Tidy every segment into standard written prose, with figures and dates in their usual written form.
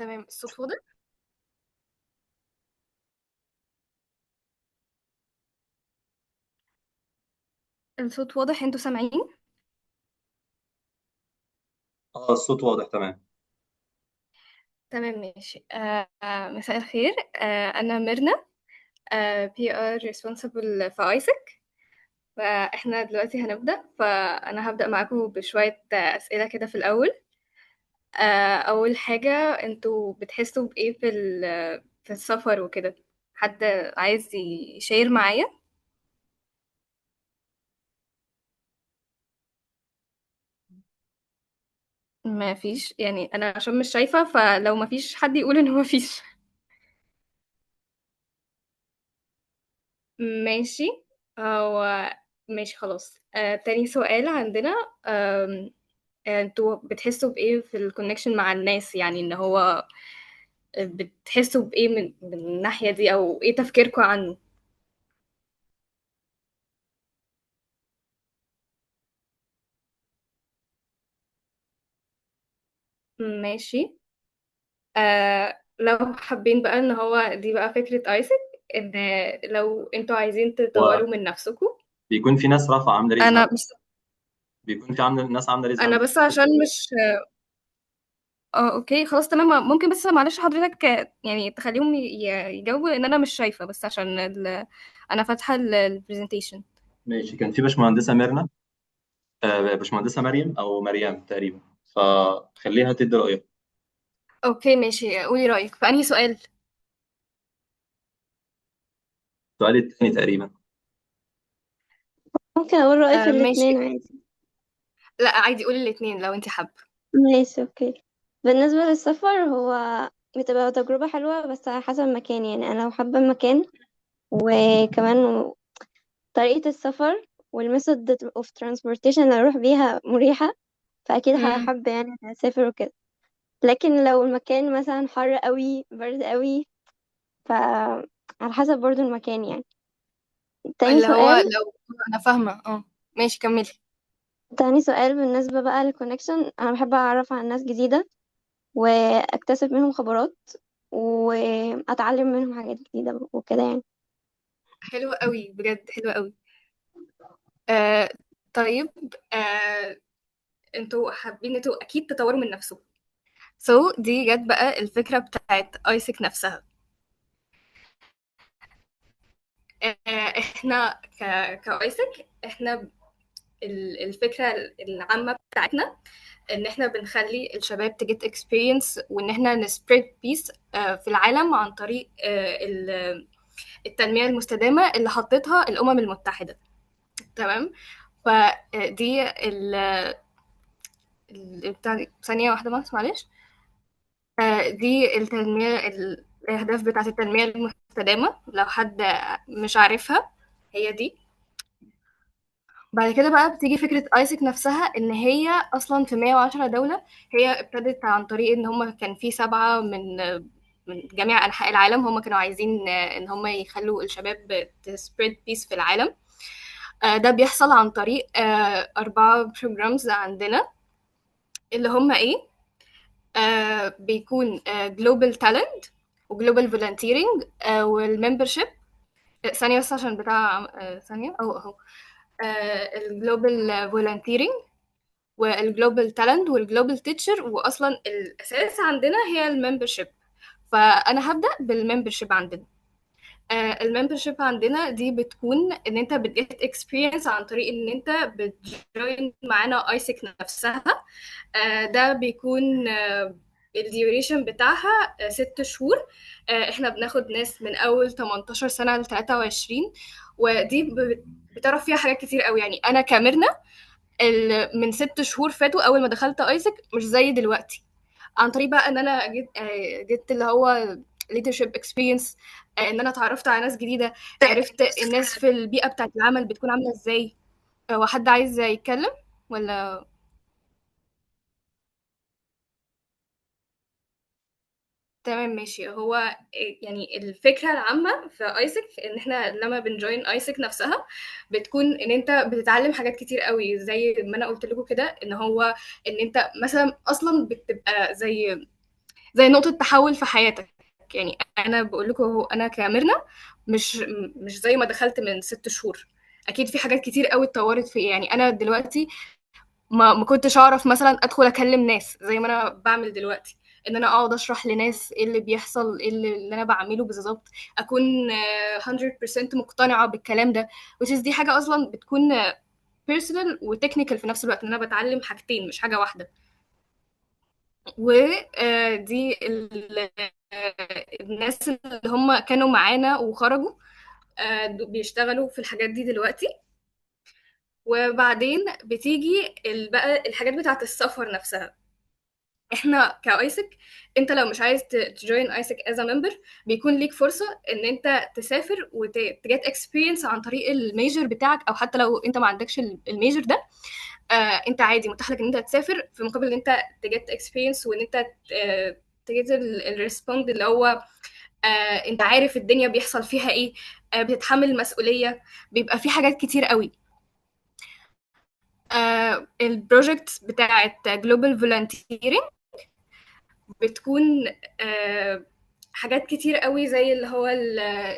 تمام، الصوت واضح؟ الصوت واضح، أنتم سامعين؟ اه، الصوت واضح تمام. تمام ماشي. مساء الخير. أنا ميرنا، PR responsible في ايسك. فاحنا دلوقتي هنبدأ، فأنا هبدأ معاكم بشوية أسئلة كده في الأول. أول حاجة، أنتوا بتحسوا بإيه في السفر وكده؟ حد عايز يشير معايا؟ ما فيش، يعني أنا عشان مش شايفة، فلو ما فيش حد يقول إن ما فيش. ماشي. هو ماشي خلاص. تاني سؤال عندنا. انتوا بتحسوا بإيه في الكونكشن مع الناس؟ يعني ان هو بتحسوا بإيه من الناحية دي، او ايه تفكيركم عنه؟ ماشي. لو حابين بقى ان هو دي بقى فكرة ايسك، ان لو انتوا عايزين تطوروا من نفسكم. وبيكون في ناس رافعه عامله ريز هاند. انا مش بيكون في ناس عامله ريز انا هاند. بس عشان مش اوكي خلاص تمام. ممكن بس معلش حضرتك يعني تخليهم يجاوبوا، لان انا مش شايفة، بس عشان انا فاتحة البرزنتيشن. ماشي، كان في باشمهندسه ميرنا، باشمهندسه مريم او مريم تقريبا، فخليها تدي رايها. اوكي ماشي، قولي رأيك في انهي سؤال. السؤال الثاني تقريبا. ممكن أقول رأيي في ماشي. الاتنين عادي. لا عادي، قولي الاتنين لو انت حابة. ماشي أوكي. بالنسبة للسفر هو بتبقى تجربة حلوة بس على حسب المكان، يعني أنا لو حابة المكان وكمان طريقة السفر والميثود of transportation اللي أروح بيها مريحة، فأكيد امم هحب يعني أسافر وكده. لكن لو المكان مثلا حر قوي برد قوي، على حسب برضو المكان يعني. تاني اللي هو سؤال لو انا فاهمة، ماشي كملي. تاني سؤال بالنسبة بقى للكونكشن، أنا بحب أعرف عن ناس جديدة واكتسب منهم خبرات واتعلم منهم حاجات جديدة وكده يعني. حلو قوي بجد، حلو قوي. آه طيب. آه انتوا حابين انتوا اكيد تطوروا من نفسكم. دي جت بقى الفكرة بتاعت ايسك نفسها. احنا كايسك، احنا الفكرة العامة بتاعتنا ان احنا بنخلي الشباب تجيت اكسبيرينس، وان احنا نسبريد بيس في العالم عن طريق التنمية المستدامة اللي حطتها الأمم المتحدة. تمام. فدي ثانية واحدة بس معلش. دي الأهداف بتاعة التنمية المستدامة، لو حد مش عارفها، هي دي. بعد كده بقى بتيجي فكرة ايسك نفسها، ان هي اصلا في 110 دولة. هي ابتدت عن طريق ان هم كان في 7 من جميع انحاء العالم، هم كانوا عايزين ان هم يخلوا الشباب تسبريد بيس في العالم. ده بيحصل عن طريق 4 programs عندنا، اللي هم ايه؟ بيكون جلوبال تالنت، وجلوبال فولنتيرنج، والممبرشيب. ثانية بس عشان بتاع ثانية اهو. الجلوبال فولنتيرنج، والجلوبال تالنت، والجلوبال تيتشر، واصلا الاساس عندنا هي الممبرشيب. فانا هبدا بالممبرشيب عندنا. الممبرشيب عندنا دي بتكون ان انت بتجيت اكسبيرينس عن طريق ان انت بتجوين معانا ايسك نفسها. ده بيكون الديوريشن بتاعها 6 شهور. احنا بناخد ناس من اول 18 سنة ل 23، ودي بتعرف فيها حاجات كتير قوي. يعني انا كاميرنا من 6 شهور فاتوا اول ما دخلت ايسك مش زي دلوقتي، عن طريق بقى ان انا جبت اللي هو leadership experience. ان انا اتعرفت على ناس جديده، عرفت الناس في البيئه بتاعت العمل بتكون عامله ازاي. وحد عايز يتكلم ولا؟ تمام ماشي. هو يعني الفكرة العامة في ايسك ان احنا لما بنجوين ايسك نفسها، بتكون ان انت بتتعلم حاجات كتير قوي، زي ما انا قلت لكم كده، ان هو ان انت مثلا اصلا بتبقى زي زي نقطة تحول في حياتك. يعني أنا بقول لكم هو أنا كميرنا مش زي ما دخلت من 6 شهور. أكيد في حاجات كتير قوي اتطورت في، يعني أنا دلوقتي ما كنتش أعرف مثلا أدخل أكلم ناس زي ما أنا بعمل دلوقتي، إن أنا أقعد أشرح لناس إيه اللي بيحصل، إيه اللي أنا بعمله بالظبط، أكون 100% مقتنعة بالكلام ده. دي حاجة أصلا بتكون personal وتكنيكال في نفس الوقت، إن أنا بتعلم حاجتين مش حاجة واحدة. ودي الناس اللي هم كانوا معانا وخرجوا بيشتغلوا في الحاجات دي دلوقتي. وبعدين بتيجي بقى الحاجات بتاعة السفر نفسها. احنا كايسك، انت لو مش عايز تجوين ايسك از ممبر، بيكون ليك فرصه ان انت تسافر وتجيت اكسبيرينس عن طريق الميجر بتاعك، او حتى لو انت ما عندكش الميجر ده، انت عادي متاح لك ان انت تسافر في مقابل ان انت تجيت اكسبيرينس، وان انت تجيت الريسبوند اللي هو انت عارف الدنيا بيحصل فيها ايه، بتتحمل المسؤوليه، بيبقى في حاجات كتير قوي. البروجكت بتاعت جلوبال فولنتيرنج بتكون آه، حاجات كتير قوي، زي اللي هو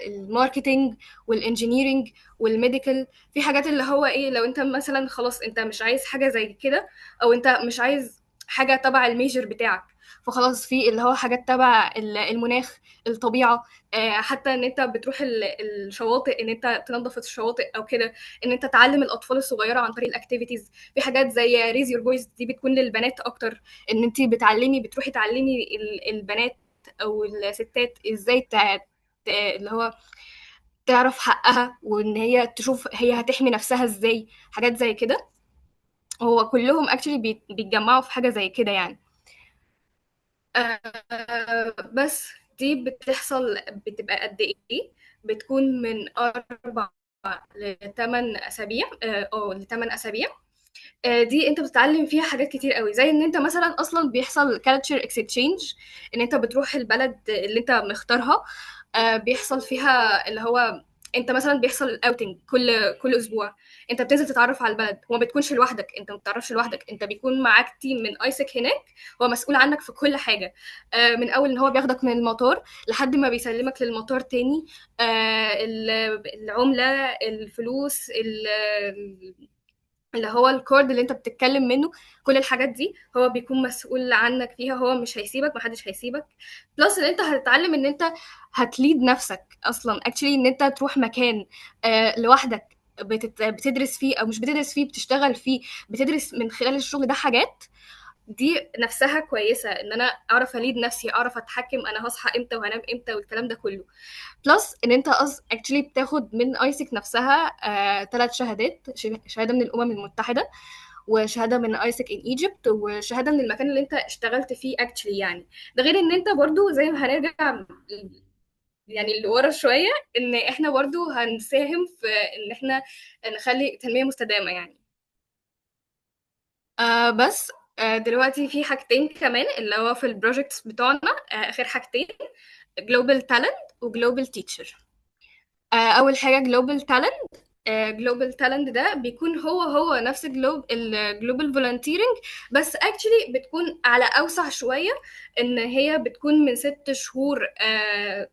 الماركتينج والانجينيرينج والميديكال. في حاجات اللي هو ايه، لو انت مثلا خلاص انت مش عايز حاجة زي كده، او انت مش عايز حاجة تبع الميجر بتاعك، فخلاص في اللي هو حاجات تبع المناخ، الطبيعة، حتى ان انت بتروح الشواطئ، ان انت تنظف الشواطئ او كده، ان انت تعلم الاطفال الصغيرة عن طريق الاكتيفيتيز. في حاجات زي ريز يور فويس، دي بتكون للبنات اكتر، ان انت بتروحي تعلمي البنات او الستات ازاي اللي هو تعرف حقها، وان هي تشوف هي هتحمي نفسها ازاي، حاجات زي كده. هو كلهم actually بيتجمعوا في حاجة زي كده يعني. بس دي بتحصل، بتبقى قد ايه؟ بتكون من 4 ل8 أسابيع، ل8 أسابيع. دي انت بتتعلم فيها حاجات كتير قوي، زي ان انت مثلا اصلا بيحصل culture exchange، ان انت بتروح البلد اللي انت مختارها، بيحصل فيها اللي هو انت مثلا بيحصل اوتنج كل اسبوع، انت بتنزل تتعرف على البلد، وما بتكونش لوحدك، انت ما بتتعرفش لوحدك، انت بيكون معاك تيم من ايسك هناك، هو مسؤول عنك في كل حاجه، من اول ان هو بياخدك من المطار لحد ما بيسلمك للمطار تاني، العمله، الفلوس، اللي هو الكورد اللي انت بتتكلم منه، كل الحاجات دي هو بيكون مسؤول عنك فيها، هو مش هيسيبك، محدش هيسيبك. بلس ان انت هتتعلم ان انت هتليد نفسك اصلا، اكشلي ان انت تروح مكان لوحدك، بتدرس فيه او مش بتدرس فيه، بتشتغل فيه، بتدرس من خلال الشغل ده حاجات، دي نفسها كويسة، ان انا اعرف اليد نفسي، اعرف اتحكم انا هصحى امتى وهنام امتى والكلام ده كله. بلس ان انت اكشلي بتاخد من ايسك نفسها 3 شهادات، شهاده من الامم المتحده، وشهاده من ايسك ان ايجيبت، وشهاده من المكان اللي انت اشتغلت فيه اكشلي يعني. ده غير ان انت برضو زي ما هنرجع يعني اللي ورا شويه، ان احنا برضو هنساهم في ان احنا نخلي تنميه مستدامه يعني. بس دلوقتي في حاجتين كمان اللي هو في البروجكتس بتوعنا، اخر حاجتين، جلوبال تالنت وجلوبال تيتشر. اول حاجه جلوبال تالنت. جلوبال تالنت ده بيكون هو نفس الجلوبال فولنتيرنج، بس اكشلي بتكون على اوسع شويه، ان هي بتكون من 6 شهور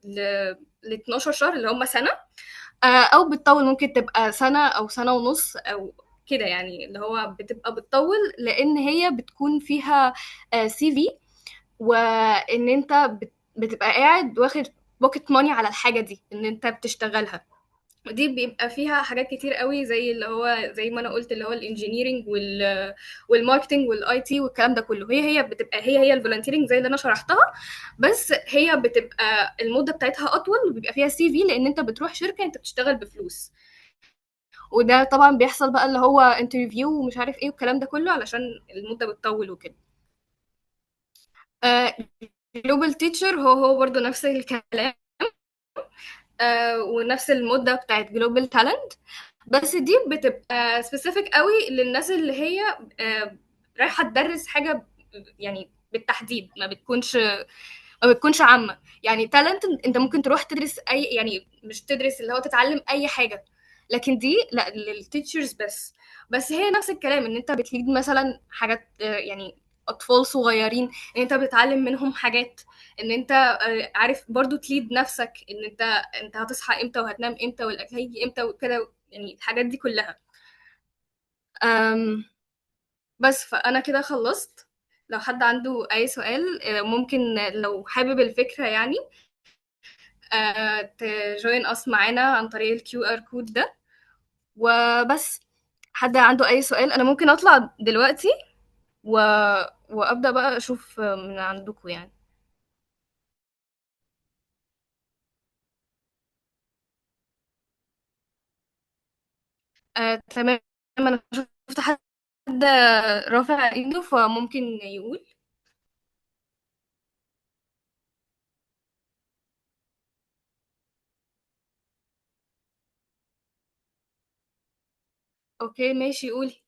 ل 12 شهر اللي هم سنه، او بتطول، ممكن تبقى سنه او سنه ونص او كده يعني، اللي هو بتبقى بتطول لان هي بتكون فيها سي في، وان انت بتبقى قاعد واخد بوكيت ماني على الحاجه دي ان انت بتشتغلها. دي بيبقى فيها حاجات كتير قوي، زي اللي هو زي ما انا قلت، اللي هو الانجينيرنج والماركتنج والاي تي والكلام ده كله، هي بتبقى هي الفولنتيرنج زي اللي انا شرحتها، بس هي بتبقى المده بتاعتها اطول، وبيبقى فيها سي في، لان انت بتروح شركه انت بتشتغل بفلوس. وده طبعا بيحصل بقى اللي هو انترفيو ومش عارف ايه والكلام ده كله، علشان المده بتطول وكده. جلوبال تيتشر هو برضو نفس الكلام، ونفس المده بتاعت جلوبال تالنت، بس دي بتبقى سبيسيفيك قوي للناس اللي هي رايحه تدرس حاجه يعني بالتحديد، ما بتكونش عامه. يعني تالنت انت ممكن تروح تدرس اي، يعني مش تدرس اللي هو تتعلم اي حاجه، لكن دي لا، للتيتشرز بس. بس هي نفس الكلام، ان انت بتليد مثلا حاجات يعني اطفال صغيرين، ان انت بتعلم منهم حاجات، ان انت عارف برضو تليد نفسك، ان انت هتصحى امتى وهتنام امتى والاكل هيجي امتى وكده، يعني الحاجات دي كلها. أم بس فانا كده خلصت. لو حد عنده اي سؤال ممكن لو حابب الفكرة يعني تجوين اس معانا عن طريق الكيو ار كود ده. وبس، حد عنده اي سؤال انا ممكن اطلع دلوقتي و... وابدا بقى اشوف من عندكم يعني. تمام. انا شفت حد رافع ايده فممكن يقول. اوكي ماشي قولي.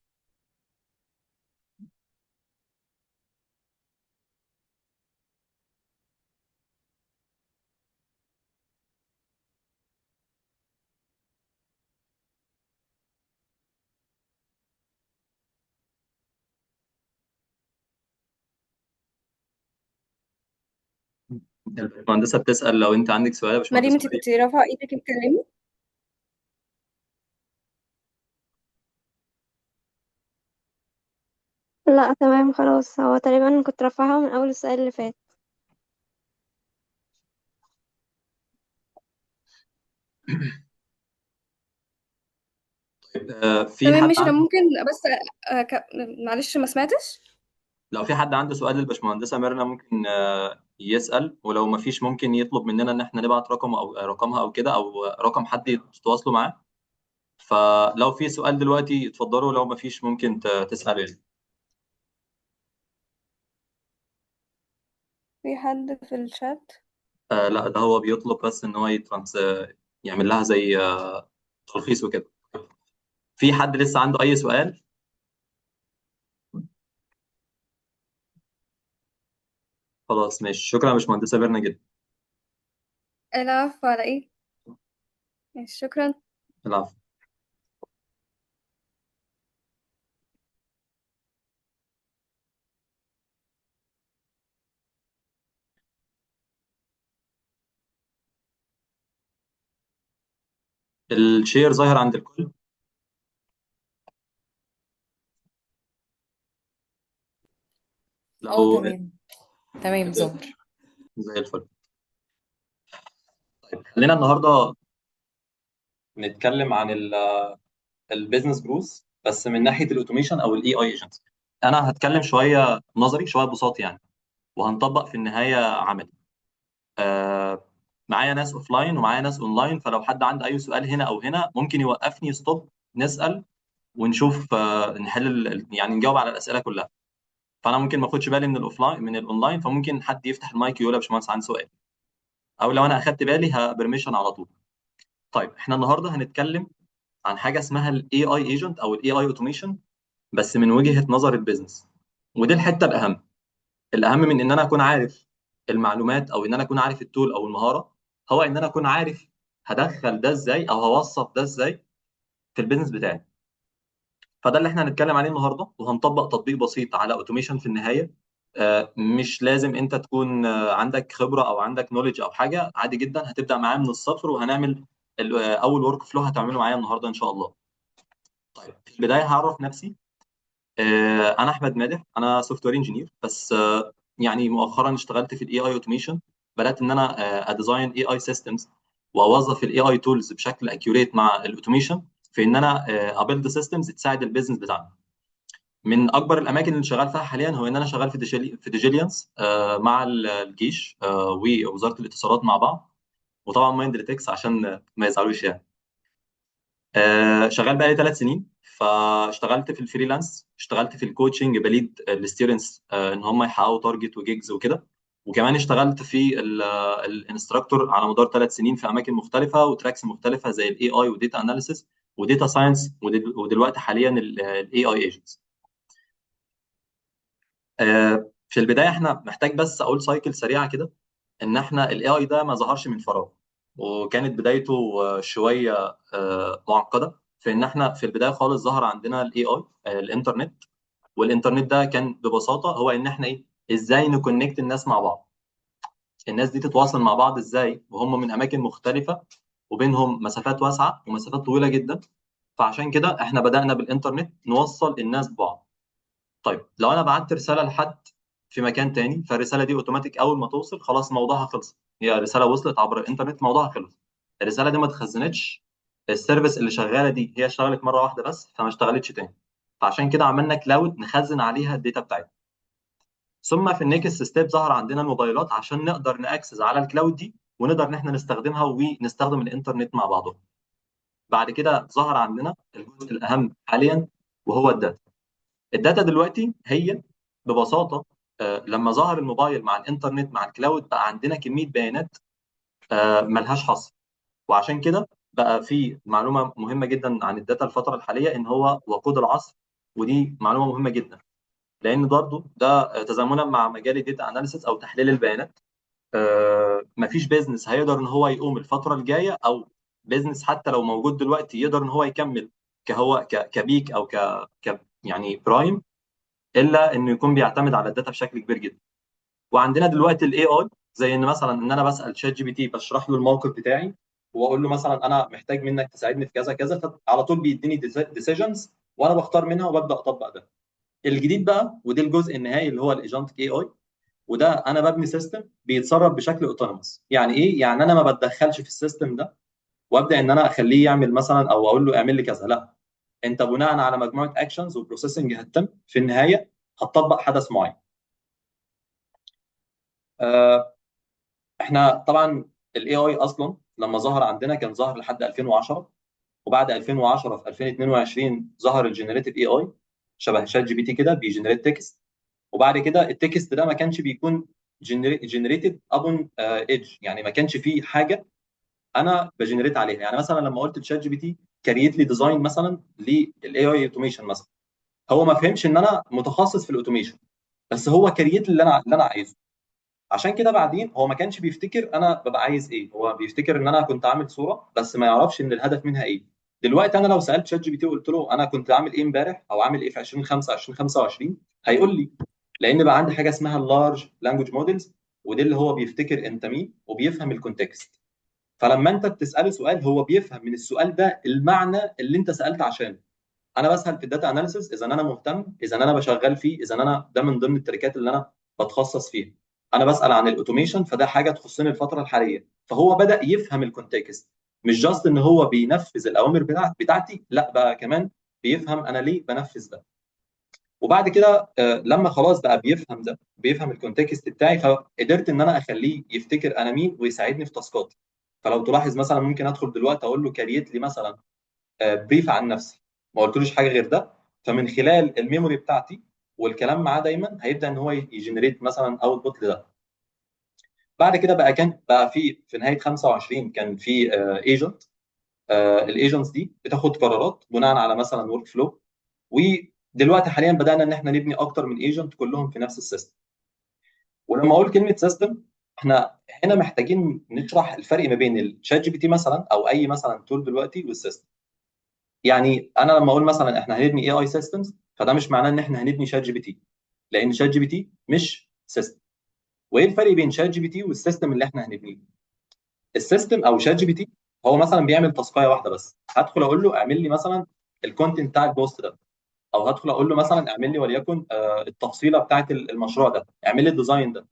المهندسة بتسأل لو أنت عندك سؤال يا مريم باشمهندسة انت مريم. كنت رافعه ايدك تتكلمي؟ لا تمام خلاص، هو تقريبا كنت رافعها من اول السؤال اللي فات. طيب في تمام حد ماشي. انا عنده، ممكن بس معلش ما سمعتش. لو في حد عنده سؤال للباشمهندسة ميرنا ممكن يسأل، ولو ما فيش ممكن يطلب مننا إن إحنا نبعت رقم أو رقمها أو كده، أو رقم حد يتواصلوا معاه. فلو في سؤال دلوقتي اتفضلوا، لو ما فيش ممكن تسأل يعني. في حد في الشات؟ لا، ده هو بيطلب بس إن هو يعمل لها زي تلخيص وكده. في حد لسه عنده أي سؤال؟ خلاص ماشي، شكرا يا باشمهندسة ميرنا جدا. العفو على ايه. ماشي شكرا. العفو. الشير ظاهر عند الكل؟ اه لو تمام. تمام ظهر. زي الفل. طيب خلينا النهارده نتكلم عن البيزنس جروث، بس من ناحيه الاوتوميشن او الاي اي ايجنت. انا هتكلم شويه نظري شويه بساط يعني، وهنطبق في النهايه عملي. آه معايا ناس اوفلاين ومعايا ناس اونلاين، فلو حد عنده اي سؤال هنا او هنا ممكن يوقفني ستوب، نسال ونشوف نحل يعني نجاوب على الاسئله كلها. فانا ممكن ما اخدش بالي من الاوفلاين من الاونلاين، فممكن حد يفتح المايك يقول يا باشمهندس عندي سؤال، او لو انا اخدت بالي هبرميشن على طول. طيب احنا النهارده هنتكلم عن حاجه اسمها الاي اي ايجنت او الاي اي اوتوميشن، بس من وجهه نظر البيزنس. ودي الحته الاهم، الاهم من ان انا اكون عارف المعلومات او ان انا اكون عارف التول او المهاره، هو ان انا اكون عارف هدخل ده ازاي او هوصف ده ازاي في البيزنس بتاعي. فده اللي احنا هنتكلم عليه النهارده، وهنطبق تطبيق بسيط على اوتوميشن في النهايه. مش لازم انت تكون عندك خبره او عندك نوليدج او حاجه، عادي جدا هتبدا معايا من الصفر، وهنعمل اول ورك فلو هتعمله معايا النهارده ان شاء الله. طيب في البدايه هعرف نفسي. انا احمد مادح، انا سوفت وير انجينير، بس يعني مؤخرا اشتغلت في الاي اي اوتوميشن. بدات ان انا اديزاين اي اي سيستمز، واوظف الاي اي تولز بشكل اكيوريت مع الاوتوميشن، في ان انا ابيلد سيستمز تساعد البيزنس بتاعنا. من اكبر الاماكن اللي شغال فيها حاليا هو ان انا شغال في ديجيليانس مع الجيش ووزاره الاتصالات مع بعض، وطبعا مايندريتكس عشان ما يزعلوش يعني. شغال بقالي 3 سنين، فاشتغلت في الفريلانس، اشتغلت في الكوتشنج بليد الستودنتس ان هم يحققوا تارجت وجيجز وكده. وكمان اشتغلت في الانستراكتور على مدار 3 سنين في اماكن مختلفه وتراكس مختلفه زي الاي اي وديتا اناليسيس وديتا ساينس، ودلوقتي حاليا الاي اي ايجنتس. في البدايه احنا محتاج بس اقول سايكل سريعه كده، ان احنا الاي اي ده ما ظهرش من فراغ، وكانت بدايته شويه معقده، في ان احنا في البدايه خالص ظهر عندنا الاي اي الانترنت. والانترنت ده كان ببساطه هو ان احنا ايه، ازاي نكونكت الناس مع بعض، الناس دي تتواصل مع بعض ازاي وهم من اماكن مختلفه وبينهم مسافات واسعه ومسافات طويله جدا. فعشان كده احنا بدانا بالانترنت نوصل الناس ببعض. طيب لو انا بعت رساله لحد في مكان تاني، فالرساله دي اوتوماتيك اول ما توصل خلاص موضوعها خلص، هي رساله وصلت عبر الانترنت موضوعها خلص. الرساله دي ما اتخزنتش، السيرفيس اللي شغاله دي هي اشتغلت مره واحده بس فما اشتغلتش تاني. فعشان كده عملنا كلاود نخزن عليها الداتا بتاعتنا. ثم في النكست ستيب ظهر عندنا الموبايلات عشان نقدر ناكسس على الكلاود دي ونقدر ان احنا نستخدمها ونستخدم الانترنت مع بعضه. بعد كده ظهر عندنا الجزء الاهم حاليا وهو الداتا. الداتا دلوقتي هي ببساطه لما ظهر الموبايل مع الانترنت مع الكلاود بقى عندنا كميه بيانات ملهاش حصر. وعشان كده بقى في معلومه مهمه جدا عن الداتا الفتره الحاليه ان هو وقود العصر. ودي معلومه مهمه جدا لان برضه ده تزامنا مع مجال الداتا اناليسيس او تحليل البيانات. مفيش بيزنس هيقدر ان هو يقوم الفتره الجايه، او بيزنس حتى لو موجود دلوقتي يقدر ان هو يكمل كهو كبيك او يعني برايم، الا انه يكون بيعتمد على الداتا بشكل كبير جدا. وعندنا دلوقتي الاي اي، زي ان مثلا ان انا بسال شات جي بي تي بشرح له الموقف بتاعي واقول له مثلا انا محتاج منك تساعدني في كذا كذا، فعلى طول بيديني ديسيجنز وانا بختار منها وببدا اطبق ده. الجديد بقى وده الجزء النهائي اللي هو الايجنتيك اي اي، وده انا ببني سيستم بيتصرف بشكل اوتونوموس. يعني ايه؟ يعني انا ما بتدخلش في السيستم ده وابدا ان انا اخليه يعمل مثلا او اقول له اعمل لي كذا، لا. انت بناء على مجموعه اكشنز وبروسيسنج هتتم في النهايه هتطبق حدث معين. آه، احنا طبعا الاي اي اصلا لما ظهر عندنا كان ظهر لحد 2010، وبعد 2010 في 2022 ظهر الجنريتيف اي اي شبه شات جي بي تي كده بيجنريت تكست. وبعد كده التكست ده ما كانش بيكون جنريتد ابون ايدج، يعني ما كانش فيه حاجه انا بجنريت عليها. يعني مثلا لما قلت لشات جي بي تي كريت لي ديزاين مثلا للاي اي اوتوميشن مثلا، هو ما فهمش ان انا متخصص في الاوتوميشن، بس هو كريت اللي انا عايزه. عشان كده بعدين هو ما كانش بيفتكر انا ببقى عايز ايه، هو بيفتكر ان انا كنت عامل صوره بس ما يعرفش ان الهدف منها ايه. دلوقتي انا لو سالت شات جي بي تي وقلت له انا كنت عامل ايه امبارح او عامل ايه في 2005 2025، هيقول لي. لان بقى عندي حاجه اسمها اللارج لانجوج موديلز، ودي اللي هو بيفتكر انت مين وبيفهم الكونتكست. فلما انت بتساله سؤال هو بيفهم من السؤال ده المعنى اللي انت سالت عشانه. انا بسال في الداتا اناليسيس اذا انا مهتم، اذا انا بشغل فيه، اذا انا ده من ضمن التريكات اللي انا بتخصص فيها. انا بسال عن الاوتوميشن فده حاجه تخصني الفتره الحاليه، فهو بدا يفهم الكونتكست. مش جاست ان هو بينفذ الاوامر بتاعتي، لا بقى كمان بيفهم انا ليه بنفذ ده. وبعد كده لما خلاص بقى بيفهم ده، بيفهم الكونتكست بتاعي، فقدرت ان انا اخليه يفتكر انا مين ويساعدني في تاسكاتي. فلو تلاحظ مثلا ممكن ادخل دلوقتي اقول له كريت لي مثلا بريف عن نفسي، ما قلتلوش حاجه غير ده. فمن خلال الميموري بتاعتي والكلام معاه دايما هيبدا ان هو يجنريت مثلا اوتبوت لده. بعد كده كان بقى في نهايه 25 كان في ايجنت. الايجنتس دي بتاخد قرارات بناء على مثلا ورك فلو. ودلوقتي حاليا بدانا ان احنا نبني اكتر من ايجنت كلهم في نفس السيستم. ولما اقول كلمه سيستم، احنا هنا محتاجين نشرح الفرق ما بين الشات جي بي تي مثلا او اي مثلا تول دلوقتي والسيستم. يعني انا لما اقول مثلا احنا هنبني اي اي سيستمز، فده مش معناه ان احنا هنبني شات جي بي تي، لان شات جي بي تي مش سيستم. وايه الفرق بين شات جي بي تي والسيستم اللي احنا هنبنيه؟ السيستم او شات جي بي تي هو مثلا بيعمل تاسكايه واحده بس، هدخل اقول له اعمل لي مثلا الكونتنت بتاع البوست ده، او هدخل اقول له مثلا اعمل لي وليكن التفصيله بتاعت المشروع ده، اعمل لي الديزاين ده.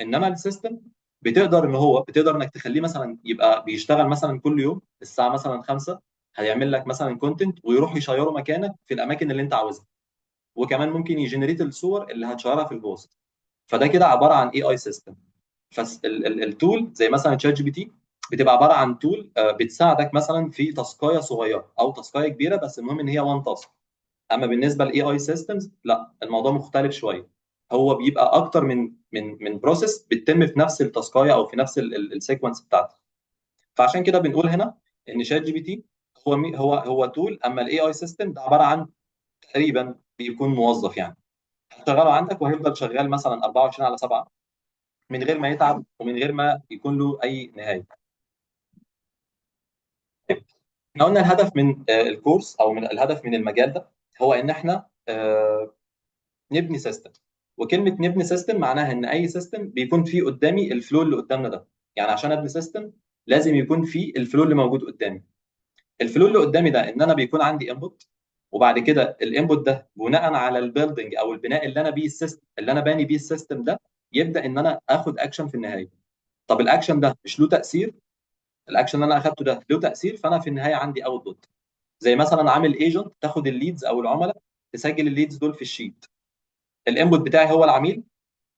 انما السيستم بتقدر انك تخليه مثلا يبقى بيشتغل مثلا كل يوم الساعه مثلا 5، هيعمل لك مثلا كونتنت ويروح يشيره مكانك في الاماكن اللي انت عاوزها. وكمان ممكن يجنريت الصور اللي هتشيرها في البوست. فده كده عباره عن اي اي سيستم. فالتول زي مثلا شات جي بي تي بتبقى عباره عن تول بتساعدك مثلا في تاسكايه صغيره او تاسكايه كبيره، بس المهم ان هي وان تاسك. اما بالنسبه للاي اي سيستمز لا، الموضوع مختلف شويه. هو بيبقى اكتر من بروسيس بتتم في نفس التاسكايه او في نفس السيكونس بتاعته. فعشان كده بنقول هنا ان شات جي بي تي هو تول، اما الاي اي سيستم ده عباره عن تقريبا بيكون موظف. يعني هتشغله عندك وهيفضل شغال مثلا 24 على 7 من غير ما يتعب ومن غير ما يكون له اي نهايه. احنا قلنا الهدف من الكورس او من الهدف من المجال ده هو ان احنا نبني سيستم. وكلمه نبني سيستم معناها ان اي سيستم بيكون فيه قدامي الفلو اللي قدامنا ده. يعني عشان ابني سيستم لازم يكون فيه الفلو اللي موجود قدامي. الفلو اللي قدامي ده ان انا بيكون عندي انبوت، وبعد كده الانبوت ده بناء على البيلدنج او البناء اللي انا بيه السيستم اللي انا باني بيه السيستم ده يبدا ان انا اخد اكشن في النهايه. طب الاكشن ده مش له تاثير، الاكشن اللي انا اخدته ده له تاثير، فانا في النهايه عندي اوتبوت. زي مثلا عامل ايجنت تاخد الليدز او العملاء، تسجل الليدز دول في الشيت. الانبوت بتاعي هو العميل،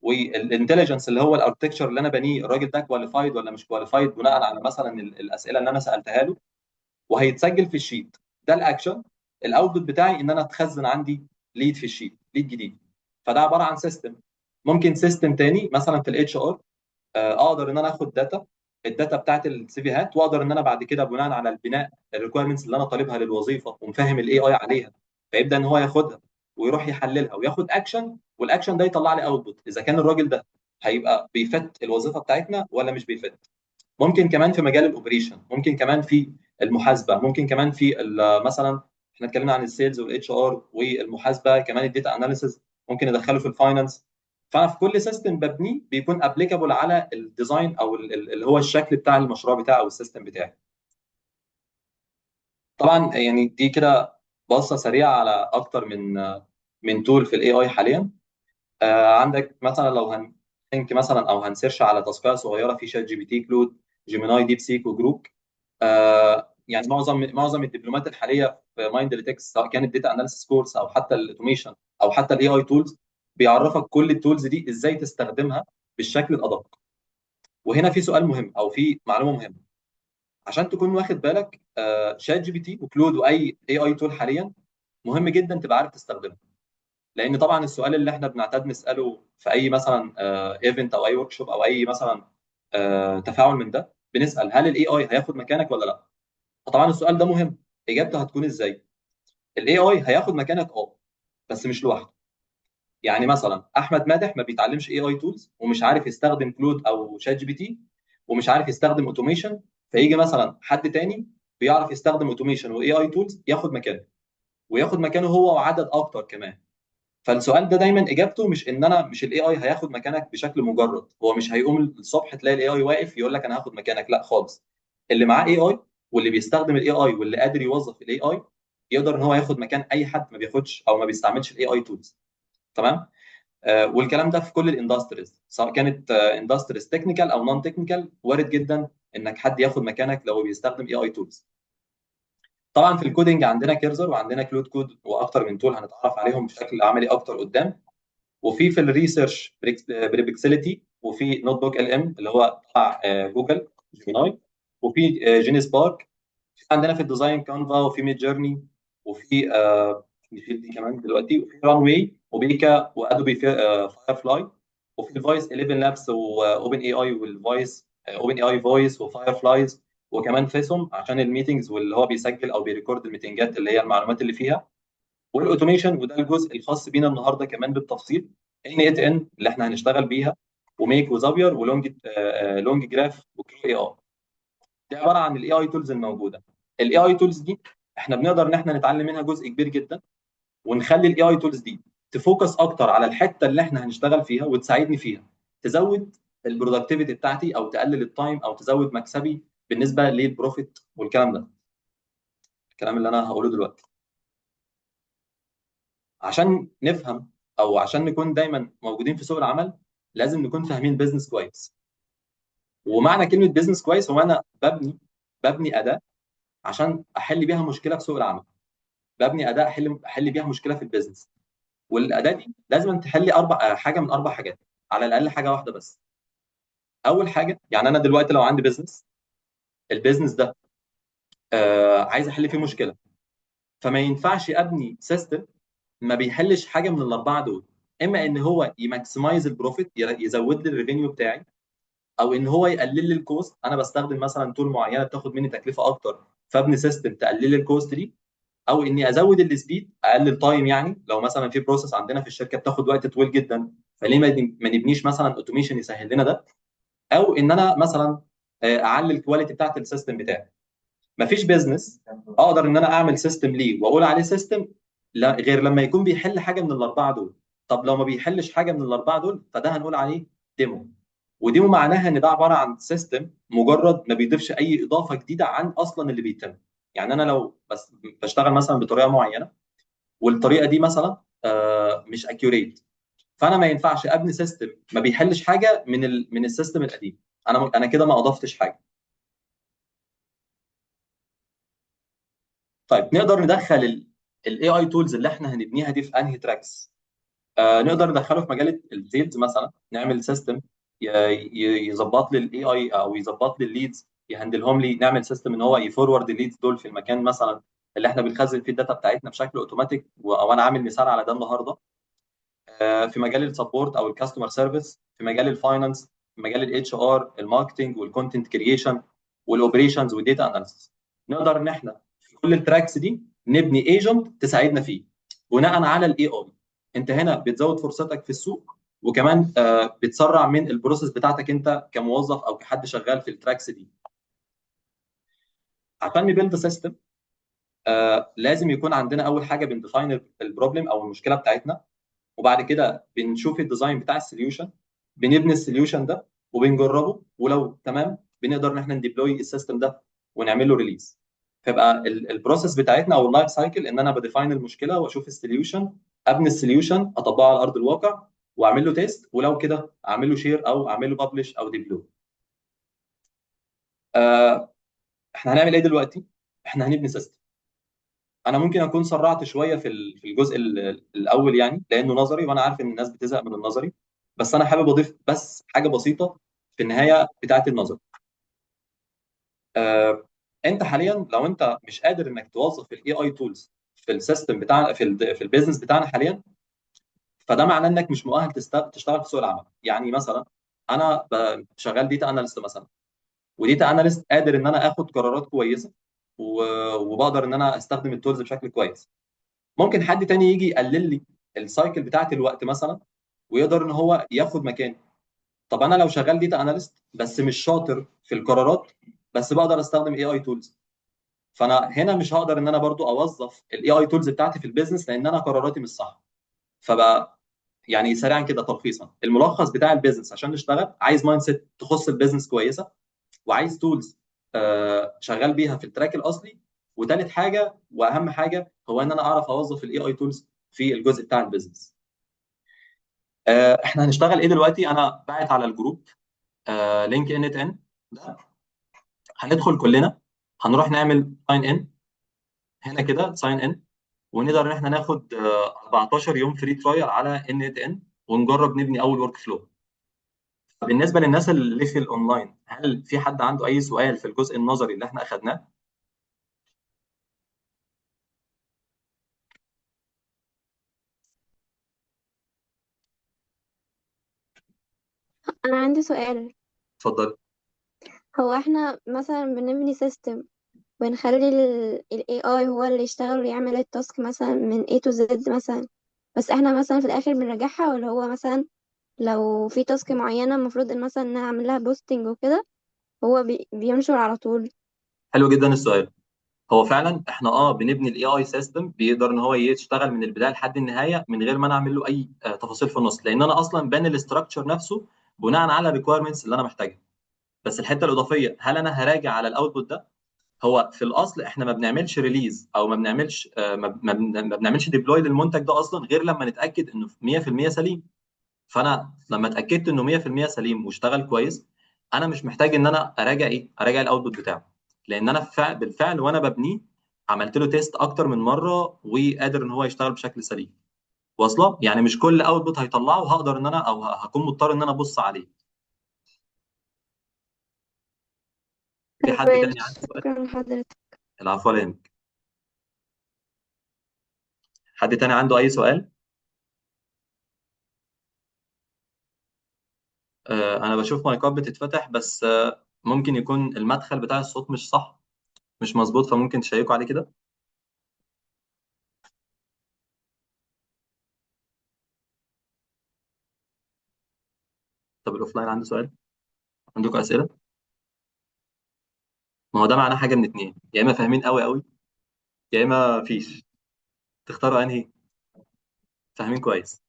والانتليجنس اللي هو الاركتكتشر اللي انا بنيه، الراجل ده كواليفايد ولا مش كواليفايد بناء على مثلا الاسئله اللي انا سالتها له، وهيتسجل في الشيت. ده الاكشن. الاوتبوت بتاعي ان انا اتخزن عندي ليد في الشيت، ليد جديد. فده عباره عن سيستم. ممكن سيستم تاني مثلا في الاتش ار، اقدر ان انا اخد الداتا بتاعت السيفيهات، واقدر ان انا بعد كده بناء على البناء الريكويرمنتس اللي انا طالبها للوظيفه ومفهم الاي اي عليها، فيبدا ان هو ياخدها ويروح يحللها وياخد اكشن، والاكشن ده يطلع لي اوتبوت اذا كان الراجل ده هيبقى بيفت الوظيفه بتاعتنا ولا مش بيفت. ممكن كمان في مجال الاوبريشن، ممكن كمان في المحاسبه، ممكن كمان في مثلا احنا اتكلمنا عن السيلز والاتش ار والمحاسبه، كمان الداتا اناليسز ممكن ندخله في الفاينانس. فانا في كل سيستم ببنيه بيكون ابليكابل على الديزاين او اللي هو الشكل بتاع المشروع بتاعي او السيستم بتاعي. طبعا يعني دي كده بصه سريعه على اكتر من تول في الاي اي حاليا. عندك مثلا لو هنك مثلا او هنسيرش على تاسكات صغيره في شات جي بي تي، كلود، جيميناي، ديب سيك، وجروك. يعني معظم الدبلومات الحاليه في مايند ليتكس، سواء كانت داتا اناليسيس كورس او حتى الاوتوميشن او حتى الاي اي تولز، بيعرفك كل التولز دي ازاي تستخدمها بالشكل الادق. وهنا في سؤال مهم او في معلومه مهمه عشان تكون واخد بالك. شات جي بي تي وكلود واي اي تول حاليا مهم جدا تبقى عارف تستخدمه. لان طبعا السؤال اللي احنا بنعتاد نساله في اي مثلا ايفنت او اي ورك شوب او اي مثلا تفاعل من ده، بنسال هل الاي اي هياخد مكانك ولا لا. فطبعا السؤال ده مهم. اجابته هتكون ازاي؟ الاي اي هياخد مكانك، بس مش لوحده. يعني مثلا احمد مادح ما بيتعلمش اي تولز ومش عارف يستخدم كلود او شات جي بي تي ومش عارف يستخدم اوتوميشن، فيجي مثلا حد تاني بيعرف يستخدم اوتوميشن واي اي تولز ياخد مكانه، وياخد مكانه هو وعدد اكتر كمان. فالسؤال ده دايما اجابته مش الاي اي هياخد مكانك بشكل مجرد. هو مش هيقوم الصبح تلاقي الاي اي واقف يقول لك انا هاخد مكانك، لا خالص. اللي معاه اي اي واللي بيستخدم الاي اي واللي قادر يوظف الاي اي يقدر ان هو ياخد مكان اي حد ما بياخدش او ما بيستعملش الاي اي تولز. تمام. والكلام ده في كل الاندستريز، سواء كانت اندستريز تكنيكال او نون تكنيكال، وارد جدا انك حد ياخد مكانك لو بيستخدم اي تولز. طبعا في الكودينج عندنا كيرزر وعندنا كلود كود واكتر من تول هنتعرف عليهم بشكل عملي اكتر قدام. وفي الريسيرش بريبكسيليتي، وفي نوت بوك ال ام اللي هو بتاع جوجل جيميناي، وفي جيني سبارك. عندنا في الديزاين كانفا، وفي ميد جيرني، وفي نشيل دي كمان دلوقتي، وفي ران واي وبيكا وادوبي فاير فلاي، وفي الفويس 11 لابس واوبن اي اي والفويس اوبن اي اي فويس وفاير فلايز، وكمان فيسوم عشان الميتنجز واللي هو بيسجل او بيريكورد الميتنجات اللي هي المعلومات اللي فيها. والاوتوميشن وده الجزء الخاص بينا النهارده كمان بالتفصيل، ان اي تي ان اللي احنا هنشتغل بيها، وميك وزافير لونج جراف وكيو اي ار. دي عباره عن الاي اي تولز الموجوده. الاي اي تولز دي احنا بنقدر ان احنا نتعلم منها جزء كبير جدا، ونخلي الاي اي تولز دي تفوكس اكتر على الحته اللي احنا هنشتغل فيها وتساعدني فيها، تزود البرودكتيفيتي بتاعتي او تقلل التايم او تزود مكسبي بالنسبه للبروفيت والكلام ده، الكلام اللي انا هقوله دلوقتي. عشان نفهم او عشان نكون دايما موجودين في سوق العمل لازم نكون فاهمين بيزنس كويس. ومعنى كلمه بيزنس كويس هو انا ببني اداه عشان احل بيها مشكله في سوق العمل. ببني اداه احل بيها مشكله في البيزنس. والاداه دي لازم تحل حاجه من اربع حاجات، على الاقل حاجه واحده بس. اول حاجه، يعني انا دلوقتي لو عندي بيزنس، البيزنس ده عايز احل فيه مشكله، فما ينفعش ابني سيستم ما بيحلش حاجه من الاربعه دول. اما ان هو يماكسمايز البروفيت، يزود لي الريفينيو بتاعي، او ان هو يقلل لي الكوست. انا بستخدم مثلا تول معينه بتاخد مني تكلفه اكتر، فابني سيستم تقلل لي الكوست دي. او اني ازود السبيد، اقلل تايم. يعني لو مثلا في بروسيس عندنا في الشركه بتاخد وقت طويل جدا، فليه ما نبنيش مثلا اوتوميشن يسهل لنا ده. او ان انا مثلا اعلي الكواليتي بتاعت السيستم بتاعي. مفيش بيزنس اقدر ان انا اعمل سيستم ليه واقول عليه سيستم لا غير لما يكون بيحل حاجه من الاربعه دول. طب لو ما بيحلش حاجه من الاربعه دول فده هنقول عليه ديمو. وديمو معناها ان ده عباره عن سيستم مجرد ما بيضيفش اي اضافه جديده عن اصلا اللي بيتم. يعني انا لو بس بشتغل مثلا بطريقه معينه، والطريقه دي مثلا مش اكيوريت، فانا ما ينفعش ابني سيستم ما بيحلش حاجه من السيستم القديم. انا كده ما اضفتش حاجه. طيب نقدر ندخل الاي اي تولز اللي احنا هنبنيها دي في انهي تراكس؟ نقدر ندخله في مجال السيلز مثلا، نعمل سيستم يظبط لي الاي اي او يظبط لي الليدز، يهندلهم لي. نعمل سيستم ان هو يفورورد الليدز دول في المكان مثلا اللي احنا بنخزن فيه الداتا بتاعتنا بشكل اوتوماتيك، وانا عامل مثال على ده النهارده. في مجال السبورت او الكاستمر سيرفيس، في مجال الفاينانس، في مجال الاتش ار، الماركتنج والكونتنت كرييشن والاوبريشنز والديتا اناليسيس. نقدر ان احنا في كل التراكس دي نبني ايجنت تساعدنا فيه بناء على الاي اي. انت هنا بتزود فرصتك في السوق، وكمان بتسرع من البروسيس بتاعتك انت كموظف او كحد شغال في التراكس دي. عشان نبيلد سيستم لازم يكون عندنا اول حاجه بنديفاين البروبلم او المشكله بتاعتنا، وبعد كده بنشوف الديزاين بتاع السوليوشن، بنبني السوليوشن ده وبنجربه، ولو تمام بنقدر ان احنا نديبلوي السيستم ده ونعمل له ريليز. فيبقى البروسيس بتاعتنا او اللايف سايكل ان انا بديفاين المشكله واشوف السوليوشن، ابني السوليوشن اطبقه على ارض الواقع واعمل له تيست، ولو كده اعمل له شير او اعمل له ببلش او ديبلوي. آه احنا هنعمل ايه دلوقتي؟ احنا هنبني سيستم. انا ممكن اكون سرعت شويه في الجزء الاول يعني لانه نظري، وانا عارف ان الناس بتزهق من النظري، بس انا حابب اضيف بس حاجه بسيطه في النهايه بتاعه النظري. آه، انت حاليا لو انت مش قادر انك توظف الاي اي تولز في السيستم بتاعنا في البيزنس بتاعنا حاليا، فده معناه انك مش مؤهل تشتغل في سوق العمل. يعني مثلا انا شغال ديتا اناليست مثلا، وديتا اناليست قادر ان انا اخد قرارات كويسه، وبقدر ان انا استخدم التولز بشكل كويس. ممكن حد تاني يجي يقلل لي السايكل بتاعت الوقت مثلا، ويقدر ان هو ياخد مكاني. طب انا لو شغال ديتا اناليست بس مش شاطر في القرارات، بس بقدر استخدم اي اي تولز، فانا هنا مش هقدر ان انا برضو اوظف الاي اي تولز بتاعتي في البيزنس لان انا قراراتي مش صح. فبقى يعني سريعا كده تلخيصا، الملخص بتاع البيزنس عشان نشتغل عايز مايند سيت تخص البيزنس كويسه، وعايز تولز شغال بيها في التراك الاصلي، وثالث حاجه واهم حاجه هو ان انا اعرف اوظف الاي اي تولز في الجزء بتاع البيزنس. احنا هنشتغل ايه دلوقتي؟ انا باعت على الجروب لينك ان ان ده، هندخل كلنا، هنروح نعمل ساين ان هنا كده، ساين ان، ونقدر ان احنا ناخد 14 يوم فري ترايل على ان ان، ونجرب نبني اول ورك فلو. بالنسبه للناس اللي في الاونلاين، هل في حد عنده اي سؤال في الجزء النظري اللي احنا اخدناه؟ انا عندي سؤال. اتفضل. هو احنا مثلا بنبني سيستم، بنخلي ال AI هو اللي يشتغل ويعمل التاسك مثلا من A to Z مثلا، بس احنا مثلا في الاخر بنراجعها، ولا هو مثلا لو في تاسك معينة المفروض ان مثلا ان انا اعمل لها بوستنج وكده، هو بينشر على طول؟ حلو جدا السؤال. هو فعلا احنا بنبني الاي اي سيستم بيقدر ان هو يشتغل من البدايه لحد النهايه من غير ما انا اعمل له اي تفاصيل في النص، لان انا اصلا باني الاستراكشر نفسه بناء على الريكويرمنتس اللي انا محتاجها. بس الحته الاضافيه، هل انا هراجع على الاوتبوت ده؟ هو في الاصل احنا ما بنعملش ريليز او ما بنعملش ما بنعملش ديبلوي للمنتج ده اصلا غير لما نتاكد انه 100% سليم. فانا لما اتاكدت انه 100% سليم واشتغل كويس، انا مش محتاج ان انا اراجع الاوتبوت بتاعه، لان انا بالفعل وانا ببنيه عملت له تيست اكتر من مره وقادر ان هو يشتغل بشكل سليم. واصله يعني مش كل اوتبوت هيطلعه هقدر ان انا او هكون مضطر ان انا ابص عليه. في حد تمام، تاني عنده سؤال؟ شكرا لحضرتك. العفو ولا يهمك. حد تاني عنده اي سؤال؟ انا بشوف مايكات بتتفتح، بس ممكن يكون المدخل بتاع الصوت مش صح، مش مظبوط، فممكن تشيكوا عليه كده. طب الاوفلاين عنده سؤال؟ عندكم اسئله؟ ما هو ده معناه حاجه من اتنين، يا اما فاهمين قوي قوي، يا اما فيش. تختاروا انهي؟ فاهمين كويس.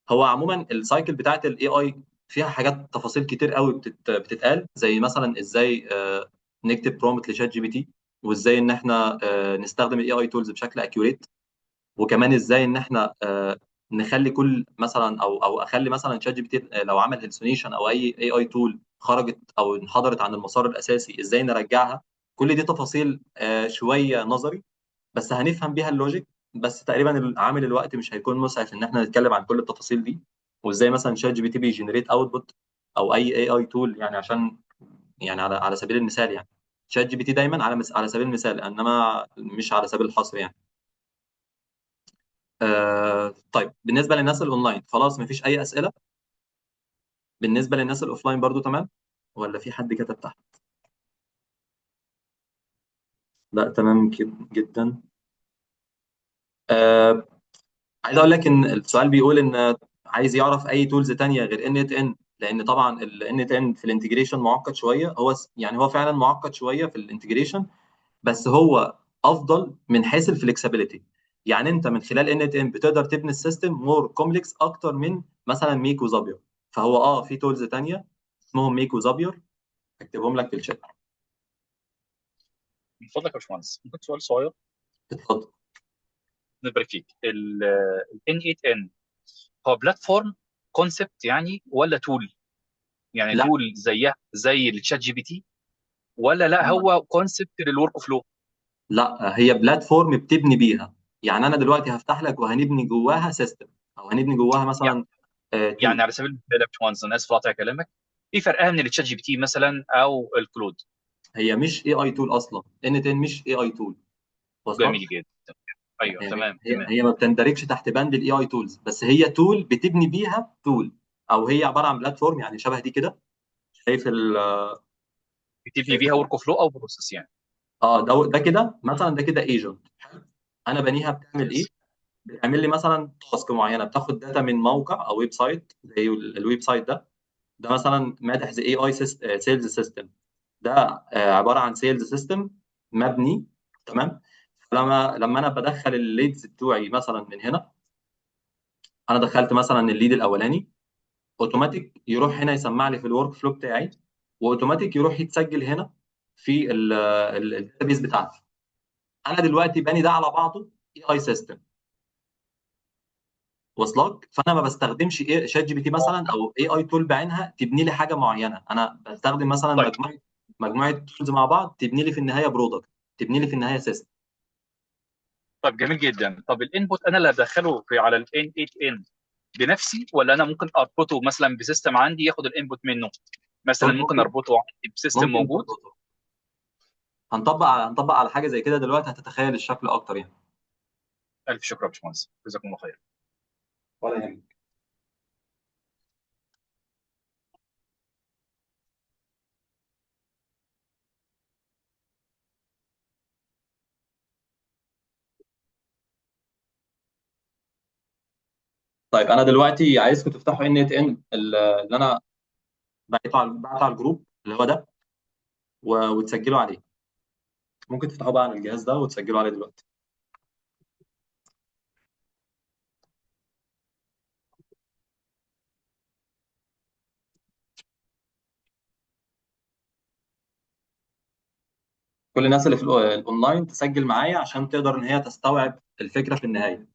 هو عموما السايكل بتاعت الاي اي فيها حاجات تفاصيل كتير قوي بتتقال، زي مثلا ازاي نكتب برومبت لشات جي بي تي، وازاي ان احنا نستخدم الاي اي تولز بشكل اكيوريت، وكمان ازاي ان احنا نخلي كل مثلا او اخلي مثلا شات جي بي تي لو عمل هلسونيشن او اي اي تول خرجت او انحدرت عن المسار الاساسي ازاي نرجعها. كل دي تفاصيل شويه نظري، بس هنفهم بيها اللوجيك. بس تقريبا عامل الوقت مش هيكون مسعف ان احنا نتكلم عن كل التفاصيل دي، وازاي مثلا شات جي بي تي بيجنريت اوتبوت، او اي اي تول يعني. عشان يعني على سبيل المثال يعني، شات جي بي تي دايما على سبيل المثال، انما مش على سبيل الحصر يعني. طيب بالنسبه للناس الاونلاين خلاص مفيش اي اسئله. بالنسبه للناس الاوفلاين برضو تمام، ولا في حد كتب تحت؟ لا تمام جدا. آه عايز اقول لك ان السؤال بيقول ان عايز يعرف اي تولز تانية غير ان ات ان، لان طبعا الان ات ان في الانتجريشن معقد شويه. يعني هو فعلا معقد شويه في الانتجريشن، بس هو افضل من حيث الفلكسبيليتي. يعني انت من خلال ان ات ان بتقدر تبني السيستم مور كومبلكس اكتر من مثلا ميك وزابير. فهو في تولز تانية اسمهم ميك وزابير، اكتبهم لك في الشات. من فضلك يا باشمهندس ممكن سؤال صغير؟ اتفضل. نبارك فيك. ال N8N هو بلاتفورم كونسبت يعني ولا تول؟ يعني لا تول زيها زي الشات جي بي تي، ولا لا هو كونسبت للورك فلو؟ لا هي بلاتفورم بتبني بيها. يعني انا دلوقتي هفتح لك وهنبني جواها سيستم، او هنبني جواها يعني مثلا يعني تول. على سبيل المثال يا باشمهندس انا اسف قاطع كلامك، ايه فرقها من الشات جي بي تي مثلا او الكلود؟ هي مش اي اي تول اصلا، ان 10 مش اي اي تول. واصله؟ جميل جدا. ايوه يعني تمام هي تمام. هي ما بتندرجش تحت بند الاي اي تولز، بس هي تول بتبني بيها تول، او هي عباره عن بلاتفورم يعني شبه دي كده. شايف بتبني شايف بيها ورك فلو او بروسيس يعني. ده كده مثلا، ده كده ايجنت. انا بنيها بتعمل ايه؟ ممتاز. بتعمل لي مثلا تاسك معينه، بتاخد داتا من موقع او ويب سايت زي الويب سايت ده. ده مثلا مادح زي اي اي سيلز سيستم. ده عباره عن سيلز سيستم مبني. تمام. لما انا بدخل الليدز بتوعي مثلا من هنا، انا دخلت مثلا الليد الاولاني، اوتوماتيك يروح هنا يسمع لي في الورك فلو بتاعي، واوتوماتيك يروح يتسجل هنا في الداتابيس بتاعتي. انا دلوقتي باني ده على بعضه اي اي سيستم. واصلك؟ فانا ما بستخدمش شات جي بي تي مثلا او اي اي تول بعينها تبني لي حاجه معينه. انا بستخدم مثلا طيب مجموعه تولز مع بعض تبني لي في النهايه برودكت، تبني لي في النهايه سيستم. طب جميل جدا. طب الانبوت انا اللي ادخله في على ال N8N بنفسي، ولا انا ممكن اربطه مثلا بسيستم عندي ياخد الانبوت منه؟ مثلا ممكن ممكن اربطه عندي بسيستم ممكن موجود. تربطه. هنطبق على حاجه زي كده دلوقتي، هتتخيل الشكل اكتر يعني. الف شكر يا باشمهندس، جزاكم الله خير. ولا يهمك. طيب انا دلوقتي عايزكم تفتحوا ان ات ان اللي انا بعته على الجروب اللي هو ده، وتسجلوا عليه. ممكن تفتحوا بقى على الجهاز ده وتسجلوا عليه دلوقتي. كل الناس اللي في الاونلاين تسجل معايا عشان تقدر ان هي تستوعب الفكره في النهايه.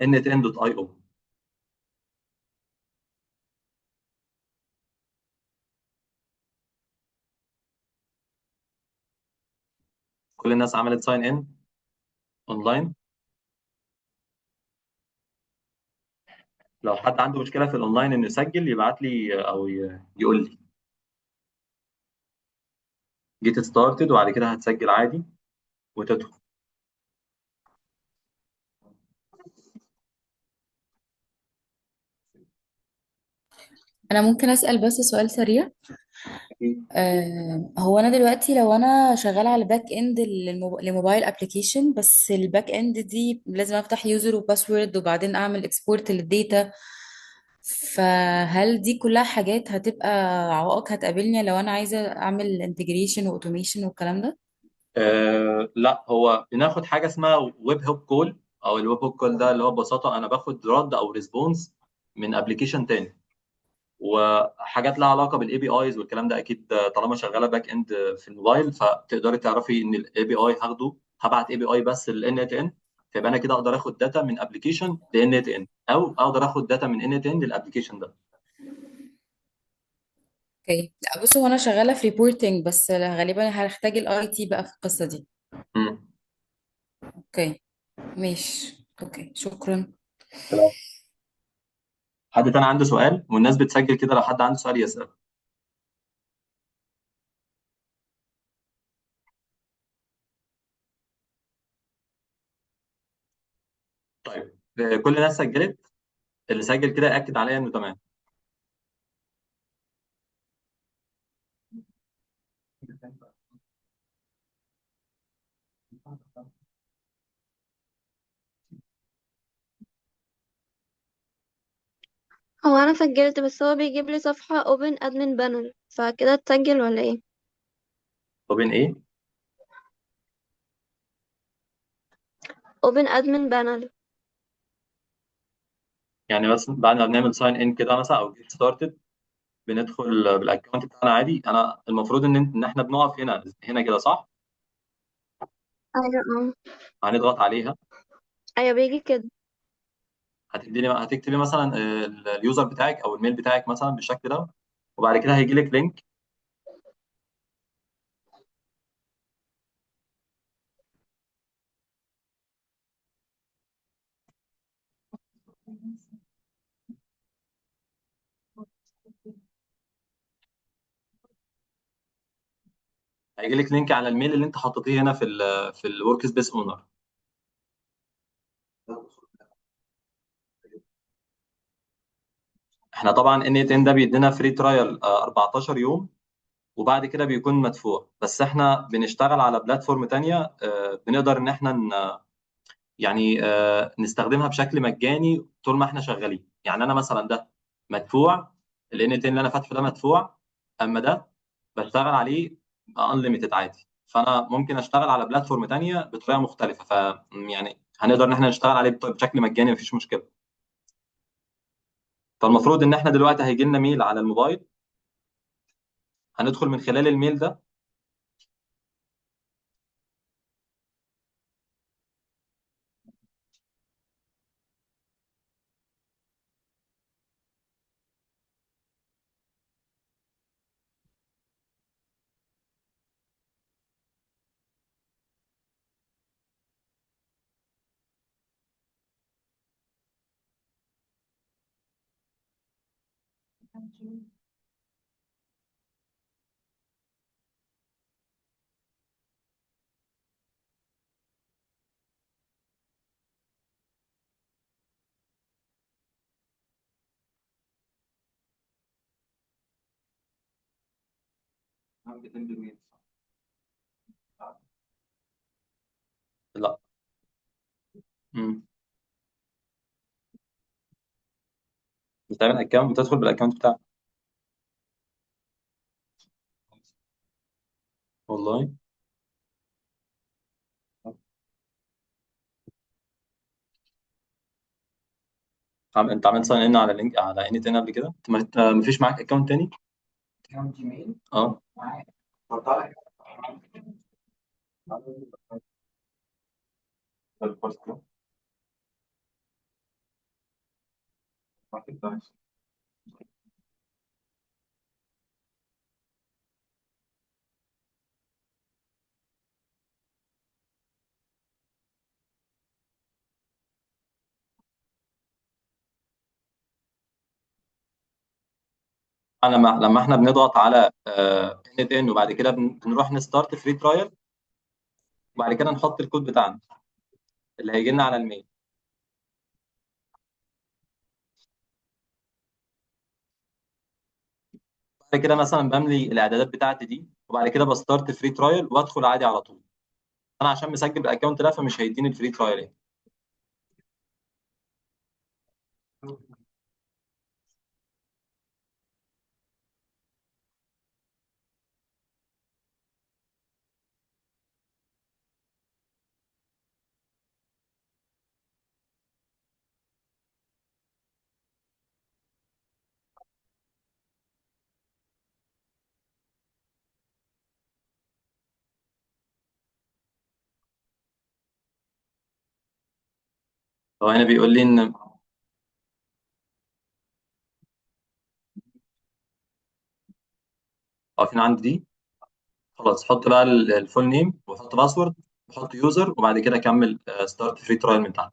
ntn.io. كل الناس عملت ساين ان اونلاين. لو حد عنده مشكله في الاونلاين انه يسجل يبعت لي او يقول لي. جيت ستارتد وبعد كده هتسجل عادي وتدخل. انا ممكن اسال بس سؤال سريع؟ هو انا دلوقتي لو انا شغاله على باك اند لموبايل ابلكيشن، بس الباك اند دي لازم افتح يوزر وباسورد وبعدين اعمل اكسبورت للديتا، فهل دي كلها حاجات هتبقى عوائق هتقابلني لو انا عايزه اعمل انتجريشن واوتوميشن والكلام ده؟ لا، هو بناخد حاجه اسمها ويب هوك كول، او الويب هوك كول ده اللي هو ببساطه انا باخد رد او ريسبونس من ابلكيشن تاني، وحاجات لها علاقه بالاي بي ايز والكلام ده. اكيد طالما شغاله باك اند في الموبايل، فتقدري تعرفي ان الاي بي اي هاخده، هبعت اي بي اي بس للان ات ان، فيبقى انا كده اقدر اخد داتا من ابلكيشن لان ات ان، او اقدر اخد داتا من ان ات ان للابلكيشن ده. اوكي، لا بص، هو انا شغاله في ريبورتنج، بس غالبا هحتاج الاي تي بقى في القصه دي. مم. اوكي، ماشي، اوكي، شكرا. تمام. حد تاني عنده سؤال؟ والناس بتسجل كده، لو حد عنده سؤال يسأل. طيب، كل الناس سجلت؟ اللي سجل كده يأكد عليا انه تمام. هو انا سجلت، بس هو بيجيب لي صفحة open admin panel، فكده اتسجل ولا ايه؟ وبين ايه؟ open admin panel. يعني بس بعد ما بنعمل ساين ان كده مثلا او جيت ستارتد، بندخل بالاكونت بتاعنا عادي. انا المفروض ان احنا بنقف هنا كده، صح؟ ايوه اه. هنضغط عليها. ايوه بيجي كده. هتكتبي مثلا اليوزر بتاعك او الميل بتاعك مثلا بالشكل ده، وبعد كده هيجي لك لينك. هيجي لك لينك على الميل اللي انت حطيتيه هنا في الورك سبيس اونر. احنا طبعا ان 10 ده بيدينا فري ترايل 14 يوم، وبعد كده بيكون مدفوع. بس احنا بنشتغل على بلاتفورم تانية، بنقدر ان احنا يعني نستخدمها بشكل مجاني طول ما احنا شغالين. يعني انا مثلا ده مدفوع، ال ان 10 اللي انا فاتحه ده مدفوع، اما ده بشتغل عليه انليميتد عادي. فانا ممكن اشتغل على بلاتفورم تانية بطريقه مختلفه، يعني هنقدر ان احنا نشتغل عليه بشكل مجاني، مفيش مشكله. فالمفروض ان احنا دلوقتي هيجي لنا ميل على الموبايل، هندخل من خلال الميل ده. لا. امم بتعمل اكونت، بتدخل بالاكونت بتاعك. والله. انت عملت ساين ان على لينك على ان 10 قبل كده؟ انت ما فيش معاك اكونت تاني؟ اكونت جيميل، اه. لما احنا بنضغط على ان ان، وبعد كده بنروح نستارت فري ترايل، وبعد كده نحط الكود بتاعنا اللي هيجي لنا على الميل. بعد كده مثلا بملي الاعدادات بتاعتي دي، وبعد كده بستارت فري ترايل وادخل عادي على طول. انا عشان مسجل بالاكونت ده فمش هيديني الفري ترايل يعني. هو هنا بيقول لي ان واقفين عند دي. خلاص حط بقى الفول نيم وحط باسورد وحط يوزر وبعد كده كمل ستارت فري ترايل من تحت.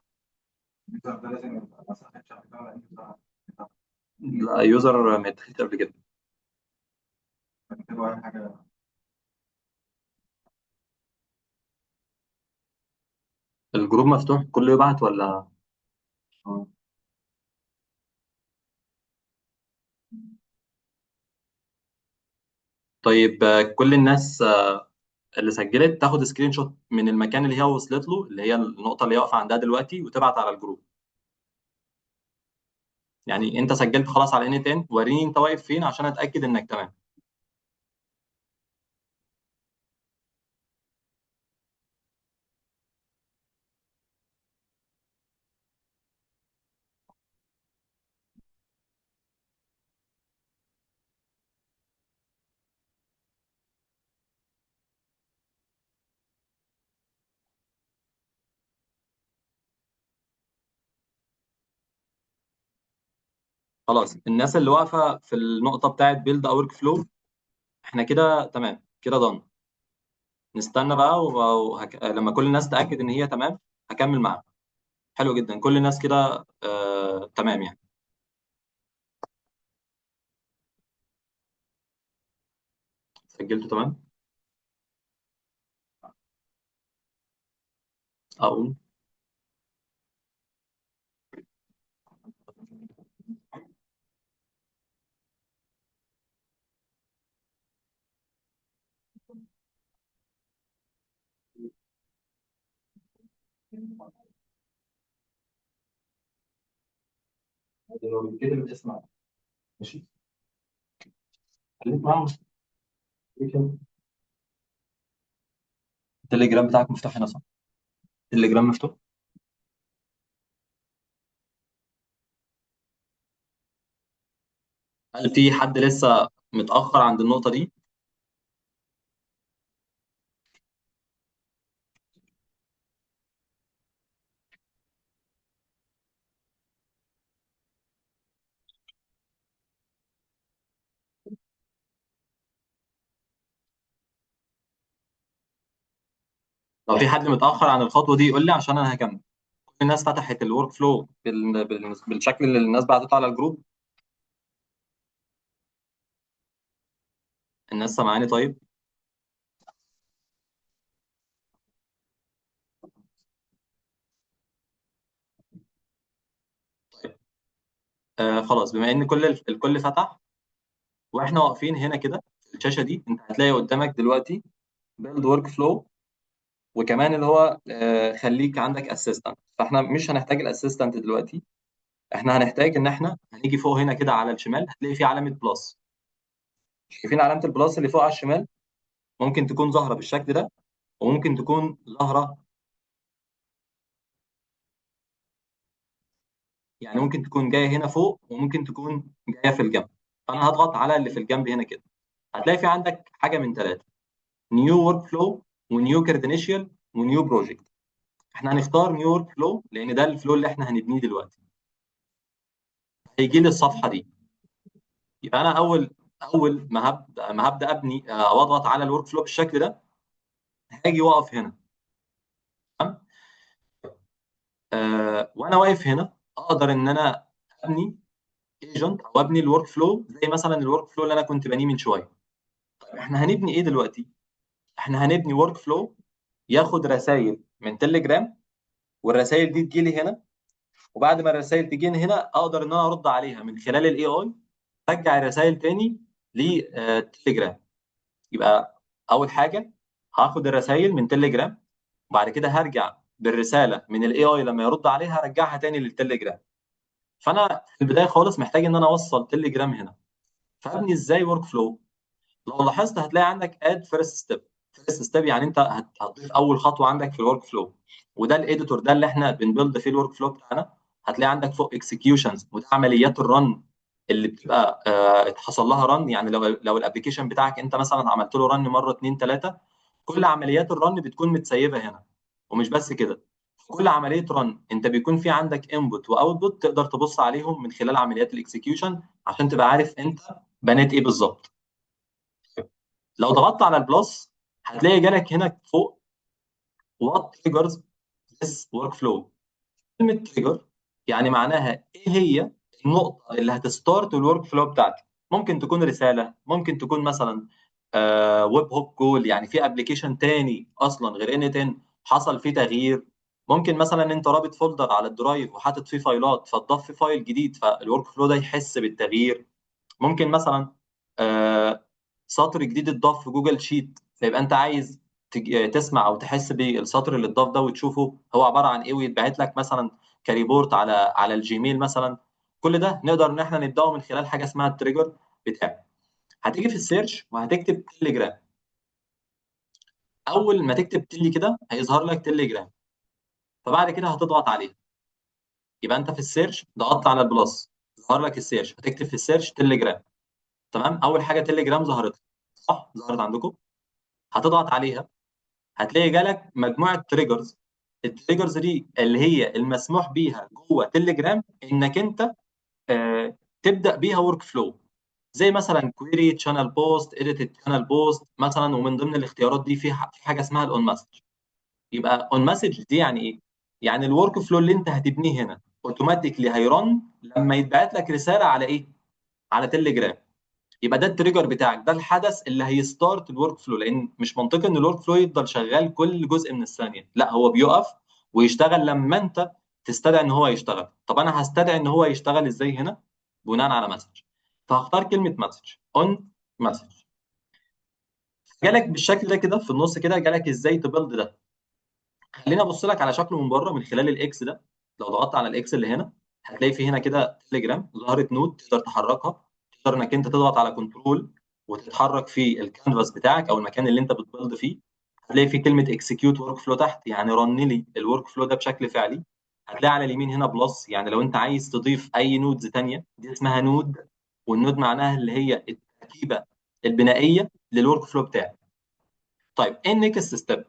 لا يوزر ما اتخذش قبل كده. الجروب مفتوح كله يبعت ولا؟ طيب كل الناس اللي سجلت تاخد سكرين شوت من المكان اللي هي وصلت له، اللي هي النقطة اللي هي واقفة عندها دلوقتي، وتبعت على الجروب. يعني انت سجلت خلاص على ان تن، وريني انت واقف فين عشان اتاكد انك تمام. خلاص الناس اللي واقفة في النقطة بتاعت بيلد او ورك فلو، احنا كده تمام كده ضن. نستنى بقى لما كل الناس تاكد ان هي تمام هكمل معاها. حلو جدا، كل الناس كده تمام يعني. سجلته تمام. اقول لو كده بتسمع. ماشي، خليك معاهم. التليجرام بتاعك مفتوح هنا صح؟ التليجرام مفتوح. هل في حد لسه متأخر عند النقطة دي؟ لو في حد متأخر عن الخطوة دي يقول لي عشان انا هكمل. كل الناس فتحت الورك فلو بالشكل اللي الناس بعتته على الجروب. الناس سامعاني طيب؟ خلاص بما ان الكل فتح واحنا واقفين هنا كده في الشاشة دي، انت هتلاقي قدامك دلوقتي بيلد ورك فلو، وكمان اللي هو خليك عندك اسيستنت. فاحنا مش هنحتاج الاسيستنت دلوقتي، احنا هنحتاج ان احنا هنيجي فوق هنا كده على الشمال هتلاقي في علامة بلس. شايفين علامة البلس اللي فوق على الشمال؟ ممكن تكون ظاهرة بالشكل ده، وممكن تكون ظاهرة، يعني ممكن تكون جاية هنا فوق وممكن تكون جاية في الجنب. فانا هضغط على اللي في الجنب هنا كده، هتلاقي في عندك حاجة من ثلاثة: نيو ورك فلو ونيو كاردينيشال ونيو بروجكت. احنا هنختار نيو ورك فلو لان ده الفلو اللي احنا هنبنيه دلوقتي. هيجي لي الصفحة دي. يبقى انا اول ما هبدا ابني او اضغط على الورك فلو بالشكل ده، هاجي واقف هنا. تمام. وانا واقف هنا اقدر ان انا ابني ايجنت او ابني الورك فلو زي مثلا الورك فلو اللي انا كنت بنيه من شويه. طيب احنا هنبني ايه دلوقتي؟ احنا هنبني ورك فلو ياخد رسائل من تليجرام، والرسائل دي تجي لي هنا، وبعد ما الرسائل تجي لي هنا اقدر ان انا ارد عليها من خلال الاي اي، ارجع الرسائل تاني لتليجرام. يبقى اول حاجه هاخد الرسائل من تليجرام، وبعد كده هرجع بالرساله من الاي اي لما يرد عليها هرجعها تاني للتليجرام. فانا في البدايه خالص محتاج ان انا اوصل تليجرام هنا. فابني ازاي ورك فلو؟ لو لاحظت هتلاقي عندك اد فيرست ستيب. فيرست ستيب يعني انت هتضيف اول خطوه عندك في الورك فلو، وده الايديتور ده اللي احنا بنبيلد فيه الورك فلو بتاعنا. هتلاقي عندك فوق اكسكيوشنز، وده عمليات الرن اللي بتبقى اتحصل لها رن. يعني لو الابلكيشن بتاعك انت مثلا عملت له رن مره اثنين ثلاثه، كل عمليات الرن بتكون متسيبه هنا. ومش بس كده، كل عمليه رن انت بيكون في عندك انبوت واوتبوت تقدر تبص عليهم من خلال عمليات الاكسكيوشن عشان تبقى عارف انت بنيت ايه بالظبط. لو ضغطت على البلس هتلاقي جالك هنا فوق what triggers this workflow. كلمه تريجر يعني معناها ايه هي النقطه اللي هتستارت الورك فلو بتاعتي. ممكن تكون رساله، ممكن تكون مثلا ويب هوك كول، يعني في ابلكيشن تاني اصلا غير ان 10 حصل فيه تغيير. ممكن مثلا انت رابط فولدر على الدرايف وحاطط فيه فايلات فتضاف فيه فايل جديد فالورك فلو ده يحس بالتغيير. ممكن مثلا آه، سطر جديد اتضاف في جوجل شيت فيبقى انت عايز تسمع او تحس بالسطر اللي اتضاف ده وتشوفه هو عباره عن ايه ويتبعت لك مثلا كريبورت على الجيميل مثلا. كل ده نقدر ان احنا نبداه من خلال حاجه اسمها التريجر بتاعي. هتيجي في السيرش وهتكتب تليجرام. اول ما تكتب تلي كده هيظهر لك تليجرام، فبعد كده هتضغط عليه. يبقى انت في السيرش ضغطت على البلس ظهر لك السيرش، هتكتب في السيرش تليجرام. تمام، اول حاجه تليجرام ظهرت صح، ظهرت عندكم. هتضغط عليها هتلاقي جالك مجموعه تريجرز. التريجرز دي اللي هي المسموح بيها جوه تليجرام انك انت تبدا بيها ورك فلو، زي مثلا كويري تشانل بوست اديت تشانل بوست مثلا. ومن ضمن الاختيارات دي في حاجه اسمها الاون مسج. يبقى اون مسج دي يعني ايه؟ يعني الورك فلو اللي انت هتبنيه هنا اوتوماتيكلي هيرن لما يتبعت لك رساله على ايه؟ على تليجرام. يبقى ده التريجر بتاعك، ده الحدث اللي هيستارت الورك فلو. لان مش منطقي ان الورك فلو يفضل شغال كل جزء من الثانيه، لا هو بيقف ويشتغل لما انت تستدعي ان هو يشتغل. طب انا هستدعي ان هو يشتغل ازاي هنا؟ بناء على مسج. فهختار كلمه مسج اون مسج. جالك بالشكل ده كده في النص كده، جالك ازاي تبلد ده. خليني ابص لك على شكله من بره من خلال الاكس ده. لو ضغطت على الاكس اللي هنا هتلاقي في هنا كده تليجرام ظهرت نود تقدر تحركها. تقدر انك انت تضغط على كنترول وتتحرك في الكانفاس بتاعك او المكان اللي انت بتبلد فيه. هتلاقي في كلمه اكسكيوت ورك فلو تحت، يعني رن لي الورك فلو ده بشكل فعلي. هتلاقي على اليمين هنا بلس، يعني لو انت عايز تضيف اي نودز تانية دي اسمها نود. والنود معناها اللي هي التركيبه البنائيه للورك فلو بتاعك. طيب ايه النكست ستيب؟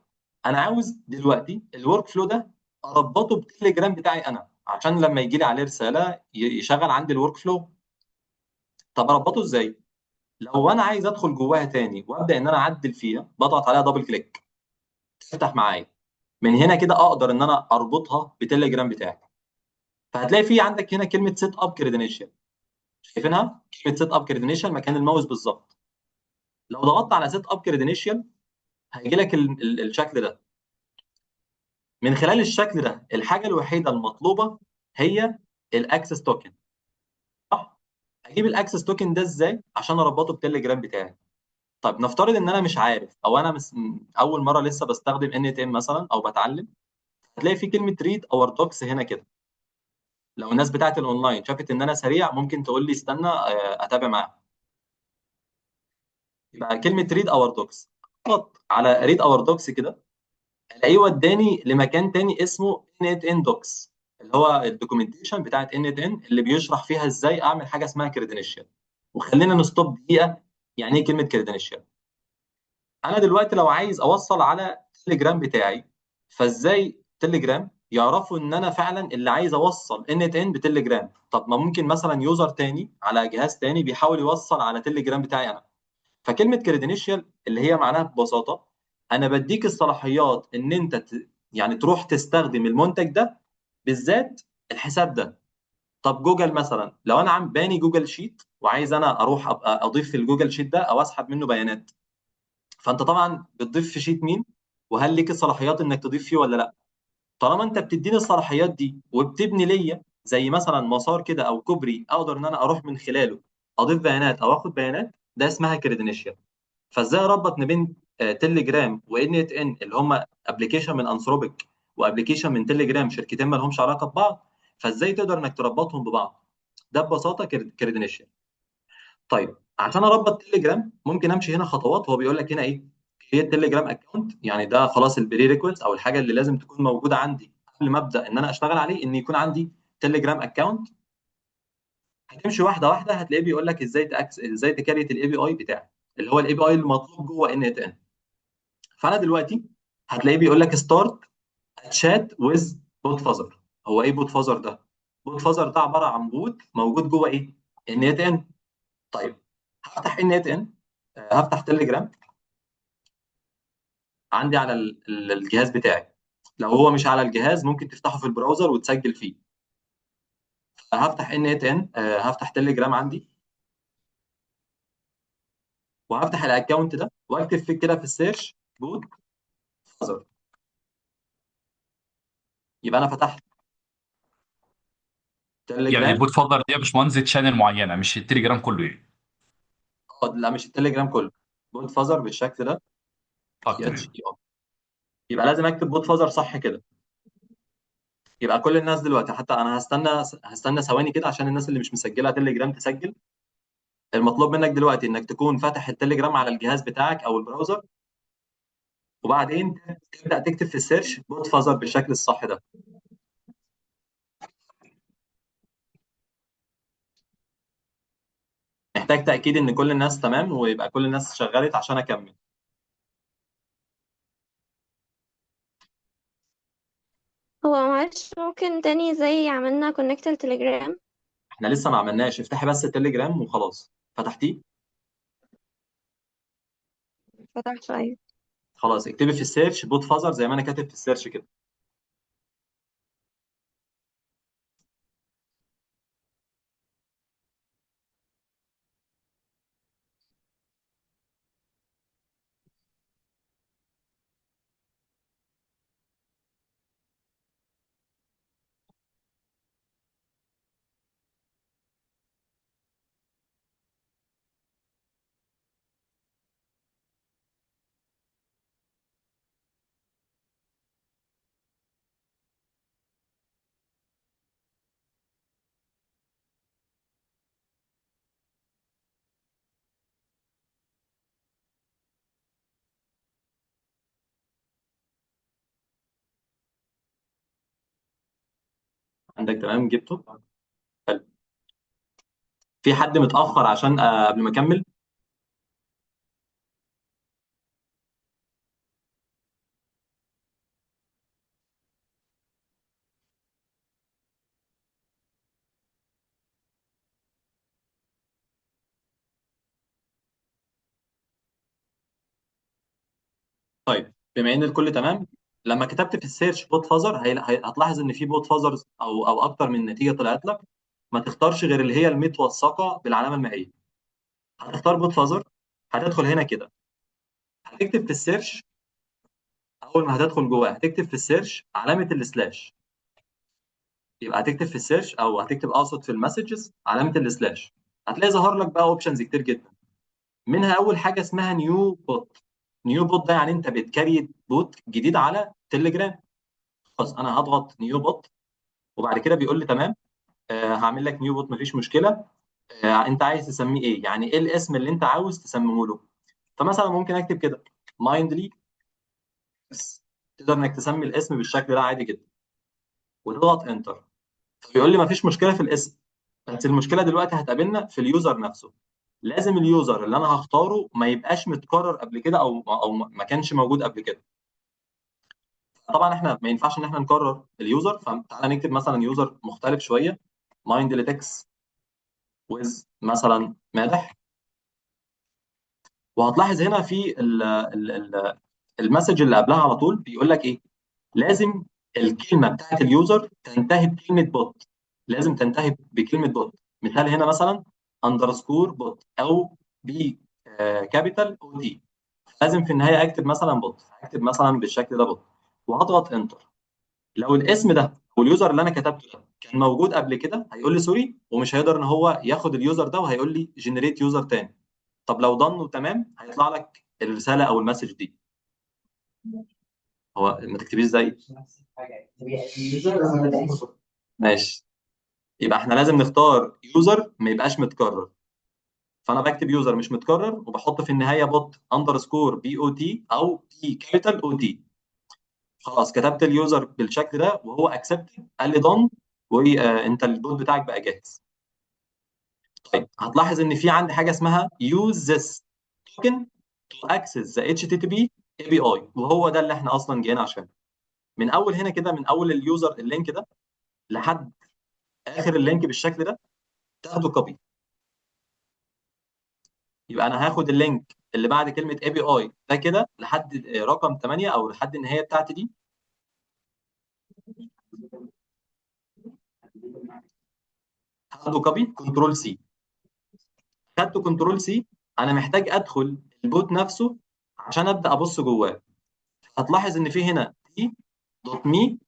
انا عاوز دلوقتي الورك فلو ده اربطه بالتليجرام بتاعي انا عشان لما يجي لي عليه رساله يشغل عندي الورك فلو. طب اربطه ازاي؟ لو انا عايز ادخل جواها تاني وابدا ان انا اعدل فيها بضغط عليها دبل كليك تفتح معايا. من هنا كده اقدر ان انا اربطها بتليجرام بتاعي. فهتلاقي في عندك هنا كلمه سيت اب كريدنشال، شايفينها؟ كلمه سيت اب كريدنشال مكان الماوس بالظبط. لو ضغطت على سيت اب كريدنشال هيجي لك الشكل ده. من خلال الشكل ده الحاجه الوحيده المطلوبه هي الاكسس توكن. صح؟ اجيب الاكسس توكن ده ازاي عشان اربطه بالتليجرام بتاعي؟ طيب نفترض ان انا مش عارف او انا اول مره لسه بستخدم ان تي ام مثلا او بتعلم. هتلاقي في كلمه ريد اور دوكس هنا كده. لو الناس بتاعت الاونلاين شافت ان انا سريع ممكن تقول لي استنى اتابع معاهم. يبقى كلمه ريد اور دوكس، اضغط على ريد اور دوكس كده الاقيه وداني لمكان تاني اسمه ان ان دوكس، اللي هو الدوكيومنتيشن بتاعت ان ان اللي بيشرح فيها ازاي اعمل حاجه اسمها كريدنشال. وخلينا نستوب دقيقه. يعني ايه كلمه كريدنشال؟ انا دلوقتي لو عايز اوصل على تليجرام بتاعي، فازاي تليجرام يعرفوا ان انا فعلا اللي عايز اوصل ان ان بتليجرام؟ طب ما ممكن مثلا يوزر تاني على جهاز تاني بيحاول يوصل على تليجرام بتاعي انا. فكلمه كريدنشال اللي هي معناها ببساطه انا بديك الصلاحيات ان انت يعني تروح تستخدم المنتج ده بالذات الحساب ده. طب جوجل مثلا لو انا عم باني جوجل شيت وعايز انا اروح ابقى اضيف في الجوجل شيت ده او اسحب منه بيانات، فانت طبعا بتضيف في شيت مين وهل ليك الصلاحيات انك تضيف فيه ولا لا. طالما انت بتديني الصلاحيات دي وبتبني ليا زي مثلا مسار كده او كوبري اقدر ان انا اروح من خلاله اضيف بيانات او اخد بيانات، ده اسمها كريدنشال. فازاي اربط ما بين تليجرام وان ات ان اللي هم ابلكيشن من انثروبيك وابلكيشن من تليجرام، شركتين ما لهمش علاقه ببعض، فازاي تقدر انك تربطهم ببعض؟ ده ببساطه كريدنشال. طيب عشان اربط تليجرام ممكن امشي هنا خطوات. هو بيقول لك هنا ايه؟ هي التليجرام اكونت، يعني ده خلاص البري ريكويست او الحاجه اللي لازم تكون موجوده عندي قبل ما ابدا ان انا اشتغل عليه ان يكون عندي تليجرام اكونت. هتمشي واحده واحده هتلاقيه بيقول لك ازاي تكريت الاي بي اي بتاعك اللي هو الاي بي اي المطلوب جوه ان ات ان. فانا دلوقتي هتلاقيه بيقول لك ستارت تشات ويز بوت فازر. هو ايه بوت فازر ده؟ بوت فازر ده عباره عن بوت موجود جوه ايه؟ ان ات ان. طيب هفتح ان ات ان، هفتح تليجرام عندي على الجهاز بتاعي. لو هو مش على الجهاز ممكن تفتحه في البراوزر وتسجل فيه. هفتح ان ات ان، هفتح تليجرام عندي، وهفتح الاكونت ده واكتب فيه كده في السيرش بوت فازر. يبقى انا فتحت يعني تليجرام. البوت فولدر دي يا باشمهندس تشانل معينه مش التليجرام كله يعني؟ لا مش التليجرام كله، بوت فازر بالشكل ده. طب بي اتش تمام. اي ار. يبقى لازم اكتب بوت فازر صح كده. يبقى كل الناس دلوقتي، حتى انا هستنى ثواني كده عشان الناس اللي مش مسجله تليجرام تسجل. المطلوب منك دلوقتي انك تكون فاتح التليجرام على الجهاز بتاعك او البراوزر، وبعدين تبدا تكتب في السيرش بوت فازر بالشكل الصح ده. محتاج تاكيد ان كل الناس تمام ويبقى كل الناس شغلت عشان اكمل. هو معلش ممكن تاني زي عملنا كونكت التليجرام؟ احنا لسه ما عملناش، افتحي بس التليجرام وخلاص. فتحتيه؟ فتحت، أيوة. خلاص اكتبي في السيرش بوت فازر زي ما انا كاتب في السيرش كده. عندك تمام جبته؟ حلو. في حد متاخر عشان قبل ما اكمل؟ طيب بما ان الكل تمام، لما كتبت في السيرش بوت فازر هتلاحظ ان في بوت فازرز او اكتر من نتيجه طلعت لك. ما تختارش غير اللي هي المتوثقه بالعلامه المائيه. هتختار بوت فازر، هتدخل هنا كده، هتكتب في السيرش. اول ما هتدخل جواه هتكتب في السيرش علامه السلاش. يبقى هتكتب في السيرش او هتكتب اقصد في المسجز علامه السلاش. هتلاقي ظهر لك بقى اوبشنز كتير جدا. منها اول حاجه اسمها نيو بوت. نيو بوت ده يعني انت بتكريت بوت جديد على تليجرام. خلاص انا هضغط نيو بوت، وبعد كده بيقول لي تمام. هعمل لك نيو بوت مفيش مشكله. انت عايز تسميه ايه؟ يعني ايه الاسم اللي انت عاوز تسميه له؟ فمثلا ممكن اكتب كده مايندلي. تقدر انك تسمي الاسم بالشكل ده عادي جدا، وتضغط انتر. فبيقول لي مفيش مشكله في الاسم، بس المشكله دلوقتي هتقابلنا في اليوزر نفسه. لازم اليوزر اللي انا هختاره ما يبقاش متكرر قبل كده او ما كانش موجود قبل كده. طبعا احنا ما ينفعش ان احنا نكرر اليوزر، فتعالى نكتب مثلا يوزر مختلف شويه. مايندلي ويز مثلا مادح. وهتلاحظ هنا في المسج اللي قبلها على طول بيقول لك ايه؟ لازم الكلمه بتاعت اليوزر تنتهي بكلمه بوت. لازم تنتهي بكلمه بوت. مثال هنا مثلا اندرسكور بوت او بي كابيتال او تي. لازم في النهايه اكتب مثلا بوت، اكتب مثلا بالشكل ده بوت، وهضغط انتر. لو الاسم ده واليوزر اللي انا كتبته ده كان موجود قبل كده هيقول لي سوري، ومش هيقدر ان هو ياخد اليوزر ده وهيقول لي جنريت يوزر تاني. طب لو ضن وتمام هيطلع لك الرساله او المسج دي. هو ما تكتبيش زي ماشي. يبقى احنا لازم نختار يوزر ما يبقاش متكرر. فانا بكتب يوزر مش متكرر وبحط في النهايه بوت اندرسكور بي او تي او بي كابيتال او تي. خلاص كتبت اليوزر بالشكل ده وهو اكسبت، قال لي دون، وانت البوت بتاعك بقى جاهز. طيب هتلاحظ ان في عندي حاجه اسمها use this token to access the HTTP API، وهو ده اللي احنا اصلا جينا عشانه. من اول هنا كده، من اول اليوزر اللينك ده لحد اخر اللينك بالشكل ده تاخده كوبي. يبقى انا هاخد اللينك اللي بعد كلمه اي بي اي ده كده لحد رقم 8 او لحد النهايه بتاعتي دي، هاخده كوبي كنترول سي. خدته كنترول سي، انا محتاج ادخل البوت نفسه عشان ابدا ابص جواه. هتلاحظ ان في هنا تي دوت مي،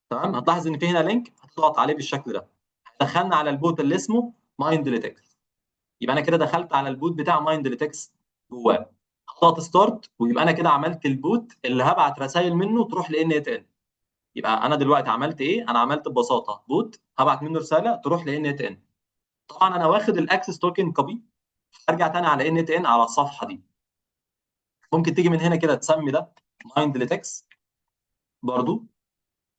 تمام. هتلاحظ ان في هنا لينك هتضغط عليه بالشكل ده، دخلنا على البوت اللي اسمه مايند ليتكس. يبقى انا كده دخلت على البوت بتاع مايند ليتكس جواه. هضغط ستارت، ويبقى انا كده عملت البوت اللي هبعت رسائل منه تروح لان ات ان. يبقى انا دلوقتي عملت ايه؟ انا عملت ببساطه بوت هبعت منه رساله تروح لان ات ان. طبعا انا واخد الاكسس توكن كوبي، ارجع تاني على ان ات ان على الصفحه دي. ممكن تيجي من هنا كده تسمي ده مايند ليتكس برضو،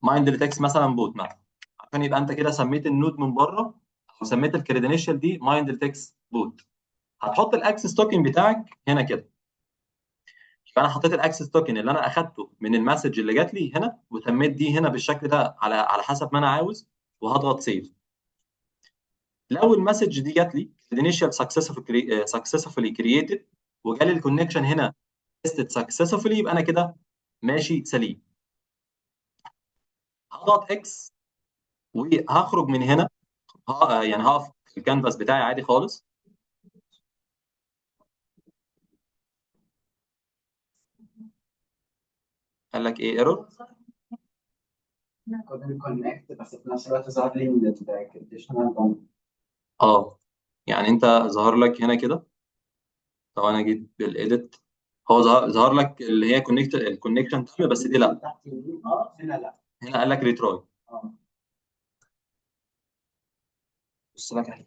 مايند ليتكس مثلا بوت مثلا، عشان يبقى انت كده سميت النود من بره او سميت الكريدنشال دي مايند ليتكس بوت. هتحط الاكسس توكن بتاعك هنا كده. يبقى انا حطيت الاكسس توكن اللي انا اخدته من المسج اللي جات لي هنا، وسميت دي هنا بالشكل ده على حسب ما انا عاوز، وهضغط سيف. لو المسج دي جات لي initial successfully created وجالي الكونكشن هنا tested successfully، يبقى انا كده ماشي سليم. هضغط اكس وهخرج من هنا، يعني هقف في الكانفاس بتاعي عادي خالص. قال لك ايه ايرور؟ كود كونكت بس في نفس الوقت ظهر لي من الكونديشنال بوند. يعني انت ظهر لك هنا كده، لو انا جيت بالايديت هو ظهر لك اللي هي الكونكشن تم، بس دي لا. تحت يمين هنا لا. هنا قال لك ريتراي. اه بص لك اهي.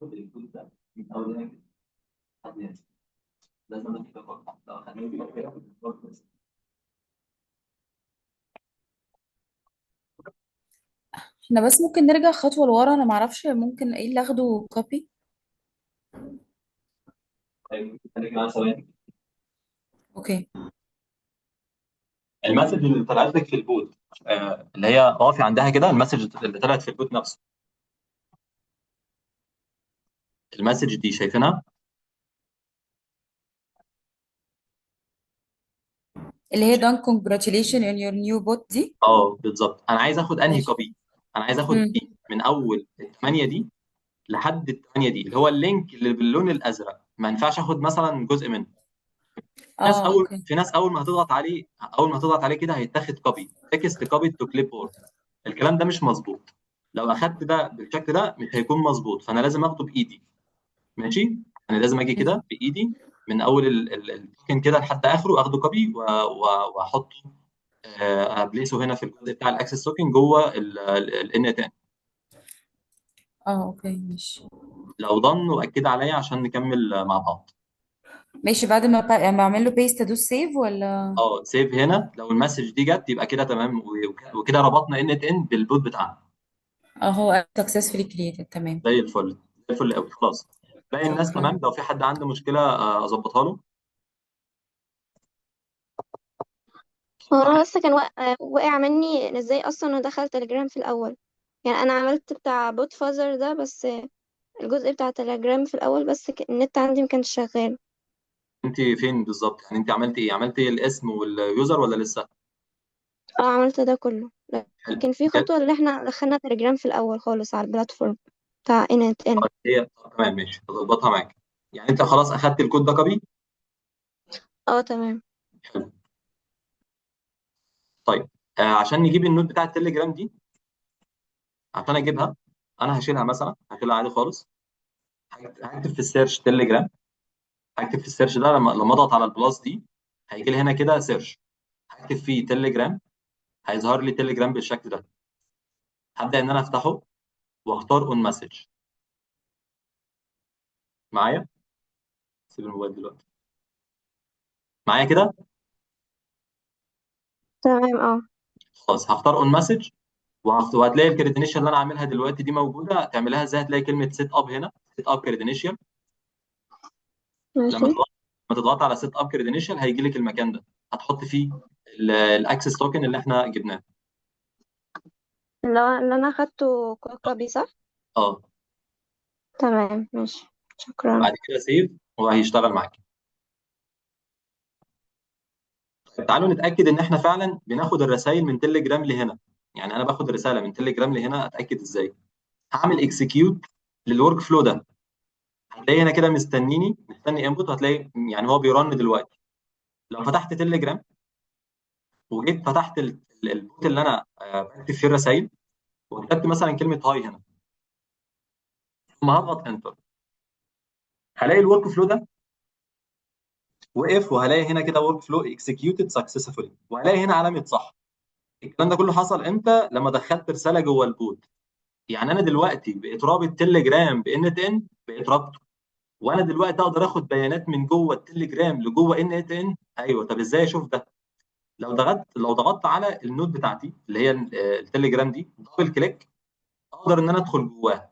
خد الكود ده من اول هنا كده لحد هنا. لازم انا كده برضه لو خليني كده برضه. احنا بس ممكن نرجع خطوة لورا، انا معرفش ممكن ايه اللي اخده كوبي. طيب خليك معايا ثواني. اوكي. المسج اللي طلعت لك في البوت، اللي هي اقفي عندها كده، المسج اللي طلعت في البوت نفسه، المسج دي شايفينها؟ اللي هي done congratulations on your new bot دي. بالظبط. انا عايز اخد انهي ماشي. كوبي؟ انا عايز اخد دي من اول الثمانيه دي لحد الثمانيه دي، اللي هو اللينك اللي باللون الازرق. ما ينفعش اخد مثلا جزء منه. اوكي. في ناس اول ما هتضغط عليه، كده هيتاخد كوبي تكست كوبي تو كليب بورد. الكلام ده مش مظبوط. لو اخدت ده بالشكل ده مش هيكون مظبوط، فانا لازم اخده بايدي. ماشي. انا لازم اجي كده بايدي من اول التوكن كده لحد اخره، اخده كوبي واحطه، ابليسه هنا في الجزء بتاع الاكسس توكن جوه الان تاني. اوكي ماشي. لو ضن واكد عليا عشان نكمل مع بعض. ماشي، بعد ما ما اعمل له بيست ادوس سيف ولا؟ سيف هنا. لو المسج دي جت يبقى كده تمام، وكده ربطنا ان ان بالبوت بتاعنا. هو successfully created. تمام. زي الفل، زي الفل قوي. خلاص باقي الناس شكرا. تمام. لو في حد عنده مشكله اظبطها له. هو انا بس كان واقع مني إن ازاي اصلا انا دخلت تليجرام في الاول. يعني انا عملت بتاع بوت فازر ده، بس الجزء بتاع تليجرام في الاول بس النت عندي مكانش شغال. انت فين بالظبط؟ يعني انت عملتي ايه؟ عملتي الاسم واليوزر ولا لسه؟ عملت ده كله، حلو. لكن في خطوة اللي احنا دخلنا تليجرام في الاول خالص على البلاتفورم بتاع انت ان. هي تمام ماشي، هظبطها معاك. يعني انت خلاص اخدت الكود ده كوبي. اه تمام. حلو. طيب عشان نجيب النود بتاع التليجرام دي، عشان اجيبها انا هشيلها مثلا، هشيلها عادي خالص. هكتب في السيرش تليجرام. هكتب في السيرش ده، لما اضغط على البلاس دي هيجي لي هنا كده سيرش، هكتب فيه تليجرام، هيظهر لي تليجرام بالشكل ده. هبدا ان انا افتحه واختار اون مسج. معايا؟ سيب الموبايل دلوقتي. معايا كده؟ تمام اه. خلاص هختار اون مسج، وهتلاقي الكريدنيشال اللي انا عاملها دلوقتي دي موجوده. تعملها ازاي؟ هتلاقي كلمه سيت اب هنا، سيت اب كريدنيشال. ماشي. لما تضغط على سيت اب كريدنيشال هيجي لك المكان ده، هتحط فيه الاكسس توكن اللي احنا جبناه. اللي انا اخدته كوبي صح؟ اه. تمام ماشي. شكرا. بعد كده سيف وهيشتغل معاك. طيب تعالوا نتاكد ان احنا فعلا بناخد الرسائل من تليجرام لهنا. يعني انا باخد رساله من تليجرام لهنا، اتاكد ازاي؟ هعمل اكسكيوت للورك فلو ده. هتلاقي هنا كده مستني انبوت، هتلاقي يعني هو بيرن دلوقتي. لو فتحت تليجرام وجيت فتحت البوت اللي انا بكتب فيه الرسائل، وكتبت مثلا كلمه هاي هنا، ثم هضغط انتر، هلاقي الورك فلو ده وقف، وهلاقي هنا كده ورك فلو اكسكيوتد سكسسفولي، وهلاقي هنا علامه صح. الكلام ده كله حصل امتى؟ لما دخلت رساله جوه البوت. يعني انا دلوقتي بقيت رابط تليجرام بان تو ان، بقيت رابطه، وانا دلوقتي اقدر اخد بيانات من جوه التليجرام لجوه ان تو ان. ايوه، طب ازاي اشوف ده؟ لو ضغطت على النود بتاعتي اللي هي التليجرام دي، دبل كليك، اقدر ان انا ادخل جواها.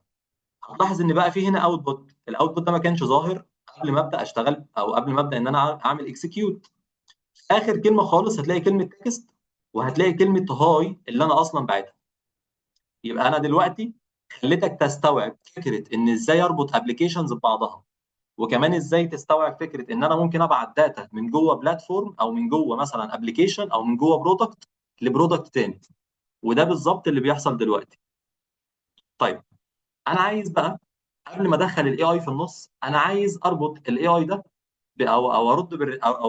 هتلاحظ ان بقى في هنا اوتبوت. الاوتبوت ده ما كانش ظاهر قبل ما ابدا اشتغل، او قبل ما ابدا ان انا اعمل اكسكيوت. اخر كلمه خالص هتلاقي كلمه تكست، وهتلاقي كلمه هاي اللي انا اصلا باعتها. يبقى انا دلوقتي خليتك تستوعب فكره ان ازاي اربط ابلكيشنز ببعضها، وكمان ازاي تستوعب فكره ان انا ممكن ابعت داتا من جوه بلاتفورم، او من جوه مثلا ابلكيشن، او من جوه برودكت لبرودكت تاني. وده بالظبط اللي بيحصل دلوقتي. طيب انا عايز بقى قبل ما ادخل الاي اي في النص، انا عايز اربط الاي اي ده او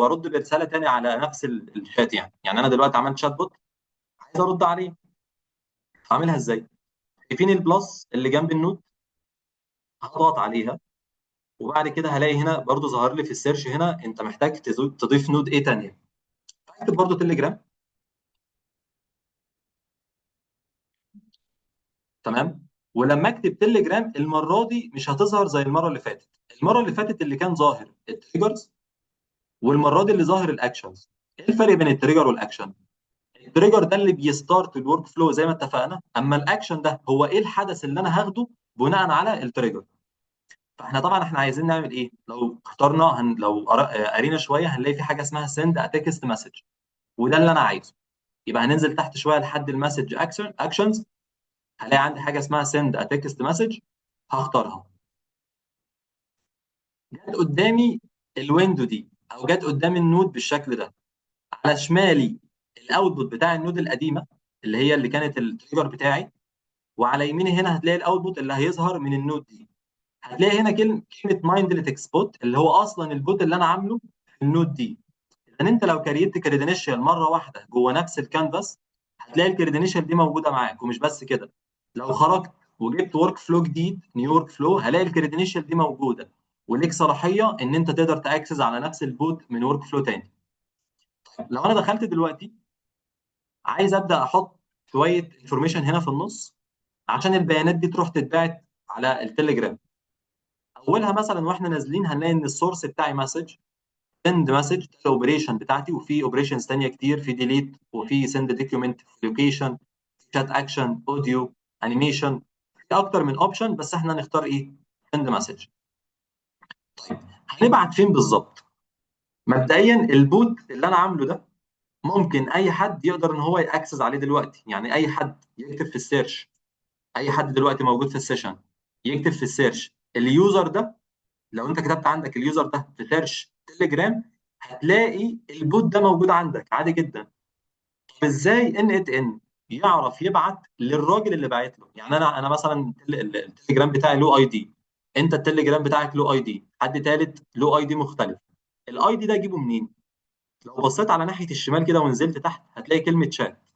ارد برساله تاني على نفس الشات. يعني انا دلوقتي عملت شات بوت، عايز ارد عليه. هعملها ازاي؟ شايفين البلس اللي جنب النود؟ هضغط عليها، وبعد كده هلاقي هنا برضو ظهر لي في السيرش هنا انت محتاج تضيف نود ايه تانية. هكتب برضو تليجرام. تمام. ولما اكتب تليجرام المره دي مش هتظهر زي المره اللي فاتت. المره اللي فاتت اللي كان ظاهر التريجرز، والمره دي اللي ظاهر الاكشنز. ايه الفرق بين التريجر والاكشن؟ التريجر ده اللي بيستارت الورك فلو زي ما اتفقنا، اما الاكشن ده هو ايه الحدث اللي انا هاخده بناء على التريجر. فاحنا طبعا عايزين نعمل ايه؟ لو اخترنا لو قرينا شويه هنلاقي في حاجه اسمها سند ا تكست مسج، وده اللي انا عايزه. يبقى هننزل تحت شويه لحد المسج اكشنز، هلاقي عندي حاجه اسمها سند ا تكست مسج، هختارها. جت قدامي الويندو دي، او جت قدامي النود بالشكل ده. على شمالي الاوتبوت بتاع النود القديمه اللي هي اللي كانت التريجر بتاعي، وعلى يميني هنا هتلاقي الاوتبوت اللي هيظهر من النود دي. هتلاقي هنا كلمه مايندلت بوت اللي هو اصلا البوت اللي انا عامله في النود دي. اذا انت لو كريت كريدنشال مره واحده جوه نفس الكانفاس، هتلاقي الكريدنشال دي موجوده معاك. ومش بس كده، لو خرجت وجبت ورك فلو جديد، نيو ورك فلو، هلاقي الكريدنشال دي موجوده، وليك صلاحيه ان انت تقدر تاكسس على نفس البوت من ورك فلو تاني. لو انا دخلت دلوقتي عايز ابدا احط شويه انفورميشن هنا في النص عشان البيانات دي تروح تتبعت على التليجرام. اولها مثلا واحنا نازلين هنلاقي ان السورس بتاعي مسج، سند مسج الاوبريشن بتاعتي، وفي اوبريشنز ثانيه كتير، في ديليت، وفي سند دوكيومنت، لوكيشن، شات اكشن، اوديو، انيميشن، في اكتر من اوبشن، بس احنا هنختار ايه؟ سند مسج. طيب هنبعت فين بالظبط؟ مبدئيا البوت اللي انا عامله ده ممكن اي حد يقدر ان هو ياكسس عليه دلوقتي. يعني اي حد يكتب في السيرش، اي حد دلوقتي موجود في السيشن يكتب في السيرش اليوزر ده. لو انت كتبت عندك اليوزر ده في سيرش تليجرام، هتلاقي البوت ده موجود عندك عادي جدا. طب ازاي ان ات ان يعرف يبعت للراجل اللي باعت له؟ يعني انا مثلا التليجرام بتاعي له اي دي، انت التليجرام بتاعك له اي دي، حد ثالث له اي دي مختلف. الاي دي ده اجيبه منين؟ لو بصيت على ناحيه الشمال كده ونزلت تحت هتلاقي كلمه شات،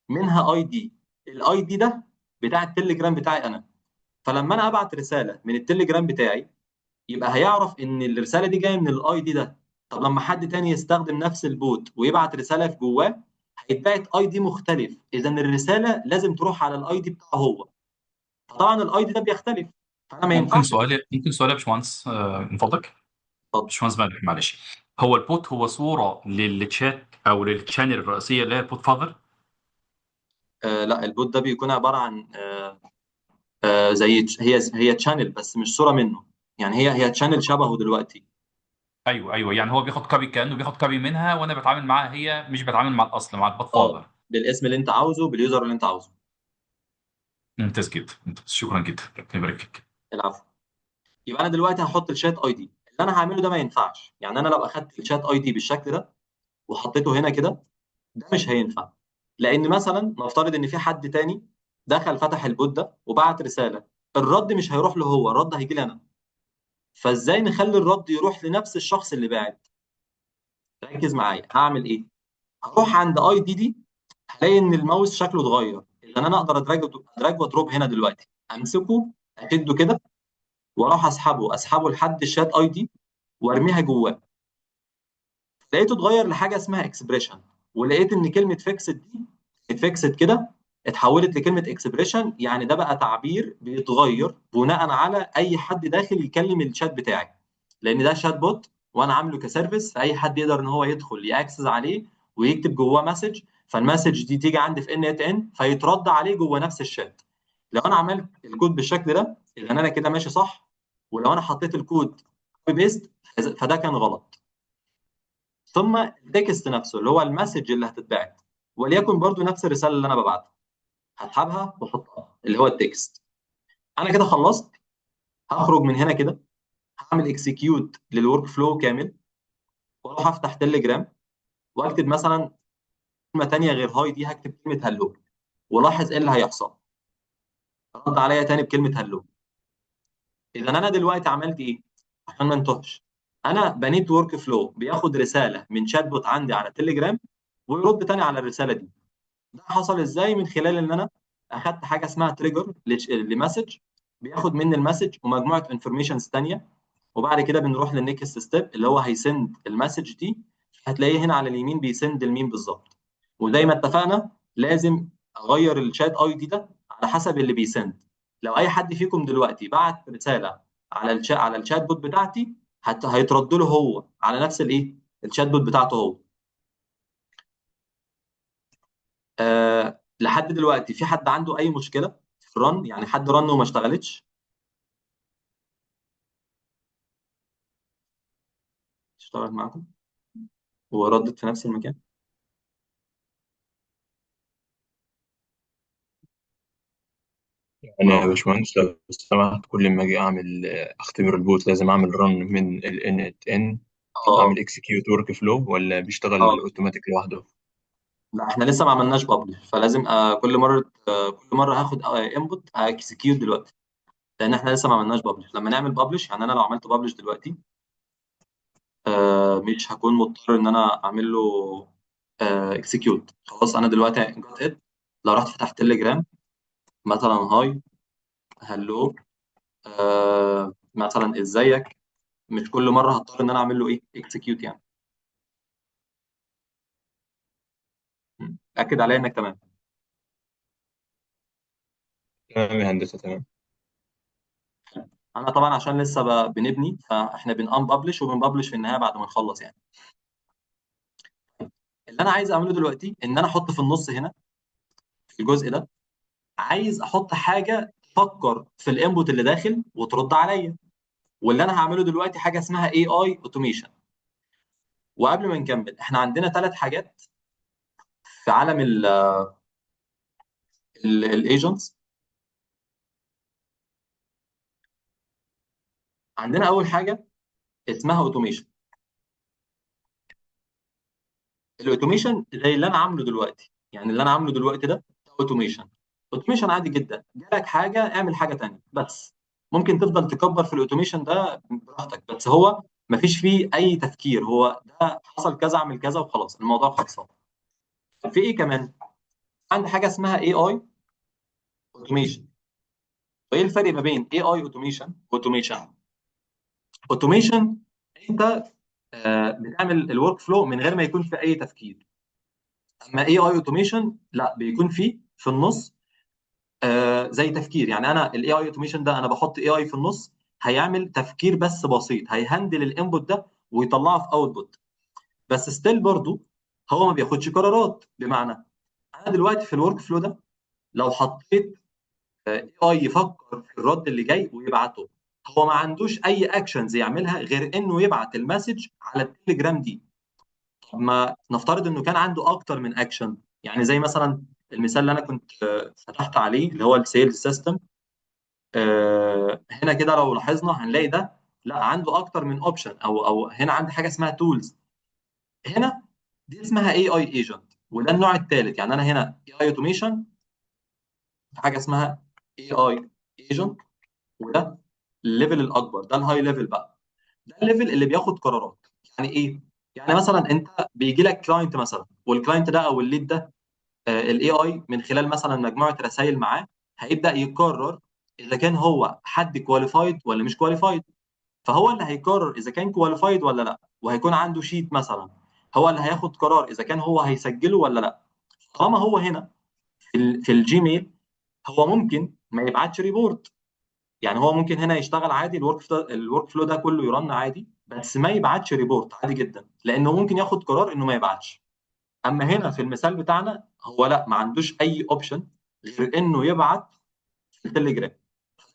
منها اي دي. الاي دي ده بتاع التليجرام بتاعي انا. فلما انا ابعت رساله من التليجرام بتاعي، يبقى هيعرف ان الرساله دي جايه من الاي دي ده، طب لما حد تاني يستخدم نفس البوت ويبعت رساله في جواه، هيتبعت اي دي مختلف، اذا الرساله لازم تروح على الاي دي بتاعه هو. فطبعا الاي دي ده بيختلف، فانا ما ممكن ينفعش. سؤال ممكن سؤال يا باشمهندس من فضلك؟ اتفضل. باشمهندس مالك معلش. هو البوت هو صورة للتشات او للشانل الرئيسية اللي هي البوت فاذر؟ لا، البوت ده بيكون عباره عن زي هي تشانل بس مش صوره منه. يعني هي تشانل شبهه دلوقتي. ايوه ايوه، يعني هو بياخد كوبي كأنه بياخد كوبي منها، وانا بتعامل معاها، هي مش بتعامل مع الاصل مع البوت اه، فاذر. بالاسم اللي انت عاوزه، باليوزر اللي انت عاوزه. ممتاز جدا، ممتاز، شكرا جدا، ربنا يبارك فيك. العفو. يبقى انا دلوقتي هحط الشات اي دي. اللي انا هعمله ده ما ينفعش. يعني انا لو اخدت الشات اي دي بالشكل ده وحطيته هنا كده، ده مش هينفع. لان مثلا نفترض ان في حد تاني دخل فتح البوت ده وبعت رساله، الرد مش هيروح له هو، الرد هيجي لي انا. فازاي نخلي الرد يروح لنفس الشخص اللي باعت؟ ركز معايا. هعمل ايه؟ هروح عند اي دي، هلاقي ان الماوس شكله اتغير. اذا انا اقدر ادراج وادروب هنا دلوقتي، امسكه اشده كده واروح اسحبه لحد الشات اي دي وارميها جواه. لقيته اتغير لحاجه اسمها اكسبريشن، ولقيت ان كلمه فيكسد دي اتفكسد كده، اتحولت لكلمه اكسبريشن. يعني ده بقى تعبير بيتغير بناء على اي حد داخل يكلم الشات بتاعي، لان ده شات بوت وانا عامله كسيرفيس، فاي حد يقدر ان هو يدخل ياكسس عليه ويكتب جواه مسج. فالمسج دي تيجي عندي في ان ات ان، فيترد عليه جوه نفس الشات. لو انا عملت الكود بالشكل ده، اذا انا كده ماشي صح. ولو انا حطيت الكود كوبي بيست، فده كان غلط. ثم التكست نفسه اللي هو المسج اللي هتتبعت، وليكن برضو نفس الرساله اللي انا ببعتها، هسحبها واحطها اللي هو التكست. انا كده خلصت. هخرج من هنا كده، هعمل اكسكيوت للورك فلو كامل، واروح افتح تليجرام واكتب مثلا كلمه تانيه غير هاي دي، هكتب كلمه هلو. ولاحظ ايه اللي هيحصل. رد عليا تاني بكلمه هلو. اذا انا دلوقتي عملت ايه؟ عشان ما انتهش، انا بنيت ورك فلو بياخد رساله من شات بوت عندي على تليجرام ويرد تاني على الرساله دي. ده حصل ازاي؟ من خلال ان انا اخدت حاجه اسمها تريجر لمسج، بياخد مني المسج ومجموعه انفورميشنز تانيه. وبعد كده بنروح للنكست ستيب اللي هو هيسند المسج دي. هتلاقيه هنا على اليمين بيسند المين بالظبط. وزي ما اتفقنا لازم اغير الشات اي دي ده على حسب اللي بيسند. لو اي حد فيكم دلوقتي بعت رساله على الشات بوت بتاعتي، هيترد له هو على نفس الايه، الشات بوت بتاعته هو. لحد دلوقتي في حد عنده اي مشكله في الرن؟ يعني حد رن وما اشتغلتش؟ اشتغلت معاكم وردت في نفس المكان؟ أنا يا باشمهندس لو سمحت، كل ما أجي أعمل أختبر البوت لازم أعمل رن من ال N اه. أعمل execute work flow ولا اه. بيشتغل أوتوماتيك لوحده؟ لا، احنا لسه ما عملناش بابلش، فلازم كل مره هاخد انبوت اكسكيوت دلوقتي، لان احنا لسه ما عملناش بابلش. لما نعمل بابلش، يعني انا لو عملت بابلش دلوقتي، مش هكون مضطر ان انا اعمل له اكسكيوت. خلاص انا دلوقتي جت ات. لو رحت فتحت تليجرام مثلا، هاي، هلو، مثلا ازيك، مش كل مره هضطر ان انا اعمل له ايه، اكسكيوت يعني. اكد عليا انك تمام. تمام يا هندسة، تمام. انا طبعا عشان لسه بنبني، فاحنا بنان ببلش وبنبلش في النهايه بعد ما نخلص يعني. اللي انا عايز اعمله دلوقتي ان انا احط في النص هنا في الجزء ده، عايز احط حاجه تفكر في الانبوت اللي داخل وترد عليا. واللي انا هعمله دلوقتي حاجه اسمها اي اي اوتوميشن. وقبل ما نكمل، احنا عندنا 3 حاجات في عالم الايجنتس. عندنا اول حاجه اسمها اوتوميشن. الاوتوميشن زي اللي انا عامله دلوقتي، يعني اللي انا عامله دلوقتي ده اوتوميشن. اوتوميشن عادي جدا، جالك حاجه اعمل حاجه تانيه بس. ممكن تفضل تكبر في الاوتوميشن ده براحتك، بس هو مفيش فيه اي تفكير، هو ده حصل كذا اعمل كذا وخلاص الموضوع خلصان. في ايه كمان؟ عندي حاجه اسمها اي اي اوتوميشن. وايه الفرق ما بين اي اي اوتوميشن واوتوميشن؟ اوتوميشن انت بتعمل الورك فلو من غير ما يكون في اي تفكير. اما اي اي اوتوميشن لا، بيكون في النص زي تفكير. يعني انا الاي اي اوتوميشن ده انا بحط اي اي في النص، هيعمل تفكير بس بسيط، هيهندل الانبوت ده ويطلعه في اوتبوت. بس ستيل برضو هو ما بياخدش قرارات. بمعنى انا دلوقتي في الورك فلو ده لو حطيت اي اي يفكر في الرد اللي جاي ويبعته، هو ما عندوش اي اكشنز يعملها غير انه يبعت المسج على التليجرام دي. طب ما نفترض انه كان عنده اكتر من اكشن، يعني زي مثلا المثال اللي انا كنت فتحت عليه اللي هو السيلز سيستم. هنا كده لو لاحظنا هنلاقي ده لا عنده اكتر من اوبشن، او هنا عندي حاجه اسمها تولز. هنا دي اسمها اي اي ايجنت، وده النوع الثالث. يعني انا هنا اي اي اوتوميشن، في حاجه اسمها اي اي ايجنت، وده الليفل الاكبر، ده الهاي ليفل بقى. ده الليفل اللي بياخد قرارات. يعني ايه؟ يعني مثلا انت بيجي لك كلاينت مثلا، والكلاينت ده او الليد ده الاي اي من خلال مثلا مجموعه رسائل معاه هيبدا يقرر اذا كان هو حد كواليفايد ولا مش كواليفايد. فهو اللي هيقرر اذا كان كواليفايد ولا لا، وهيكون عنده شيت مثلا هو اللي هياخد قرار اذا كان هو هيسجله ولا لا. طالما هو هنا في الجيميل، هو ممكن ما يبعتش ريبورت. يعني هو ممكن هنا يشتغل عادي، الورك فلو ده كله يرن عادي، بس ما يبعتش ريبورت عادي جدا، لانه ممكن ياخد قرار انه ما يبعتش. اما هنا في المثال بتاعنا هو لا، ما عندوش اي اوبشن غير انه يبعت في التليجرام.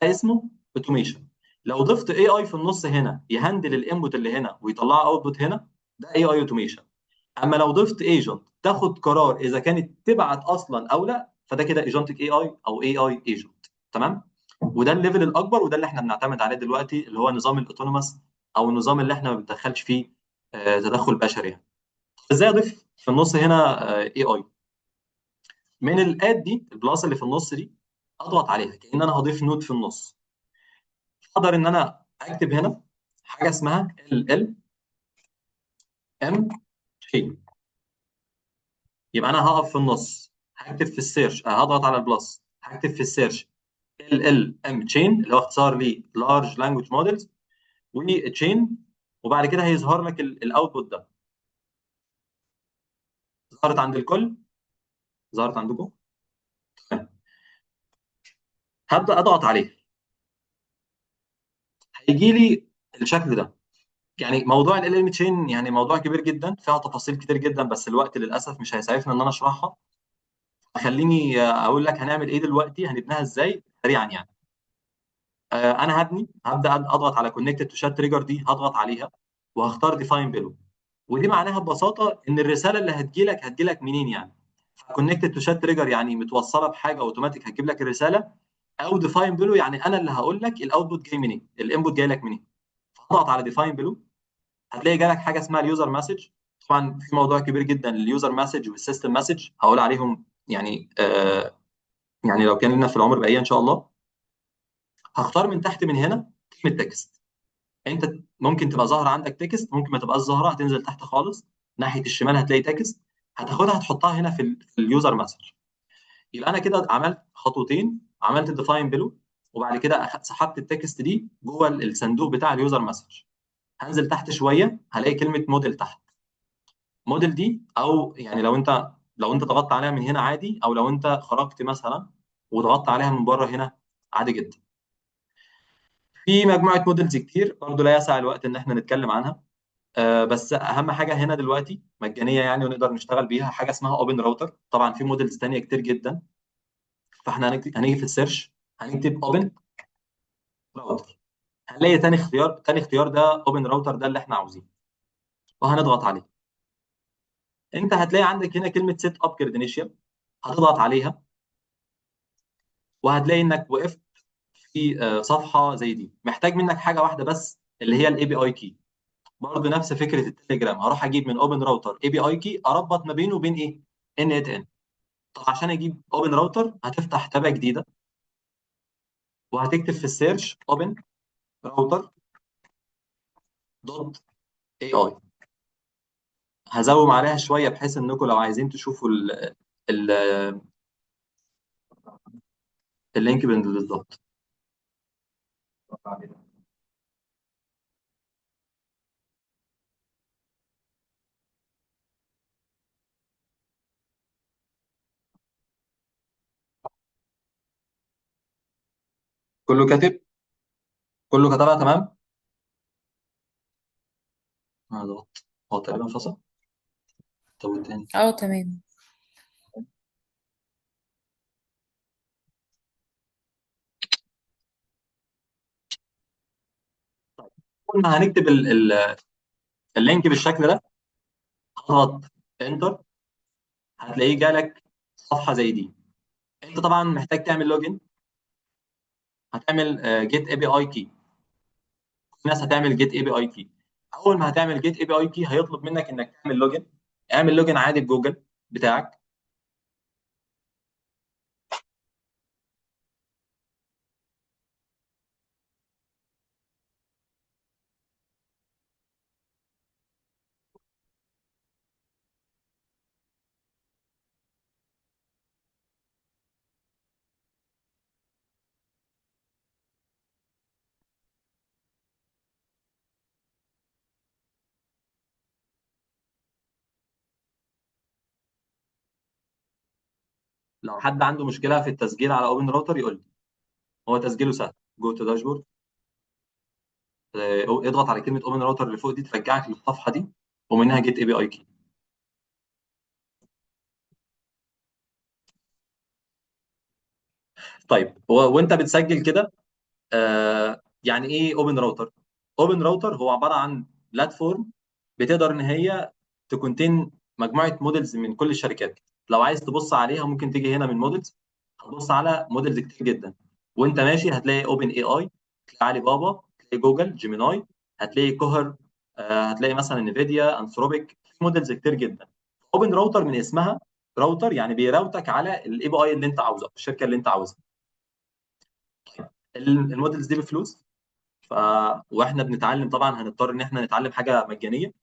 ده اسمه اوتوميشن. لو ضفت اي اي في النص هنا يهندل الانبوت اللي هنا ويطلع اوتبوت هنا، ده اي اي اوتوميشن. اما لو ضفت ايجنت تاخد قرار اذا كانت تبعت اصلا او لا، فده كده ايجنتك اي اي او اي اي ايجنت. تمام. وده الليفل الاكبر، وده اللي احنا بنعتمد عليه دلوقتي، اللي هو نظام الاوتونوماس، او النظام اللي احنا ما بندخلش فيه تدخل بشري يعني. ازاي اضيف في النص هنا اي اي؟ من الاد دي، البلاس اللي في النص دي، اضغط عليها كأن انا هضيف نود في النص. اقدر ان انا اكتب هنا حاجه اسمها ال ام شي. يبقى انا هقف في النص، هكتب في السيرش، هضغط على البلس، هكتب في السيرش ال ام تشين اللي هو اختصار لي لارج لانجوج موديلز وتشين. وبعد كده هيظهر لك الاوتبوت ده. ظهرت عند الكل؟ ظهرت عندكم؟ تمام. هبدا اضغط عليه، هيجي لي الشكل ده. يعني موضوع ال ام تشين يعني موضوع كبير جدا، فيها تفاصيل كتير جدا، بس الوقت للاسف مش هيسعفنا ان انا اشرحها. خليني اقول لك هنعمل ايه دلوقتي، هنبنيها ازاي سريعا يعني. انا هبدا اضغط على كونكتد تو شات تريجر دي، هضغط عليها وهختار ديفاين بيلو. ودي معناها ببساطه ان الرساله اللي هتجي لك منين يعني. كونكتد تو شات تريجر يعني متوصله بحاجه اوتوماتيك هتجيب لك الرساله، او ديفاين بيلو يعني انا اللي هقول لك الاوتبوت جاي منين، الانبوت جاي لك منين. فاضغط على ديفاين بيلو، هتلاقي جالك حاجه اسمها اليوزر مسج. طبعا في موضوع كبير جدا اليوزر مسج والسيستم مسج، هقول عليهم يعني يعني لو كان لنا في العمر بقيه ان شاء الله. هختار من تحت من هنا كلمه تكست. انت ممكن تبقى ظاهره عندك تكست، ممكن ما تبقاش ظاهره، هتنزل تحت خالص ناحيه الشمال هتلاقي تكست، هتاخدها هتحطها هنا في اليوزر مسج. يبقى انا كده عملت خطوتين، عملت ديفاين بلو، وبعد كده سحبت التكست دي جوه الصندوق بتاع اليوزر مسج. هنزل تحت شويه هلاقي كلمه موديل تحت. موديل دي، او يعني لو انت ضغطت عليها من هنا عادي، او لو انت خرجت مثلا وضغطت عليها من بره هنا عادي جدا. في مجموعه موديلز كتير برضه لا يسع الوقت ان احنا نتكلم عنها. بس اهم حاجه هنا دلوقتي مجانيه يعني ونقدر نشتغل بيها، حاجه اسمها اوبن راوتر. طبعا في موديلز تانية كتير جدا، فاحنا هنيجي في السيرش هنكتب اوبن راوتر، هنلاقي تاني اختيار ده اوبن راوتر، ده اللي احنا عاوزينه، وهنضغط عليه. انت هتلاقي عندك هنا كلمه سيت اب كريدنشال، هتضغط عليها وهتلاقي انك وقفت في صفحه زي دي. محتاج منك حاجه واحده بس اللي هي الاي بي اي كي. برضه نفس فكره التليجرام، هروح اجيب من اوبن راوتر اي بي اي كي اربط ما بينه وبين ايه؟ ان ات ان. طب عشان اجيب اوبن راوتر هتفتح تابه جديده وهتكتب في السيرش اوبن راوتر دوت اي اي. هزوم عليها شويه بحيث انكم لو عايزين تشوفوا ال اللينك بالظبط. كله كاتب؟ كله كتبها تمام؟ ضغط. هو تقريبا فصل. طب والتاني؟ اه تمام. أول ما هنكتب اللينك بالشكل ده، اضغط انتر، هتلاقيه جالك صفحه زي دي. انت طبعا محتاج تعمل لوجن، هتعمل جيت اي بي اي كي. الناس هتعمل جيت اي بي اي كي. اول ما هتعمل جيت اي بي اي كي هيطلب منك انك تعمل لوجن. اعمل لوجن عادي بجوجل بتاعك. لو حد عنده مشكله في التسجيل على اوبن راوتر يقول لي. هو تسجيله سهل. جو تو داشبورد، اضغط على كلمه اوبن راوتر اللي فوق دي ترجعك للصفحه دي، ومنها جيت اي بي اي كي. طيب وانت بتسجل كده، يعني ايه اوبن راوتر؟ اوبن راوتر هو عباره عن بلاتفورم بتقدر ان هي تكونتين مجموعه موديلز من كل الشركات. لو عايز تبص عليها ممكن تيجي هنا من موديلز، هتبص على موديلز كتير جدا. وانت ماشي هتلاقي اوبن اي اي، هتلاقي علي بابا، هتلاقي جوجل جيميناي، هتلاقي كوهر، هتلاقي مثلا انفيديا، انثروبيك، في موديلز كتير جدا. اوبن راوتر من اسمها راوتر، يعني بيراوتك على الاي بي اي اللي انت عاوزه، الشركه اللي انت عاوزها. الموديلز دي بفلوس. ف... واحنا بنتعلم طبعا هنضطر ان احنا نتعلم حاجه مجانيه،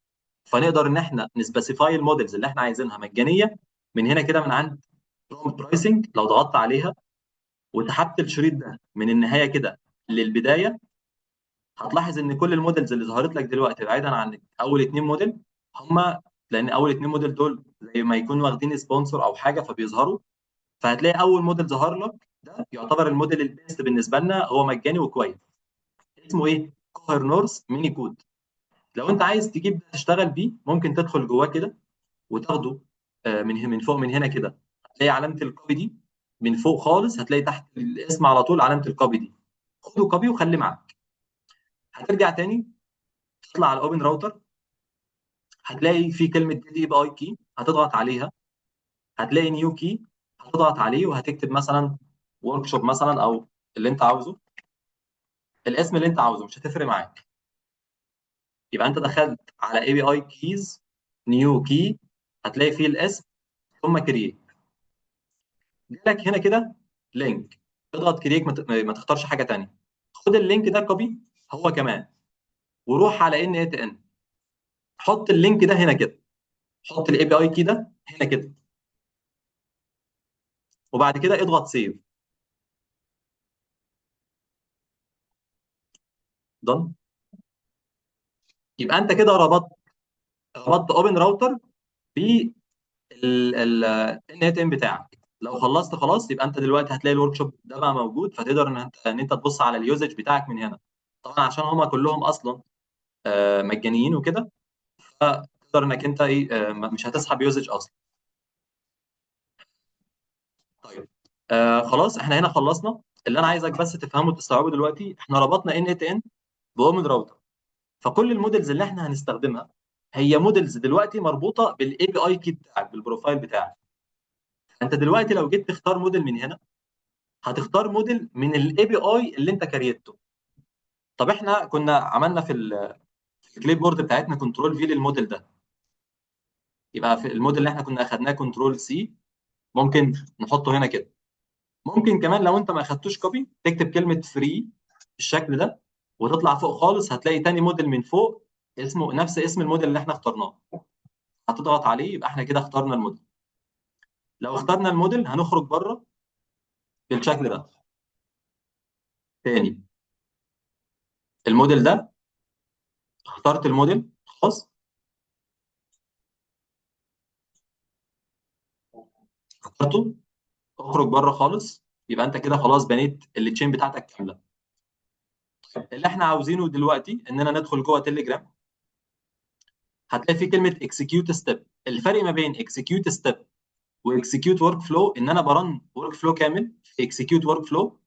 فنقدر ان احنا نسبيسيفاي المودلز اللي احنا عايزينها مجانيه من هنا كده من عند برومبت برايسنج. لو ضغطت عليها وسحبت الشريط ده من النهايه كده للبدايه، هتلاحظ ان كل المودلز اللي ظهرت لك دلوقتي بعيدا عن اول اتنين موديل، هم لان اول اتنين موديل دول زي ما يكونوا واخدين سبونسر او حاجه فبيظهروا. فهتلاقي اول موديل ظهر لك ده يعتبر الموديل البيست بالنسبه لنا، هو مجاني وكويس. اسمه ايه؟ كوهر نورث ميني كود. لو انت عايز تجيب ده تشتغل بيه ممكن تدخل جواه كده وتاخده من فوق من هنا كده. هتلاقي علامه الكوبي دي من فوق خالص، هتلاقي تحت الاسم على طول علامه الكوبي دي. خده كوبي وخلي معاك. هترجع تاني تطلع على الاوبن راوتر، هتلاقي في كلمه جيت اي بي اي كي، هتضغط عليها. هتلاقي نيو كي، هتضغط عليه وهتكتب مثلا ورك شوب مثلا، او اللي انت عاوزه، الاسم اللي انت عاوزه مش هتفرق معاك. يبقى انت دخلت على اي بي اي كيز، نيو كي، هتلاقي فيه الاسم ثم كرييت. جالك هنا كده لينك، اضغط كرييت، ما تختارش حاجه تانيه. خد اللينك ده كوبي هو كمان، وروح على ان اي تي ان، حط اللينك ده هنا كده، حط الاي بي اي كي ده هنا كده، وبعد كده اضغط سيف. دن. يبقى انت كده ربطت اوبن راوتر ان اي تي ان بتاعك. لو خلصت خلاص، يبقى انت دلوقتي هتلاقي الورك شوب ده بقى موجود، فتقدر ان انت تبص على اليوزج بتاعك من هنا. طبعا عشان هما كلهم اصلا مجانيين وكده، فتقدر انك انت ايه مش هتسحب يوزج اصلا. طيب خلاص احنا هنا خلصنا. اللي انا عايزك بس تفهمه وتستوعبه دلوقتي، احنا ربطنا ان اي تي ان باومن راوتر، فكل المودلز اللي احنا هنستخدمها هي مودلز دلوقتي مربوطه بالاي بي اي كي بتاعك، بالبروفايل بتاعك. انت دلوقتي لو جيت تختار موديل من هنا، هتختار موديل من الاي بي اي اللي انت كريته. طب احنا كنا عملنا في الكليب بورد بتاعتنا كنترول في للموديل ده، يبقى في الموديل اللي احنا كنا اخدناه كنترول سي، ممكن نحطه هنا كده. ممكن كمان لو انت ما اخدتوش كوبي تكتب كلمه فري بالشكل ده، وتطلع فوق خالص هتلاقي تاني موديل من فوق اسمه نفس اسم الموديل اللي احنا اخترناه، هتضغط عليه يبقى احنا كده اخترنا الموديل. لو اخترنا الموديل هنخرج بره بالشكل ده. تاني، الموديل ده، اخترت الموديل خلاص، اخترته، اخرج بره خالص، يبقى انت كده خلاص بنيت التشين بتاعتك كامله. اللي احنا عاوزينه دلوقتي اننا ندخل جوه تليجرام. هتلاقي في كلمه اكسكيوت ستيب. الفرق ما بين اكسكيوت ستيب واكسكيوت ورك فلو ان انا برن ورك فلو كامل في اكسكيوت ورك فلو،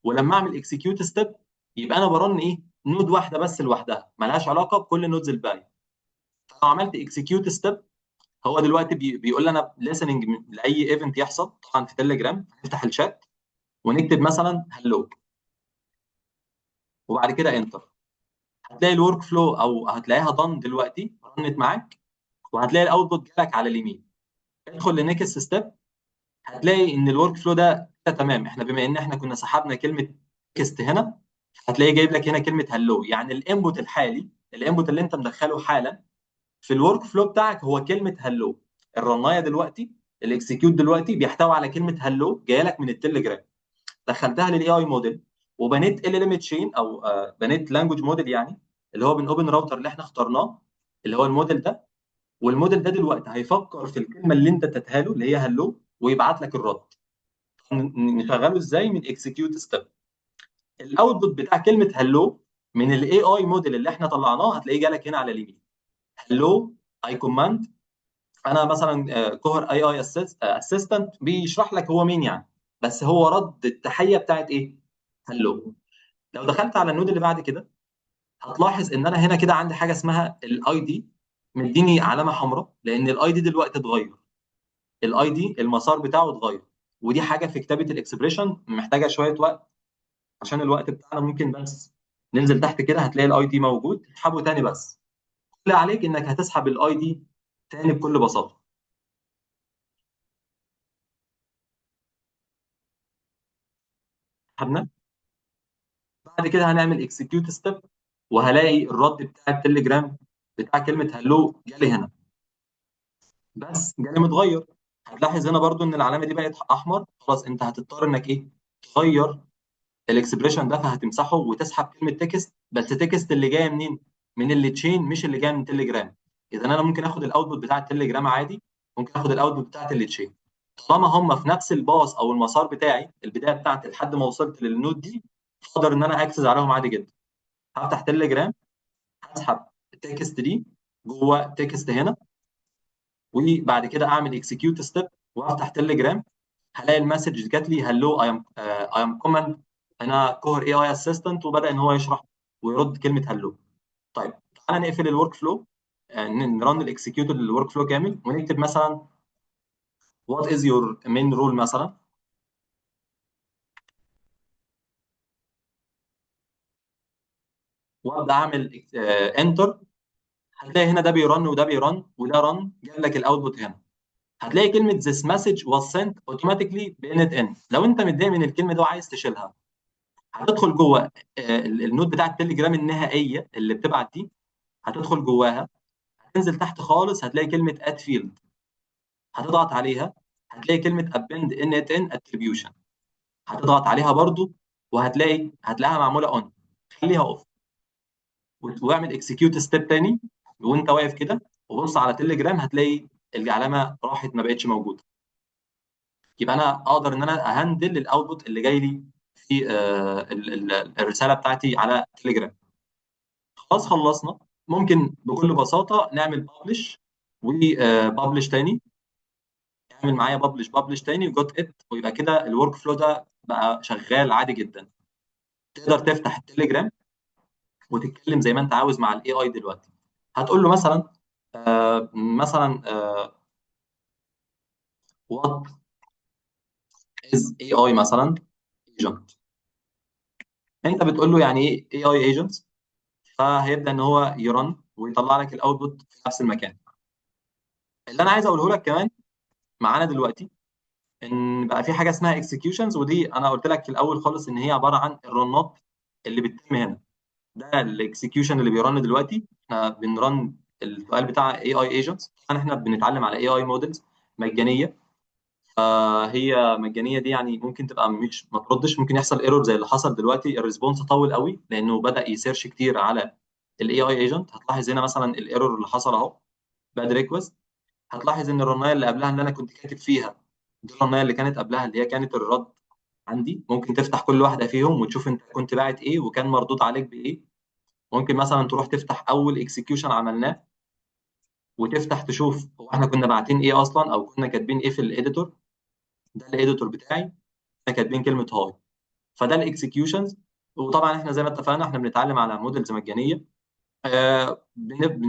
ولما اعمل اكسكيوت ستيب يبقى انا برن ايه، نود واحده بس لوحدها ملهاش علاقه بكل النودز الباقيه. فلو عملت اكسكيوت ستيب هو دلوقتي بيقول لي انا listening لاي ايفنت يحصل طبعا في تليجرام. نفتح الشات ونكتب مثلا هلو وبعد كده انتر. هتلاقي الورك فلو او هتلاقيها ضن دلوقتي رنت معاك، وهتلاقي الاوتبوت جالك على اليمين. ادخل لنكست ستيب، هتلاقي ان الورك فلو ده كده تمام. احنا بما ان احنا كنا سحبنا كلمه تكست هنا، هتلاقيه جايب لك هنا كلمه هلو. يعني الانبوت الحالي، الانبوت اللي انت مدخله حالا في الورك فلو بتاعك هو كلمه هلو. الرنايه دلوقتي، الاكسكيوت دلوقتي بيحتوي على كلمه هلو جايه لك من التليجرام. دخلتها للاي اي موديل وبنيت ال ام تشين او بنيت لانجوج موديل، يعني اللي هو من اوبن راوتر اللي احنا اخترناه، اللي هو الموديل ده. والموديل ده دلوقتي هيفكر في الكلمه اللي انت اديتها له اللي هي هلو ويبعت لك الرد. نشغله ازاي؟ من اكسكيوت ستيب. الاوتبوت بتاع كلمه هلو من الاي اي موديل اللي احنا طلعناه هتلاقيه جالك هنا على اليمين. هلو اي كوماند. انا مثلا كوهر اي اي اسيستنت بيشرح لك هو مين يعني، بس هو رد التحيه بتاعت ايه؟ هلو. لو دخلت على النود اللي بعد كده هتلاحظ ان انا هنا كده عندي حاجه اسمها الاي دي، مديني علامه حمراء لان الاي دي دلوقتي اتغير. الاي دي المسار بتاعه اتغير، ودي حاجه في كتابه الاكسبريشن محتاجه شويه وقت عشان الوقت بتاعنا. ممكن بس ننزل تحت كده هتلاقي الاي دي موجود، تسحبه تاني. بس كل عليك انك هتسحب الاي دي تاني بكل بساطه. سحبنا. بعد كده هنعمل اكسكيوت ستيب، وهلاقي الرد بتاع التليجرام بتاع كلمه هلو جالي هنا، بس جالي متغير. هتلاحظ هنا برضو ان العلامه دي بقت احمر. خلاص انت هتضطر انك ايه، تغير الاكسبريشن ده، فهتمسحه وتسحب كلمه تكست. بس تكست اللي جايه منين؟ من اللي تشين، مش اللي جايه من تليجرام. اذا انا ممكن اخد الاوتبوت بتاع التليجرام عادي، ممكن اخد الاوتبوت بتاعت اللي تشين. طالما هم في نفس الباص او المسار بتاعي، البدايه بتاعتي لحد ما وصلت للنود دي، اقدر ان انا اكسس عليهم عادي جدا. هفتح تليجرام، هسحب التكست دي جوه تكست هنا، وبعد كده اعمل اكسكيوت ستيب وافتح تليجرام. هلاقي المسج جات لي هلو اي ام كوماند. انا كوهر اي اي اسيستنت، وبدا ان هو يشرح ويرد كلمه هلو. طيب تعالى نقفل الورك فلو، نرن الاكسكيوت الورك فلو كامل ونكتب مثلا وات از يور مين رول مثلا، وابدا اعمل انتر. هتلاقي هنا ده بيرن وده بيرن وده رن، جاب لك الاوتبوت هنا. هتلاقي كلمه this message was sent automatically بانت ان. لو انت متضايق من الكلمه دي وعايز تشيلها، هتدخل جوه النود بتاع التليجرام النهائيه اللي بتبعت دي، هتدخل جواها، هتنزل تحت خالص هتلاقي كلمه اد فيلد، هتضغط عليها. هتلاقي كلمه append init attribution، هتضغط عليها برضو، هتلاقيها معموله اون. خليها اوف واعمل اكسكيوت ستيب تاني وانت واقف كده، وبص على تليجرام هتلاقي العلامه راحت ما بقتش موجوده. يبقى انا اقدر ان انا اهندل الاوتبوت اللي جاي لي في الرساله بتاعتي على تليجرام. خلاص خلصنا. ممكن بكل بساطه نعمل ببلش وببلش تاني. اعمل معايا ببلش تاني وجوت ات، ويبقى كده الورك فلو ده بقى شغال عادي جدا. تقدر تفتح التليجرام وتتكلم زي ما انت عاوز مع الاي اي دلوقتي. هتقول له مثلا مثلا وات از اي اي مثلا ايجنت. انت بتقول له يعني ايه اي اي ايجنت، فهيبدا ان هو يرن ويطلع لك الاوتبوت في نفس المكان. اللي انا عايز اقوله لك كمان معانا دلوقتي ان بقى في حاجه اسمها اكسكيوشنز، ودي انا قلت لك في الاول خالص ان هي عباره عن الرنات اللي بتتم هنا. ده الاكسكيوشن اللي بيرن دلوقتي. احنا بنرن السؤال بتاع اي اي ايجنتس. طبعا احنا بنتعلم على اي اي مودلز مجانيه، فهي مجانيه دي يعني ممكن تبقى مش ما تردش، ممكن يحصل ايرور زي اللي حصل دلوقتي. الريسبونس طول قوي لانه بدا يسيرش كتير على الاي اي ايجنت. هتلاحظ هنا مثلا الايرور اللي حصل اهو، باد ريكوست. هتلاحظ ان الرنايه اللي قبلها اللي انا كنت كاتب فيها دي الرنايه اللي كانت قبلها اللي هي كانت الرد عندي، ممكن تفتح كل واحده فيهم وتشوف انت كنت باعت ايه وكان مردود عليك بايه. ممكن مثلا تروح تفتح اول اكسكيوشن عملناه وتفتح تشوف هو احنا كنا باعتين ايه اصلا او كنا كاتبين ايه في الاديتور. ده الاديتور بتاعي، احنا كاتبين كلمه هاي. فده الاكسكيوشنز. وطبعا احنا زي ما اتفقنا احنا بنتعلم على موديلز مجانيه.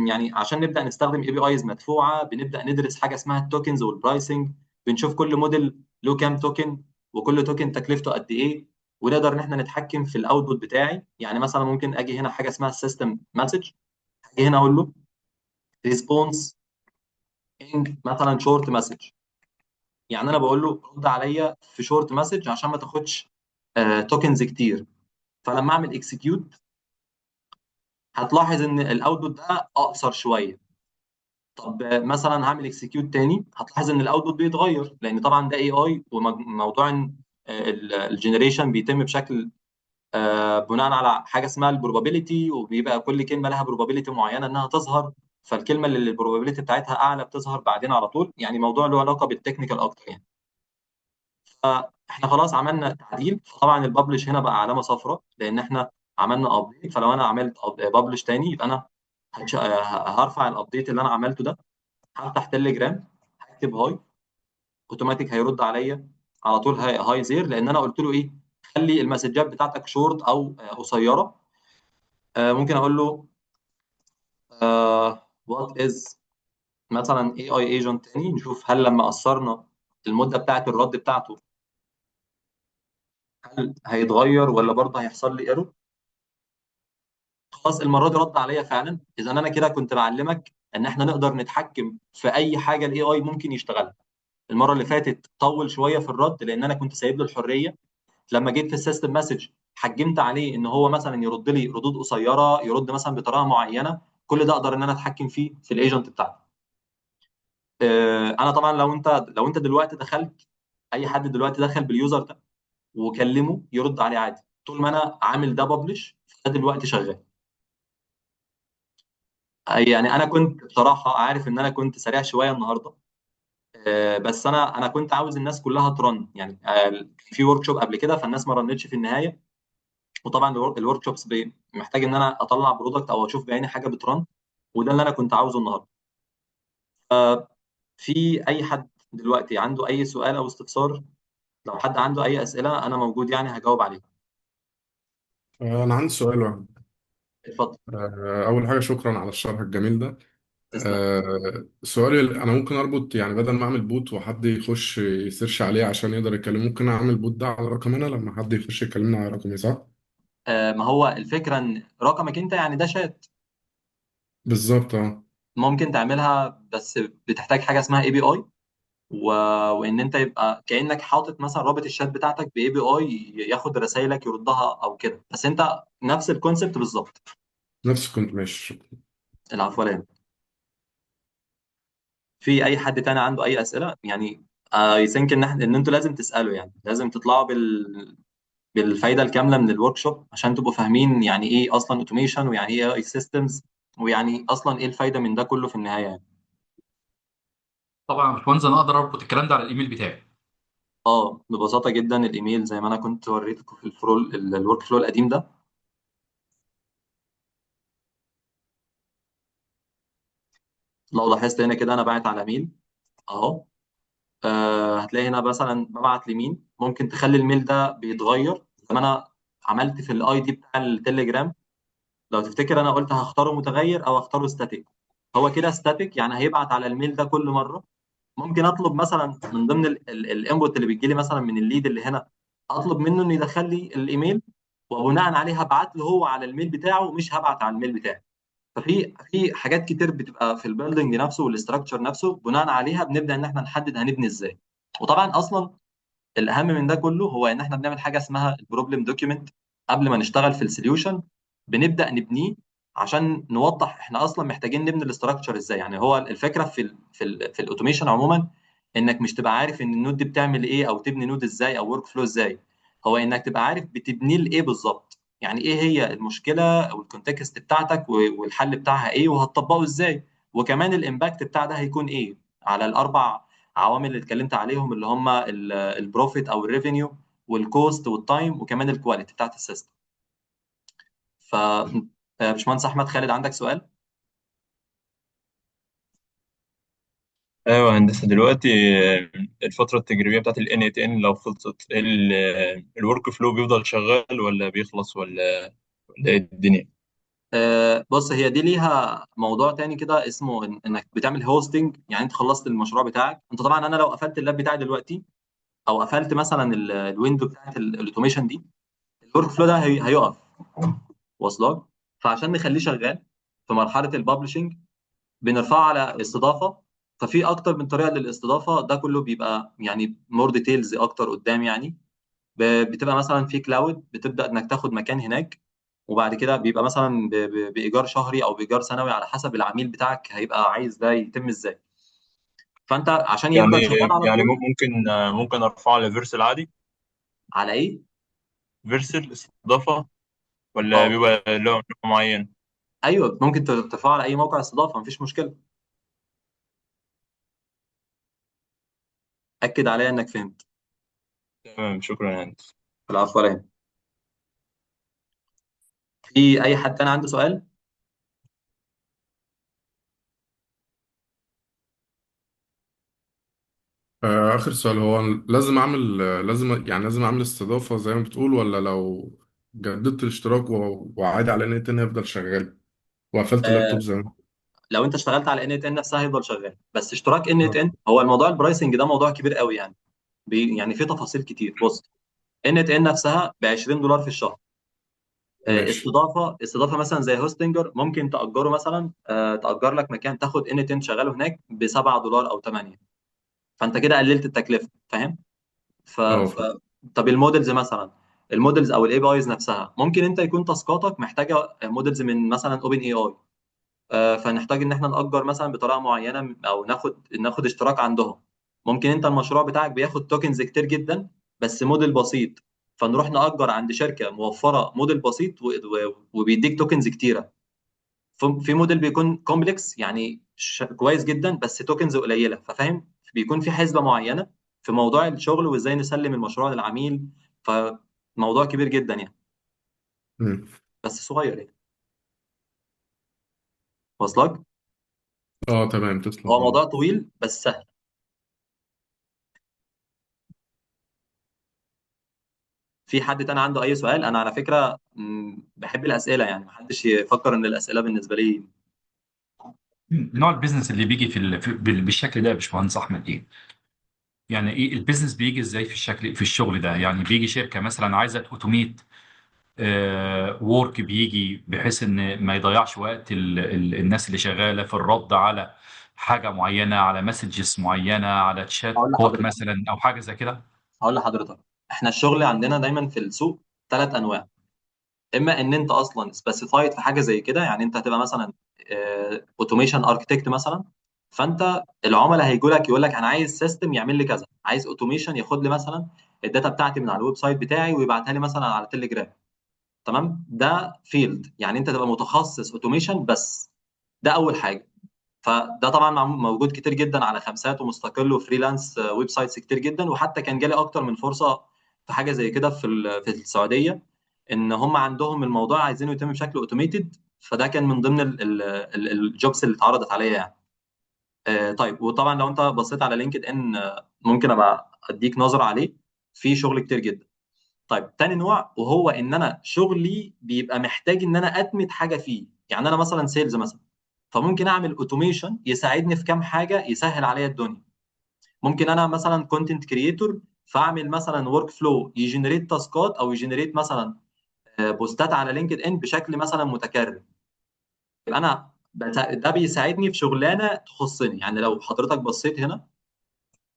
يعني عشان نبدا نستخدم اي بي ايز مدفوعه بنبدا ندرس حاجه اسمها التوكنز والبرايسنج. بنشوف كل موديل له كام توكن وكل توكن تكلفته قد ايه، ونقدر ان احنا نتحكم في الاوتبوت بتاعي. يعني مثلا ممكن اجي هنا حاجه اسمها السيستم مسج، اجي هنا اقول له ريسبونس انج مثلا شورت مسج. يعني انا بقول له رد عليا في شورت مسج عشان ما تاخدش توكنز كتير. فلما اعمل اكسكيوت هتلاحظ ان الاوتبوت ده اقصر شويه. طب مثلا هعمل اكسكيوت تاني هتلاحظ ان الاوتبوت بيتغير، لان طبعا ده اي اي وموضوع الجنريشن بيتم بشكل بناء على حاجه اسمها البروبابيلتي، وبيبقى كل كلمه لها بروبابيلتي معينه انها تظهر. فالكلمه اللي البروبابيلتي بتاعتها اعلى بتظهر بعدين على طول. يعني موضوع له علاقه بالتكنيكال اكتر يعني. فاحنا خلاص عملنا تعديل. طبعا الببلش هنا بقى علامه صفراء لان احنا عملنا ابديت. فلو انا عملت ببلش تاني يبقى انا هرفع الابديت اللي انا عملته ده، هفتح تليجرام هكتب هاي، اوتوماتيك هيرد عليا على طول هاي زير، لان انا قلت له ايه، خلي المسجات بتاعتك شورت او قصيره. ممكن اقول له وات از مثلا اي اي ايجنت تاني، نشوف هل لما قصرنا المده بتاعت الرد بتاعته هل هيتغير ولا برضه هيحصل لي ايرور. خلاص المره دي رد عليا فعلا. اذا انا كده كنت بعلمك ان احنا نقدر نتحكم في اي حاجه الاي اي ممكن يشتغلها. المره اللي فاتت طول شويه في الرد لان انا كنت سايب له الحريه. لما جيت في السيستم مسج حجمت عليه ان هو مثلا يرد لي ردود قصيره، يرد مثلا بطريقه معينه. كل ده اقدر ان انا اتحكم فيه في الايجنت بتاعتي. انا طبعا لو انت دلوقتي دخلت، اي حد دلوقتي دخل باليوزر ده وكلمه يرد عليه عادي طول ما انا عامل ده ببلش. ده دلوقتي شغال. يعني انا كنت بصراحه عارف ان انا كنت سريع شويه النهارده. بس انا كنت عاوز الناس كلها ترن يعني. كان في ورك شوب قبل كده فالناس ما رنتش في النهايه. وطبعا الورك شوبس محتاج ان انا اطلع برودكت او اشوف بعيني حاجه بترن. وده اللي انا كنت عاوزه النهارده. في اي حد دلوقتي عنده اي سؤال او استفسار؟ لو حد عنده اي اسئله انا موجود يعني هجاوب عليه. أنا عندي سؤال واحد. اتفضل. أول حاجة شكرا على الشرح الجميل ده. تسلم. سؤالي أنا ممكن أربط يعني بدل ما أعمل بوت وحد يخش يسيرش عليه عشان يقدر يكلمه، ممكن أعمل بوت ده على رقم أنا لما حد يخش يكلمنا على رقمي، صح؟ ما هو الفكره ان رقمك انت يعني ده شات. بالظبط أه. ممكن تعملها بس بتحتاج حاجه اسمها اي بي اي. وان انت يبقى كانك حاطط مثلا رابط الشات بتاعتك باي بي اي ياخد رسائلك يردها او كده. بس انت نفس الكونسبت بالظبط. نفس كنت ماشي. العفو ولا يهمك. في اي حد تاني عنده اي اسئله يعني؟ اي ثينك ان انتوا لازم تسالوا، يعني لازم تطلعوا بالفايده الكامله من الورك شوب عشان تبقوا فاهمين يعني ايه اصلا اوتوميشن ويعني ايه اي سيستمز ويعني اصلا ايه الفايده من ده كله في النهايه يعني. طبعا يا باشمهندس انا اقدر اربط الكلام ده على الايميل بتاعي. اه ببساطه جدا الايميل زي ما انا كنت وريتكم في الورك فلو القديم ده. لو لاحظت هنا كده انا باعت على ميل اهو. هتلاقي هنا مثلا ببعت لمين. ممكن تخلي الميل ده بيتغير زي ما انا عملت في الاي دي بتاع التليجرام. لو تفتكر انا قلت هختاره متغير او هختاره ستاتيك. هو كده ستاتيك يعني هيبعت على الميل ده كل مره. ممكن اطلب مثلا من ضمن الانبوت اللي بيجي لي مثلا من الليد اللي هنا، اطلب منه انه يدخل لي الايميل وبناء عليه هبعت له هو على الميل بتاعه مش هبعت على الميل بتاعي. ففي حاجات كتير بتبقى في البيلدنج نفسه والاستراكشر نفسه بناء عليها بنبدا ان احنا نحدد هنبني ازاي. وطبعا اصلا الاهم من ده كله هو ان احنا بنعمل حاجه اسمها البروبلم دوكيومنت قبل ما نشتغل في السوليوشن. بنبدا نبنيه عشان نوضح احنا اصلا محتاجين نبني الاستراكشر ازاي. يعني هو الفكره في الاوتوميشن عموما انك مش تبقى عارف ان النود دي بتعمل ايه او تبني نود ازاي او ورك فلو ازاي. هو انك تبقى عارف بتبنيه لايه بالظبط، يعني ايه هي المشكله او الكونتكست بتاعتك والحل بتاعها ايه وهتطبقه ازاي. وكمان الامباكت بتاع ده هيكون ايه على الاربع عوامل اللي اتكلمت عليهم اللي هم البروفيت او الريفينيو والكوست والتايم وكمان الكواليتي بتاعت السيستم. ف باشمهندس احمد خالد عندك سؤال؟ ايوه هندسه دلوقتي، الفتره التجريبيه بتاعت ال N8N لو خلصت الورك فلو بيفضل شغال ولا بيخلص ولا ايه الدنيا؟ بص، هي دي ليها موضوع تاني كده اسمه انك بتعمل هوستنج. يعني انت خلصت المشروع بتاعك، انت طبعا انا لو قفلت اللاب بتاعي دلوقتي او قفلت مثلا الويندو بتاعت الاوتوميشن دي، الورك فلو ده هيقف. واصلك؟ فعشان نخليه شغال في مرحله الببلشنج بنرفعه على استضافه. ففي اكتر من طريقه للاستضافه، ده كله بيبقى يعني مور ديتيلز اكتر قدام يعني. بتبقى مثلا في كلاود، بتبدا انك تاخد مكان هناك، وبعد كده بيبقى مثلا بايجار شهري او بايجار سنوي على حسب العميل بتاعك هيبقى عايز ده يتم ازاي. فانت عشان يعني يفضل شغال على يعني طول. ممكن ارفعه على فيرسل عادي؟ على ايه؟ فيرسل استضافه ولا اه، بيبقى له نوع معين؟ ايوه، ممكن ترفعه على اي موقع استضافه، مفيش مشكله. اكد عليا انك فهمت. تمام، شكرا يا هندسه. العفو عليا. في اي حد تاني عنده سؤال؟ آخر سؤال، هو لازم أعمل استضافة زي ما بتقول، ولا لو جددت الاشتراك وعادي على ان تاني هيفضل شغال وقفلت اللابتوب آه زي ما. لو انت اشتغلت على ان 8 نفسها هيفضل شغال، بس اشتراك ان آه، 8 هو الموضوع البرايسنج ده موضوع كبير قوي يعني. يعني في تفاصيل كتير. بص، ان 8 نفسها ب $20 في الشهر. ماشي. استضافه مثلا زي هوستنجر ممكن تاجره مثلا، تاجر لك مكان تاخد ان 10 شغاله هناك ب $7 او 8. فانت كده قللت التكلفه، فاهم؟ ف... اه ف... طب المودلز مثلا، المودلز او الاي بي ايز نفسها ممكن انت يكون تاسكاتك محتاجه مودلز من مثلا اوبن اي اي. فنحتاج ان احنا نأجر مثلا بطريقه معينه او ناخد اشتراك عندهم. ممكن انت المشروع بتاعك بياخد توكنز كتير جدا بس موديل بسيط، فنروح نأجر عند شركه موفره موديل بسيط وبيديك توكنز كتيره. في موديل بيكون كومبلكس يعني كويس جدا بس توكنز قليله، ففاهم؟ بيكون في حسبه معينه في موضوع الشغل وازاي نسلم المشروع للعميل. فموضوع كبير جدا يعني، مم. بس صغير يعني. واصلك؟ اه تمام، تسلم هو والله. موضوع طويل بس سهل. في حد تاني عنده اي سؤال؟ انا على فكره بحب الاسئله، يعني محدش يفكر ان الاسئله بالنسبه لي. نوع البيزنس اللي بيجي بالشكل ده يا باشمهندس احمد ايه؟ يعني ايه البيزنس بيجي ازاي في الشكل في الشغل ده؟ يعني بيجي شركه مثلا عايزه اوتوميت وورك، بيجي بحيث ان ما يضيعش وقت الناس اللي شغاله في الرد على حاجه معينه، على مسجز معينه، على تشات هقول بوت لحضرتك مثلا او حاجه زي كده. هقول لحضرتك احنا الشغل عندنا دايما في السوق 3 انواع. اما ان انت اصلا سبيسيفايد في حاجه زي كده، يعني انت هتبقى مثلا اوتوميشن اركتكت مثلا. فانت العملاء هيجوا لك يقول لك انا عايز سيستم يعمل لي كذا، عايز اوتوميشن ياخد لي مثلا الداتا بتاعتي من على الويب سايت بتاعي ويبعتها لي مثلا على تليجرام. تمام؟ ده فيلد، يعني انت تبقى متخصص اوتوميشن بس. ده اول حاجه. فده طبعا موجود كتير جدا على خمسات ومستقل وفريلانس ويب سايتس كتير جدا، وحتى كان جالي اكتر من فرصه في حاجه زي كده في السعوديه، ان هم عندهم الموضوع عايزينه يتم بشكل اوتوميتد. فده كان من ضمن الجوبس اللي اتعرضت عليا يعني. طيب، وطبعا لو انت بصيت على لينكد ان ممكن ابقى اديك نظره عليه، في شغل كتير جدا. طيب، تاني نوع وهو ان انا شغلي بيبقى محتاج ان انا ادمج حاجه فيه. يعني انا مثلا سيلز مثلا، فممكن اعمل اوتوميشن يساعدني في كام حاجه يسهل عليا الدنيا. ممكن انا مثلا كونتنت كريتور، فاعمل مثلا ورك فلو يجنريت تاسكات او يجنريت مثلا بوستات على لينكد ان بشكل مثلا متكرر. يبقى انا ده بيساعدني في شغلانه تخصني. يعني لو حضرتك بصيت هنا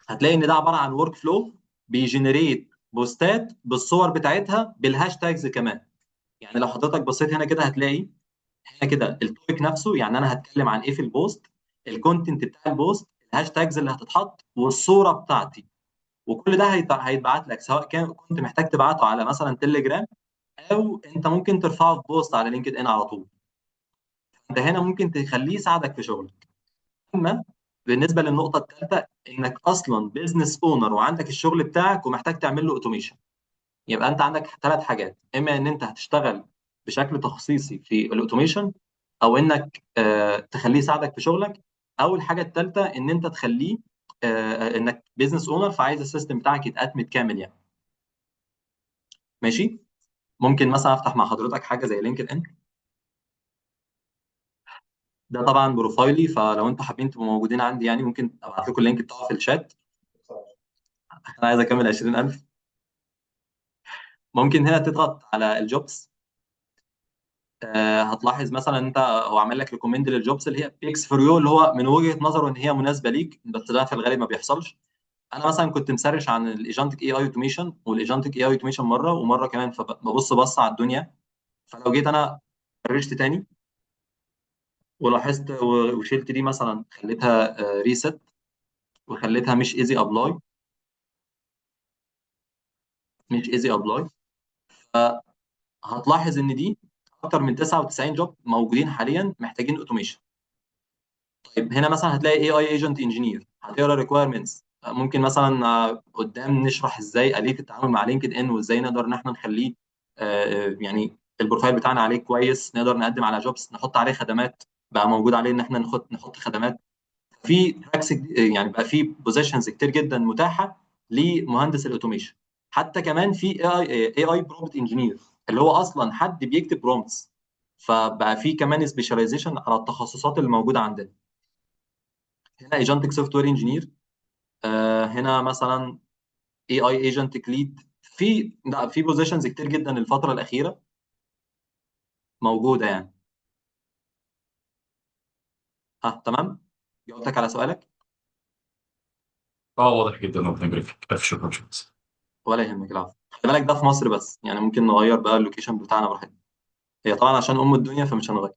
هتلاقي ان ده عباره عن ورك فلو بيجنريت بوستات بالصور بتاعتها بالهاشتاجز كمان. يعني لو حضرتك بصيت هنا كده هتلاقي هنا كده التوبيك نفسه، يعني انا هتكلم عن ايه في البوست، الكونتنت بتاع البوست، الهاشتاجز اللي هتتحط، والصوره بتاعتي. وكل ده هيتبعت لك، سواء كنت محتاج تبعته على مثلا تليجرام او انت ممكن ترفعه في بوست على لينكد ان على طول. انت هنا ممكن تخليه يساعدك في شغلك. اما بالنسبه للنقطه الثالثه، انك اصلا بزنس اونر وعندك الشغل بتاعك ومحتاج تعمل له اوتوميشن، يبقى انت عندك 3 حاجات: اما ان انت هتشتغل بشكل تخصيصي في الاوتوميشن، او انك تخليه يساعدك في شغلك، او الحاجه الثالثه ان انت تخليه انك بيزنس اونر فعايز السيستم بتاعك يتأتمت كامل يعني. ماشي. ممكن مثلا افتح مع حضرتك حاجه زي لينكد ان. ده طبعا بروفايلي، فلو انتوا حابين تبقوا موجودين عندي يعني ممكن ابعت لكم اللينك بتاعه في الشات. انا عايز اكمل 20,000. ممكن هنا تضغط على الجوبس. هتلاحظ مثلا انت هو عامل لك ريكومند للجوبس اللي هي بيكس فور يو، اللي هو من وجهه نظره ان هي مناسبه ليك، بس ده في الغالب ما بيحصلش. انا مثلا كنت مسرش عن الايجنتك اي اي اوتوميشن والايجنتك اي اي اوتوميشن مره ومره كمان، فببص على الدنيا. فلو جيت انا سرشت تاني ولاحظت وشلت دي مثلا، خليتها ريست وخليتها مش ايزي ابلاي، مش ايزي ابلاي، هتلاحظ ان دي اكتر من 99 جوب موجودين حاليا محتاجين اوتوميشن. طيب هنا مثلا هتلاقي اي اي ايجنت انجينير، هتقرا ريكويرمنتس. ممكن مثلا قدام نشرح ازاي اليه التعامل مع لينكد ان، وازاي نقدر ان احنا نخليه يعني البروفايل بتاعنا عليه كويس، نقدر نقدم على جوبس، نحط عليه خدمات. بقى موجود عليه ان احنا نحط خدمات في تراكس، يعني بقى في بوزيشنز كتير جدا متاحه لمهندس الاوتوميشن. حتى كمان في اي اي برومبت انجينير، اللي هو اصلا حد بيكتب برومبتس. فبقى في كمان سبيشاليزيشن على التخصصات اللي موجوده عندنا. هنا ايجنتك سوفت وير انجينير، هنا مثلا اي اي ايجنتك ليد. في بوزيشنز كتير جدا الفتره الاخيره موجوده يعني. ها تمام، جاوبتك على سؤالك. اه واضح جدا، ربنا يبارك فيك، الف شكر شكرا. ولا يهمك، العفو. خلي بالك ده في مصر بس، يعني ممكن نغير بقى اللوكيشن بتاعنا براحتنا. هي طبعا عشان ام الدنيا فمش هنغير.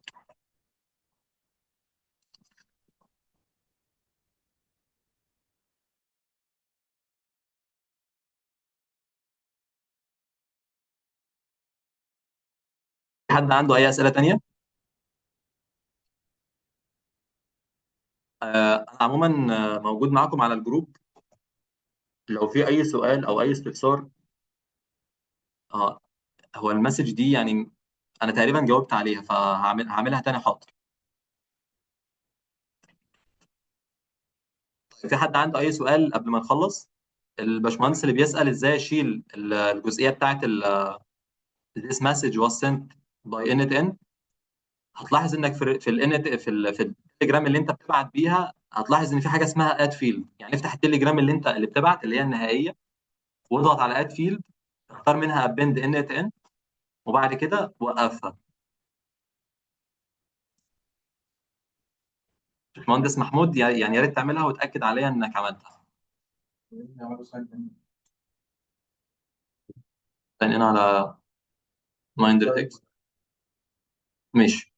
حد عنده اي اسئله تانية؟ انا عموما موجود معاكم على الجروب، لو في اي سؤال او اي استفسار. آه، هو المسج دي يعني انا تقريبا جاوبت عليها، هعملها تاني حاضر. في حد عنده اي سؤال قبل ما نخلص؟ الباشمهندس اللي بيسأل ازاي اشيل الجزئيه بتاعت this message was sent by NetN. هتلاحظ انك في الNet في التليجرام اللي انت بتبعت بيها، هتلاحظ ان في حاجه اسمها اد فيلد. يعني افتح التليجرام اللي بتبعت اللي هي النهائيه، واضغط على اد فيلد، اختار منها ابند NetN، وبعد كده وقفها. باشمهندس محمود، يعني يا ريت تعملها وتاكد عليها انك عملتها. تاني هنا على مايندر اكس. ماشي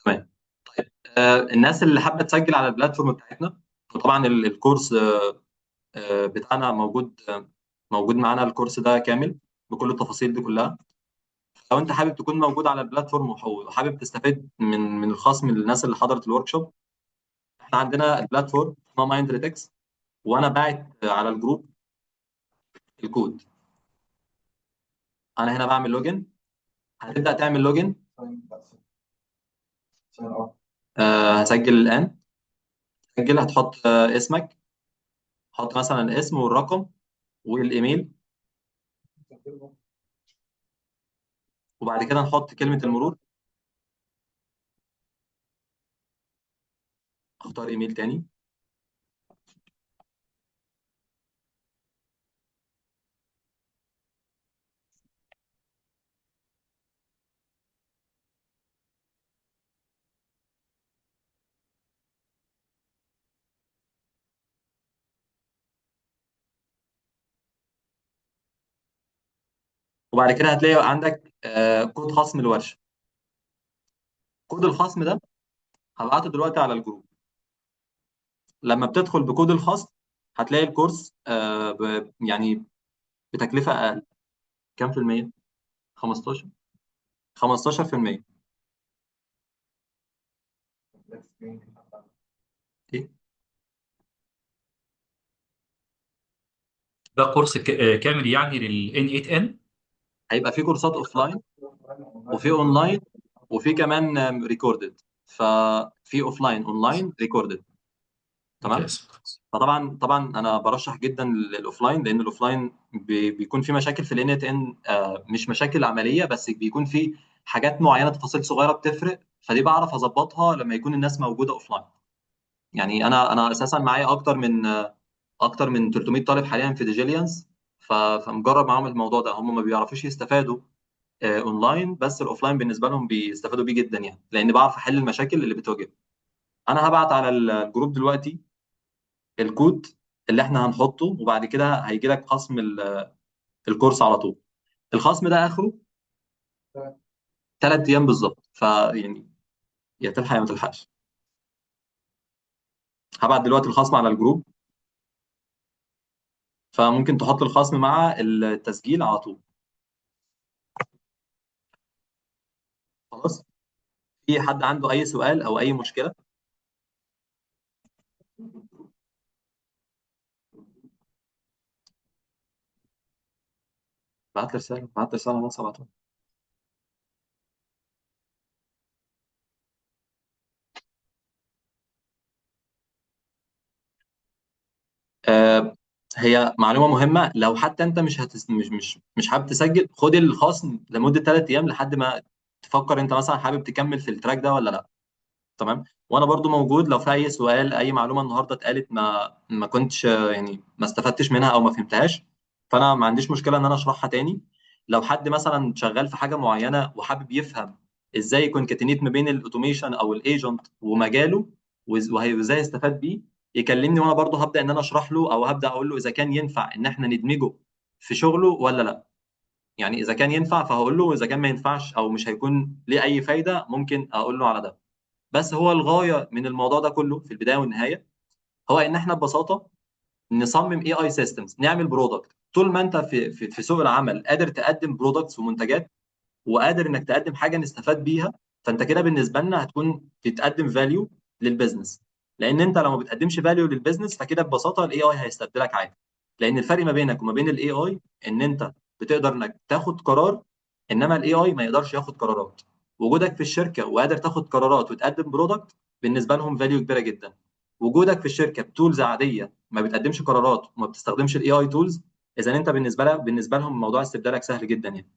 تمام. الناس اللي حابه تسجل على البلاتفورم بتاعتنا، وطبعا الكورس بتاعنا موجود معانا الكورس ده كامل بكل التفاصيل دي كلها. لو انت حابب تكون موجود على البلاتفورم وحابب تستفيد من الخصم للناس اللي حضرت الورك شوب، احنا عندنا البلاتفورم اسمها مايند ريتكس، وانا باعت على الجروب الكود. انا هنا بعمل لوجن. هتبدا تعمل لوجن. هسجل الان. سجل، هتحط اسمك، حط مثلا الاسم والرقم والايميل، وبعد كده نحط كلمه المرور. اختار ايميل تاني. وبعد كده هتلاقي عندك كود خصم الورشه. كود الخصم ده هبعته دلوقتي على الجروب. لما بتدخل بكود الخصم هتلاقي الكورس يعني بتكلفة أقل. كام في المية؟ 15. 15%. إيه؟ ده كورس كامل يعني لل N8N؟ هيبقى في كورسات اوفلاين وفي اونلاين وفي كمان ريكوردد. ففي اوفلاين اونلاين ريكوردد. تمام. ممتاز. فطبعا انا برشح جدا الاوفلاين، لان الاوفلاين بيكون في مشاكل في الان تي ان، مش مشاكل عمليه بس، بيكون في حاجات معينه، تفاصيل صغيره بتفرق، فدي بعرف اظبطها لما يكون الناس موجوده اوفلاين. يعني انا اساسا معايا اكتر من 300 طالب حاليا في ديجيليانس. فمجرب معاهم الموضوع ده، هم ما بيعرفوش يستفادوا اونلاين، بس الاوفلاين بالنسبه لهم بيستفادوا بيه جدا، يعني لان بعرف احل المشاكل اللي بتواجههم. انا هبعت على الجروب دلوقتي الكود اللي احنا هنحطه، وبعد كده هيجي لك خصم الكورس على طول. الخصم ده اخره 3 ايام بالظبط، فيعني يا تلحق يا ما تلحقش. هبعت دلوقتي الخصم على الجروب، فممكن تحط الخصم مع التسجيل على طول. خلاص. في حد عنده اي سؤال او اي مشكله؟ بعت لي رساله على الواتساب على طول. هي معلومه مهمه، لو حتى انت مش حابب تسجل، خد الخصم لمده 3 ايام لحد ما تفكر انت مثلا حابب تكمل في التراك ده ولا لا. تمام. وانا برضو موجود لو في اي سؤال، اي معلومه النهارده اتقالت ما كنتش يعني ما استفدتش منها او ما فهمتهاش، فانا ما عنديش مشكله ان انا اشرحها تاني. لو حد مثلا شغال في حاجه معينه وحابب يفهم ازاي كونكاتينيت ما بين الاوتوميشن او الايجنت ومجاله، وازاي يستفاد بيه، يكلمني، وانا برضو هبدا ان انا اشرح له، او هبدا اقول له اذا كان ينفع ان احنا ندمجه في شغله ولا لا. يعني اذا كان ينفع فهقول له، واذا كان ما ينفعش او مش هيكون ليه اي فايده ممكن اقول له على ده. بس هو الغايه من الموضوع ده كله في البدايه والنهايه هو ان احنا ببساطه نصمم اي اي سيستمز، نعمل برودكت. طول ما انت في سوق العمل قادر تقدم برودكتس ومنتجات، وقادر انك تقدم حاجه نستفاد بيها، فانت كده بالنسبه لنا هتكون بتقدم فاليو للبيزنس. لان انت لو ما بتقدمش فاليو للبيزنس فكده ببساطه الاي اي هيستبدلك عادي. لان الفرق ما بينك وما بين الاي اي ان انت بتقدر انك تاخد قرار، انما الاي اي ما يقدرش ياخد قرارات. وجودك في الشركه وقادر تاخد قرارات وتقدم برودكت بالنسبه لهم فاليو كبيره جدا. وجودك في الشركه بتولز عاديه ما بتقدمش قرارات وما بتستخدمش الاي اي تولز، اذا انت بالنسبه لهم موضوع استبدالك سهل جدا يعني.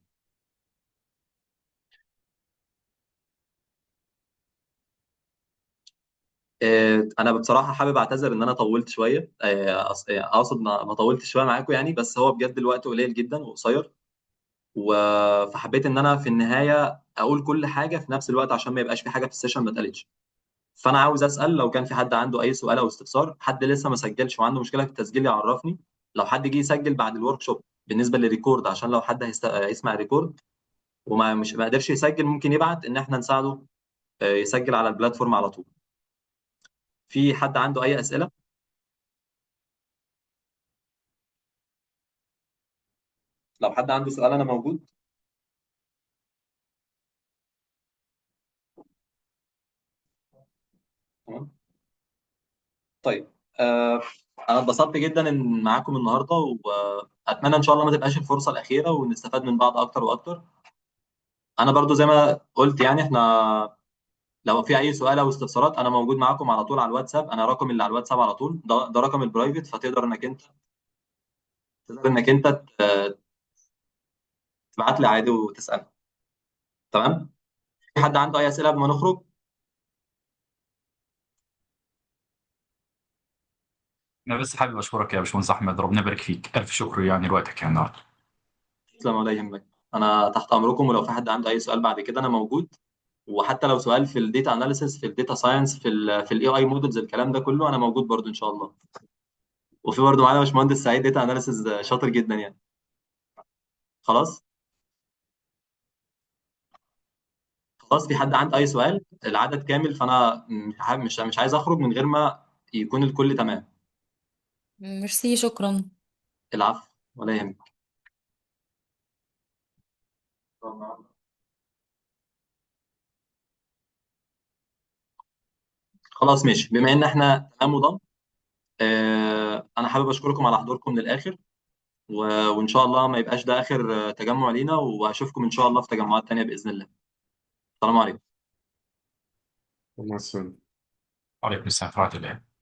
انا بصراحه حابب اعتذر ان انا طولت شويه، اقصد ما طولت شويه معاكم يعني، بس هو بجد الوقت قليل جدا وقصير. فحبيت ان انا في النهايه اقول كل حاجه في نفس الوقت عشان ما يبقاش في حاجه في السيشن ما اتقالتش. فانا عاوز اسال لو كان في حد عنده اي سؤال او استفسار، حد لسه ما سجلش وعنده مشكله في التسجيل يعرفني. لو حد جه يسجل بعد الورك شوب بالنسبه للريكورد، عشان لو حد يسمع الريكورد وما مش ما قدرش يسجل ممكن يبعت ان احنا نساعده يسجل على البلاتفورم على طول. في حد عنده اي اسئله؟ لو حد عنده سؤال انا موجود. تمام. طيب. آه انا اتبسطت جدا ان معاكم النهارده، واتمنى ان شاء الله ما تبقاش الفرصه الاخيره ونستفاد من بعض اكتر واكتر. انا برضو زي ما قلت يعني، احنا لو في اي سؤال او استفسارات انا موجود معاكم على طول على الواتساب. انا رقم اللي على الواتساب على طول ده رقم البرايفت، فتقدر انك انت تبعت لي عادي وتسال. تمام. في حد عنده اي اسئله قبل ما نخرج؟ انا بس حابب اشكرك يا باشمهندس احمد، ربنا يبارك فيك، الف شكر يعني لوقتك يعني النهارده. تسلم ولا يهمك. انا تحت امركم، ولو في حد عنده اي سؤال بعد كده انا موجود. وحتى لو سؤال في الداتا اناليسيس، في الداتا ساينس، في الاي اي مودلز، الكلام ده كله انا موجود برضو ان شاء الله. وفي برضو معانا باشمهندس سعيد داتا اناليسيس شاطر جدا يعني. خلاص. خلاص. في حد عنده اي سؤال؟ العدد كامل، فانا مش عايز اخرج من غير ما يكون الكل تمام. ميرسي، شكرا. العفو ولا يهمك. خلاص ماشي. بما ان احنا تمام وضم، انا حابب اشكركم على حضوركم للاخر. وان شاء الله ما يبقاش ده اخر تجمع لينا، واشوفكم ان شاء الله في تجمعات تانية باذن الله. السلام عليكم. مع السلامة. عليكم السلام ورحمة الله.